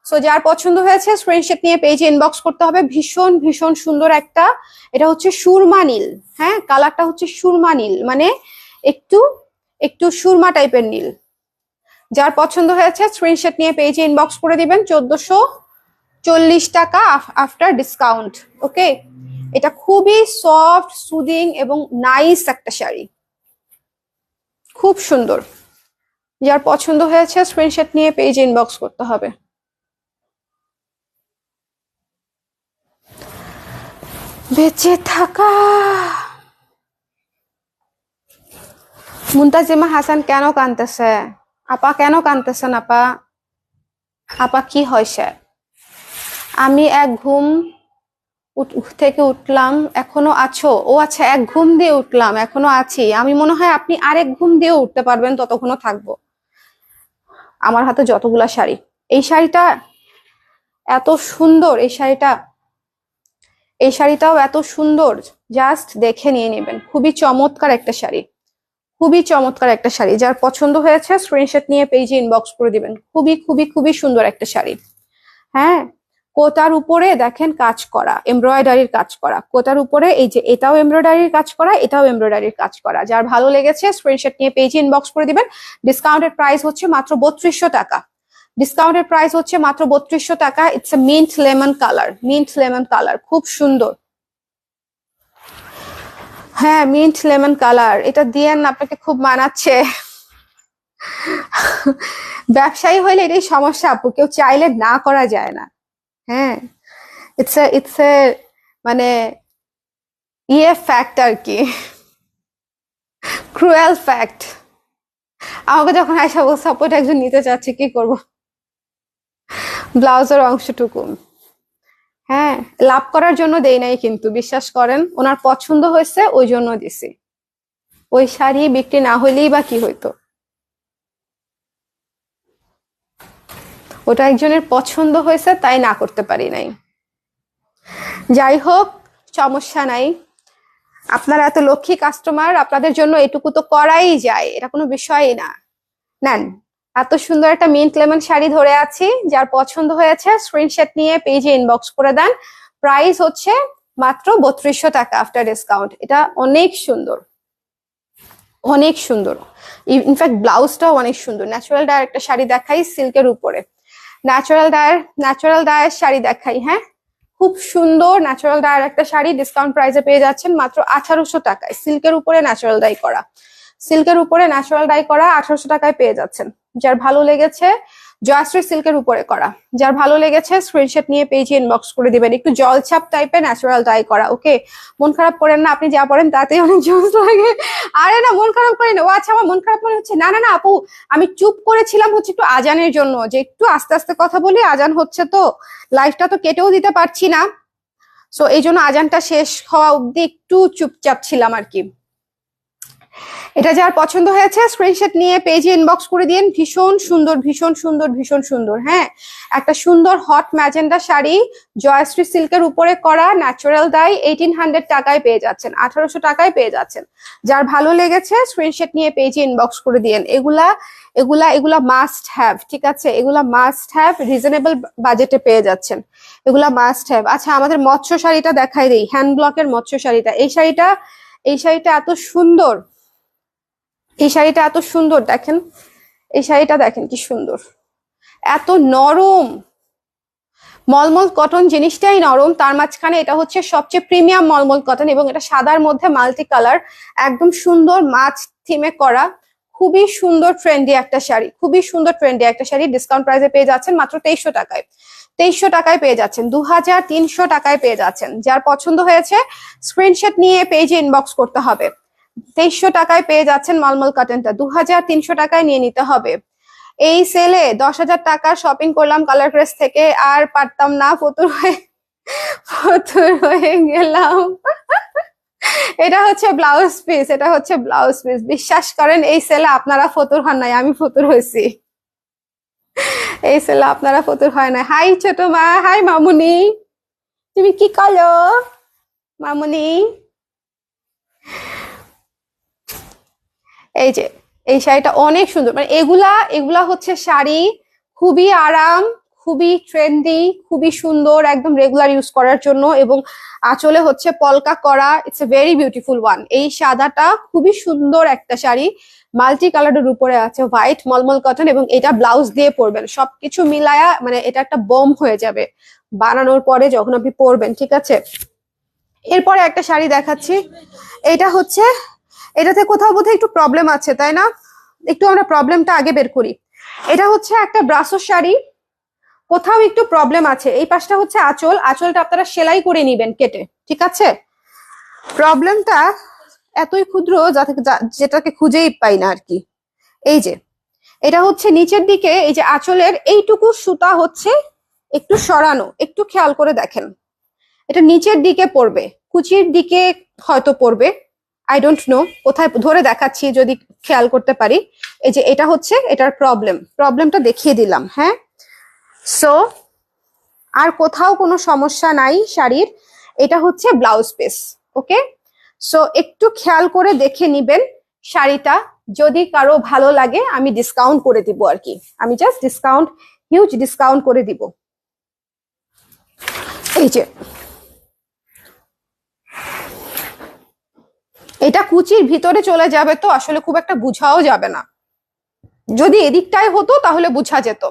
সো যার পছন্দ হয়েছে স্ক্রিনশট নিয়ে পেজে ইনবক্স করতে হবে। ভীষণ ভীষণ সুন্দর একটা, এটা হচ্ছে সুরমা নীল, হ্যাঁ কালারটা হচ্ছে সুরমা নীল, মানে একটু একটু সুরমা টাইপের নীল। যার পছন্দ হয়েছে স্ক্রিনশট নিয়ে পেজে ইনবক্স করে দিবেন। 1440 টাকা আফটার ডিসকাউন্ট। ওকে, এটা খুবই সফট, সুদিং এবং নাইস একটা শাড়ি, খুব সুন্দর। যার পছন্দ হয়েছে স্ক্রিনশট নিয়ে পেজে ইনবক্স করতে হবে। বেঁচে থাকা। মুনতাজিমা হাসান কেন কাঁদতেছে? আপা কেন কাঁদতেছেন আপা? আপা কি হয়েছে? আমি এক ঘুম থেকে উঠলাম, এখনো আছো? ও আচ্ছা, এক ঘুম দিয়ে উঠলাম এখনো আছি। আমি মনে হয় আপনি আরেক ঘুম দিয়েও উঠতে পারবেন, ততক্ষণও থাকবো। আমার হাতে যতগুলা শাড়ি, এই শাড়িটা এত সুন্দর, এই শাড়িটাও এত সুন্দর, জাস্ট দেখে নিয়ে নেবেন। খুবই চমৎকার একটা শাড়ি, খুবই চমৎকার একটা শাড়ি। যার পছন্দ হয়েছে স্ক্রিনশট নিয়ে পেজে ইনবক্স করে দিবেন। খুবই খুবই খুবই সুন্দর একটা শাড়ি। হ্যাঁ, কোটার উপরে দেখেন কাজ করা, এমব্রয়ডারির কাজ করা কোটার উপরে। এই যে এটাও এমব্রয়ডারির কাজ করা, এটাও এমব্রয়ডারির কাজ করা। যার ভালো লেগেছে স্ক্রিনশট নিয়ে পেজে ইনবক্স করে দিবেন। ডিসকাউন্টেড প্রাইস হচ্ছে মাত্র 3200 টাকা। ডিসকাউন্টেড প্রাইস হচ্ছে মাত্র 3200 টাকা। It's a mint lemon colour, mint lemon colour, খুব সুন্দর। হ্যাঁ মিন্ট লেমন কালার, এটা দিয়েন না, আপনাকে খুব মানাচ্ছে। ব্যবসায়ী হইলে এটাই সমস্যা আপু, কেউ চাইলে না করা যায় না। হ্যাঁ, ইটস এ মানে ফ্যাক্ট আর কি, ক্রুয়েল ফ্যাক্ট। আমাকে যখন আয়সা বলছে আপু এটা একজন নিতে চাচ্ছে, কি করব? ব্লাউজের অংশটুকু, হ্যাঁ লাভ করার জন্য দেই নাই, কিন্তু বিশ্বাস করেন ওনার পছন্দ হয়েছে ওই জন্য দিছি। ওই শাড়ি বিক্রি না হইলেই বা কি হইতো, ওটা একজনের পছন্দ হয়েছে তাই না করতে পারি নাই। যাই হোক, সমস্যা নাই। আপনারা এত লক্ষ্মী কাস্টমার, আপনাদের জন্য এটুকু তো করাই যায়, এটা কোনো বিষয়ই না। নেন, এত সুন্দর একটা মিন্ট লেমন শাড়ি ধরে আছি। যার পছন্দ হয়েছে স্ক্রিনশট নিয়ে পেজে ইনবক্স করে দেন। প্রাইস হচ্ছে মাত্র 3200 টাকা আফটার ডিসকাউন্ট। এটা অনেক সুন্দর, অনেক সুন্দর। ইনফ্যাক্ট ব্লাউজটাও অনেক সুন্দর। ন্যাচারাল ডায়ের একটা শাড়ি দেখাই সিল্কের উপরে, ন্যাচারাল ডায়ের শাড়ি দেখাই। হ্যাঁ, খুব সুন্দর ন্যাচারাল ডায়ের একটা শাড়ি ডিসকাউন্ট প্রাইসে পেয়ে যাচ্ছেন মাত্র 1800 টাকায়। সিল্কের উপরে ন্যাচারাল ডাই করা, সিল্কের উপরে ন্যাচারাল ডাই করা 1800 টাকায় পেয়ে যাচ্ছেন। যার ভালো লেগেছে, জয়শ্রী সিল্কের উপরে করা, যার ভালো লেগেছে স্ক্রিনশট নিয়ে পেজে ইনবক্স করে দিবেন। একটু জলছাপ টাইপের ন্যাচারাল ডাই করা। ওকে, মন খারাপ করেন না, আপনি যা পড়েন তাতেই অনেক জোস লাগে। আরে না, মন খারাপ করেন। ও আচ্ছা, আমার মন খারাপ মনে হচ্ছে। না না না আপু, আমি চুপ করেছিলাম হচ্ছে একটু আজানের জন্য, যে একটু আস্তে আস্তে কথা বলি, আজান হচ্ছে তো, লাইফটা তো কেটেও দিতে পারছি না। সো এই জন্য আজানটা শেষ হওয়া অব্দি একটু চুপচাপ ছিলাম আর কি। এটা যার পছন্দ হয়েছে স্ক্রিনশট নিয়ে পেজে ইনবক্স করে দিন। ভীষণ সুন্দর, ভীষণ সুন্দর, ভীষণ সুন্দর। হ্যাঁ, একটা সুন্দর হট ম্যাজেন্ডা শাড়ি, জয়শ্রী সিল্কের উপরে করা, ন্যাচারাল ডাই, 1800 টাকায় পেয়ে যাচ্ছেন, 1800 টাকায় পেয়ে যাচ্ছেন। যার ভালো লেগেছে স্ক্রিনশট নিয়ে পেজে ইনবক্স করে দিন। এগুলা এগুলা এগুলা মাস্ট হ্যাভ, ঠিক আছে, এগুলা মাস্ট হ্যাভ, রিজনেবল বাজেটে পেয়ে যাচ্ছেন, এগুলা মাস্ট হ্যাভ। আচ্ছা, আমাদের মৎস্য শাড়িটা দেখাই দিই, হ্যান্ড ব্লকের মৎস্য শাড়িটা। এই শাড়িটা এত সুন্দর, এই শাড়িটা এত সুন্দর দেখেন, এই শাড়িটা দেখেন কি সুন্দর, এত নরম, মলমল কটন জিনিসটাই নরম, তার মাঝখানে এটা হচ্ছে সবচেয়ে প্রিমিয়াম মলমল কটন, এবং এটা সাদার মধ্যে মাল্টি কালার, একদম সুন্দর মাছ থিমে করা, খুবই সুন্দর ট্রেন্ডি একটা শাড়ি, খুবই সুন্দর ট্রেন্ডি একটা শাড়ি। ডিসকাউন্ট প্রাইসে পেয়ে যাচ্ছেন মাত্র 2300 টাকায়। 2300 টাকায় পেয়ে যাচ্ছেন, 2300 টাকায় পেয়ে যাচ্ছেন। যার পছন্দ হয়েছে স্ক্রিনশট নিয়ে পেজে ইনবক্স করতে হবে। 2300 টাকায় পেয়ে যাচ্ছেন মলমল কটনটা, 2300 টাকায় নিয়ে নিতে হবে। এই সেলে 10,000 টাকার শপিং করলাম কালার ক্রেস থেকে, আর পারতাম না, ফতুর হয়ে গেলাম। এটা হচ্ছে ব্লাউজ পিস, এটা হচ্ছে ব্লাউজ পিস। বিশ্বাস করেন এই সেলে আপনারা ফতুর হন নাই, আমি ফতুর হয়েছি। এই সেলে আপনারা ফতুর হয় না। হাই ছোট মা, হাই মামুনি, তুমি কি করো মামুনি? এই যে এই শাড়িটা অনেক সুন্দর, মানে এগুলা হচ্ছে শাড়ি, খুবই আরাম, খুবই ট্রেন্ডি, খুবই সুন্দর, একদম রেগুলার ইউজ করার জন্য। এবং আঁচলে হচ্ছে পলকা করা, it's a very beautiful one. এই সাদাটা খুবই সুন্দর একটা শাড়ি, মাল্টি কালারের উপরে আছে হোয়াইট মলমল কটন, এবং এটা ব্লাউজ দিয়ে পরবেন, সবকিছু মিলায়া মানে এটা একটা বম হয়ে যাবে বানানোর পরে যখন আপনি পরবেন, ঠিক আছে? এরপরে একটা শাড়ি দেখাচ্ছি, এটা হচ্ছে, এটাতে কোথাও বোধহয় একটু প্রবলেম আছে, তাই না? একটু আমরা প্রবলেমটা আগে বের করি। এটা হচ্ছে একটা ব্রাসো শাড়ি, কোথাও একটু প্রবলেম আছে। এই পাশটা হচ্ছে আঁচল, আঁচলটা আপনারা সেলাই করে নিবেন কেটে, ঠিক আছে? প্রবলেমটা এতই ক্ষুদ্র যেটাকে খুঁজেই পাই না আর কি। এই যে এটা হচ্ছে নিচের দিকে, এই যে আঁচলের এইটুকু সুতা হচ্ছে একটু সরানো, একটু খেয়াল করে দেখেন। এটা নিচের দিকে পড়বে, কুচির দিকে হয়তো পড়বে, আই ডোন্ট নো কোথায়, ধরে দেখাচ্ছি যদি খেয়াল করতে পারি। এই যে এটা হচ্ছে এটার প্রবলেমটা দেখিয়ে দিলাম, হ্যাঁ? সো আর কোথাও কোনো সমস্যা নাই শাড়ির। এটা হচ্ছে ব্লাউজ পিস, ওকে? সো একটু খেয়াল করে দেখে নিবেন শাড়িটা, যদি কারো ভালো লাগে আমি ডিসকাউন্ট করে দিব আর কি, আমি জাস্ট ডিসকাউন্ট, হিউজ ডিসকাউন্ট করে দিব। এই যে এটা কুচির ভিতরে চলে যাবে, তো আসলে খুব একটা বুঝাও যাবে না, যদি এদিকটাই হতো তাহলে বুঝা যেত।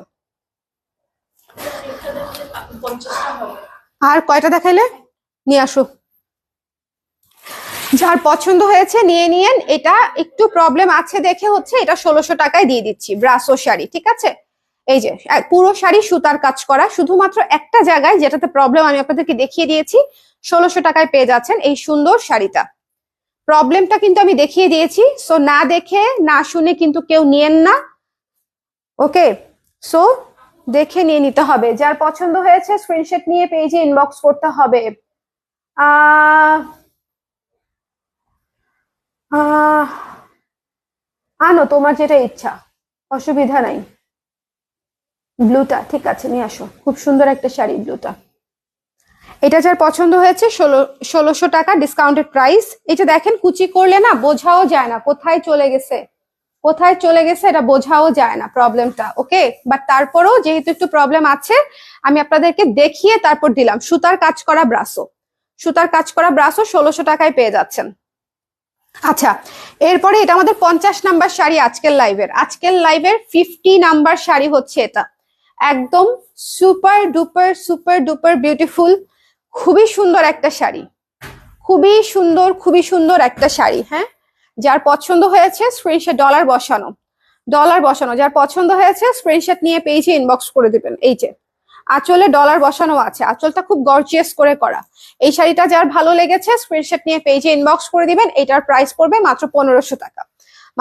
আর কয়টা দেখাইলে? নিয়ে আসো, যার পছন্দ হয়েছে নিয়ে নিয়েন। এটা একটু প্রবলেম আছে দেখে হচ্ছে এটা 1600 টাকায় দিয়ে দিচ্ছি, ব্রাসো শাড়ি, ঠিক আছে? এই যে পুরো শাড়ি সুতার কাজ করা, শুধুমাত্র একটা জায়গায় যেটাতে প্রবলেম আমি আপনাদেরকে দেখিয়ে দিয়েছি, 1600 টাকায় পেয়ে যাচ্ছেন এই সুন্দর শাড়িটা। প্রবলেমটা কিন্তু আমি দেখিয়ে দিয়েছি, সো না দেখে না শুনে কিন্তু কেউ নিয়েন না, ওকে? সো দেখে নিয়ে নিতে হবে। যার পছন্দ হয়েছে স্ক্রিনশট নিয়ে পেজে ইনবক্স করতে হবে। আনো তোমার যেটা ইচ্ছা, অসুবিধা নাই। ব্লুটা ঠিক আছে, নিয়ে আসো, খুব সুন্দর একটা শাড়ি ব্লুটা। এটা যার পছন্দ হয়েছে 1600 টাকা ডিসকাউন্টেড প্রাইস। এটা দেখেন কুচি করলে না বোঝাও যায় না কোথায় চলে গেছে, কোথায় চলে গেছে এটা বোঝাও যায় না প্রবলেমটা, ওকে? বাট তারপরেও যেহেতু একটু প্রবলেম আছে আমি আপনাদেরকে দেখিয়ে তারপর দিলাম। সুতার কাজ করা ব্রাসো, সুতার কাজ করা ব্রাসো 1600 টাকায় পেয়ে যাচ্ছেন। আচ্ছা, এরপরে এটা আমাদের 50 নাম্বার শাড়ি আজকের লাইভের 50 নাম্বার শাড়ি হচ্ছে এটা, একদম সুপার ডুপার বিউটিফুল, খুবই সুন্দর একটা শাড়ি, খুবই সুন্দর একটা শাড়ি, হ্যাঁ? যার পছন্দ হয়েছে স্ক্রিনশট, ডলার বসানো, যার পছন্দ হয়েছে স্ক্রিনশট নিয়ে পেজে ইনবক্স করে দিবেন। এই যে আঁচলে ডলার বসানো আছে, আঁচলটা খুব গর্জিয়াস করে করা। এই শাড়িটা যার ভালো লেগেছে স্ক্রিনশট নিয়ে পেজে ইনবক্স করে দিবেন। এটার প্রাইস পড়বে মাত্র 1500 টাকা,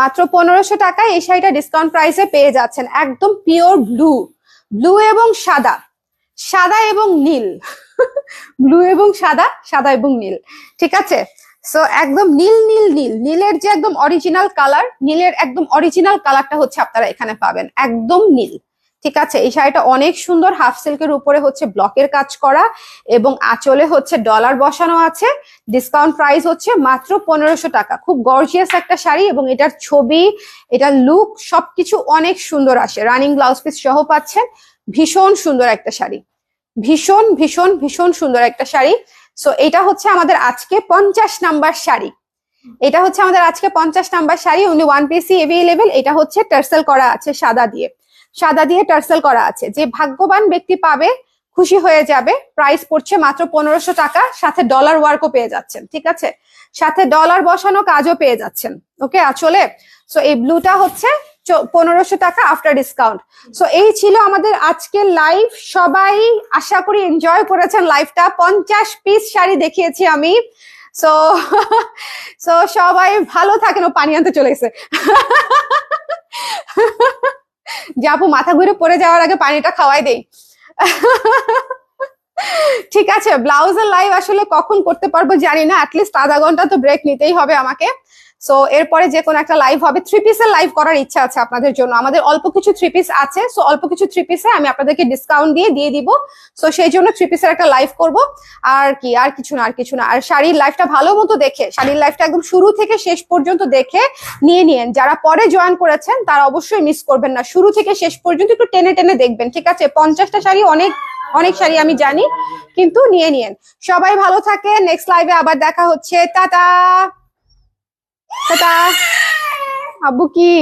মাত্র 1500 টাকায় এই শাড়িটা ডিসকাউন্ট প্রাইসে পেয়ে যাচ্ছেন। একদম পিওর ব্লু এবং সাদা, সাদা এবং নীল, ব্লু এবং সাদা এবং নীল, ঠিক আছে? সো একদম নীলের যে একদম অরিজিনাল কালার, নীলের একদম অরিজিনাল কালারটা হচ্ছে আপনারা এখানে পাবেন, একদম নীল, ঠিক আছে? এই শাড়িটা অনেক সুন্দর, হাফ সিল্কের উপরে হচ্ছে ব্লকের কাজ করা এবং আঁচলে হচ্ছে ডলার বসানো আছে। ডিসকাউন্ট প্রাইস হচ্ছে মাত্র 1500 টাকা। খুব গর্জিয়াস একটা শাড়ি এবং এটার ছবি, এটার লুক সবকিছু অনেক সুন্দর আসে, রানিং ব্লাউজ পিস সহ পাচ্ছেন। ভীষণ সুন্দর একটা শাড়ি, ভীষণ সুন্দর একটা শাড়ি। সো এটা হচ্ছে আমাদের আজকে 50 নাম্বার শাড়ি, এটা হচ্ছে আমাদের আজকে 50 নাম্বার শাড়ি, উনি ওয়ান পিসি এভেলেবেল। এটা হচ্ছে টার্সেল করা আছে সাদা দিয়ে টার্সেল করা আছে। যে ভাগ্যবান ব্যক্তি পাবে খুশি হয়ে যাবে। প্রাইস পড়ছে মাত্র 1500 টাকা, সাথে ডলার ওয়ার্কও পেয়ে যাচ্ছেন, ঠিক আছে, সাথে ডলার বসানো কাজও পেয়ে যাচ্ছেন। ওকে, আসলে সো এই ব্লুটা হচ্ছে 1500 টাকা আফটার ডিসকাউন্ট। সো এই ছিল আমাদের আজকের লাইভ। সবাই আশা করি এনজয় করেছেন লাইভটা। 50 পিস শাড়ি দেখিয়েছি আমি। সো সো সবাই ভালো থাকেন। ও পানি আনতে চলে গেছে। যে আপু মাথা ঘুরে পড়ে যাওয়ার আগে পানিটা খাওয়াই দেই। ঠিক আছে, ব্লাউজের লাইভ আসলে কখন করতে পারবো জানি না, অ্যাটলিস্ট আধা ঘন্টা তো ব্রেক নিতেই হবে আমাকে। সো এরপরে যে কোনো একটা লাইভ হবে। 3 পিসের লাইভ করার ইচ্ছা আছে আপনাদের জন্য। আমাদের অল্প কিছু 3 পিস আছে, সো অল্প কিছু 3 পিসে আমি আপনাদেরকে ডিসকাউন্ট দিয়ে দিব। সো সেই জন্য 3 পিসের একটা লাইভ করব। আর কি, আর কিছু না, আর কিছু না। আর শাড়ির লাইভটা ভালো মতো দেখে, শাড়ির লাইভটা একদম শুরু থেকে শেষ পর্যন্ত দেখে নিয়ে নিয়েন। যারা পরে জয়েন করেছেন তারা অবশ্যই মিস করবেন না, শুরু থেকে শেষ পর্যন্ত একটু টেনে টেনে দেখবেন, ঠিক আছে। 50টা শাড়ি অনেক অনেক শাড়ি আমি জানি, কিন্তু নিয়ে নিয়েন। সবাই ভালো থাকে, নেক্সট লাইভে আবার দেখা হচ্ছে। Tata tata. আব্বু কি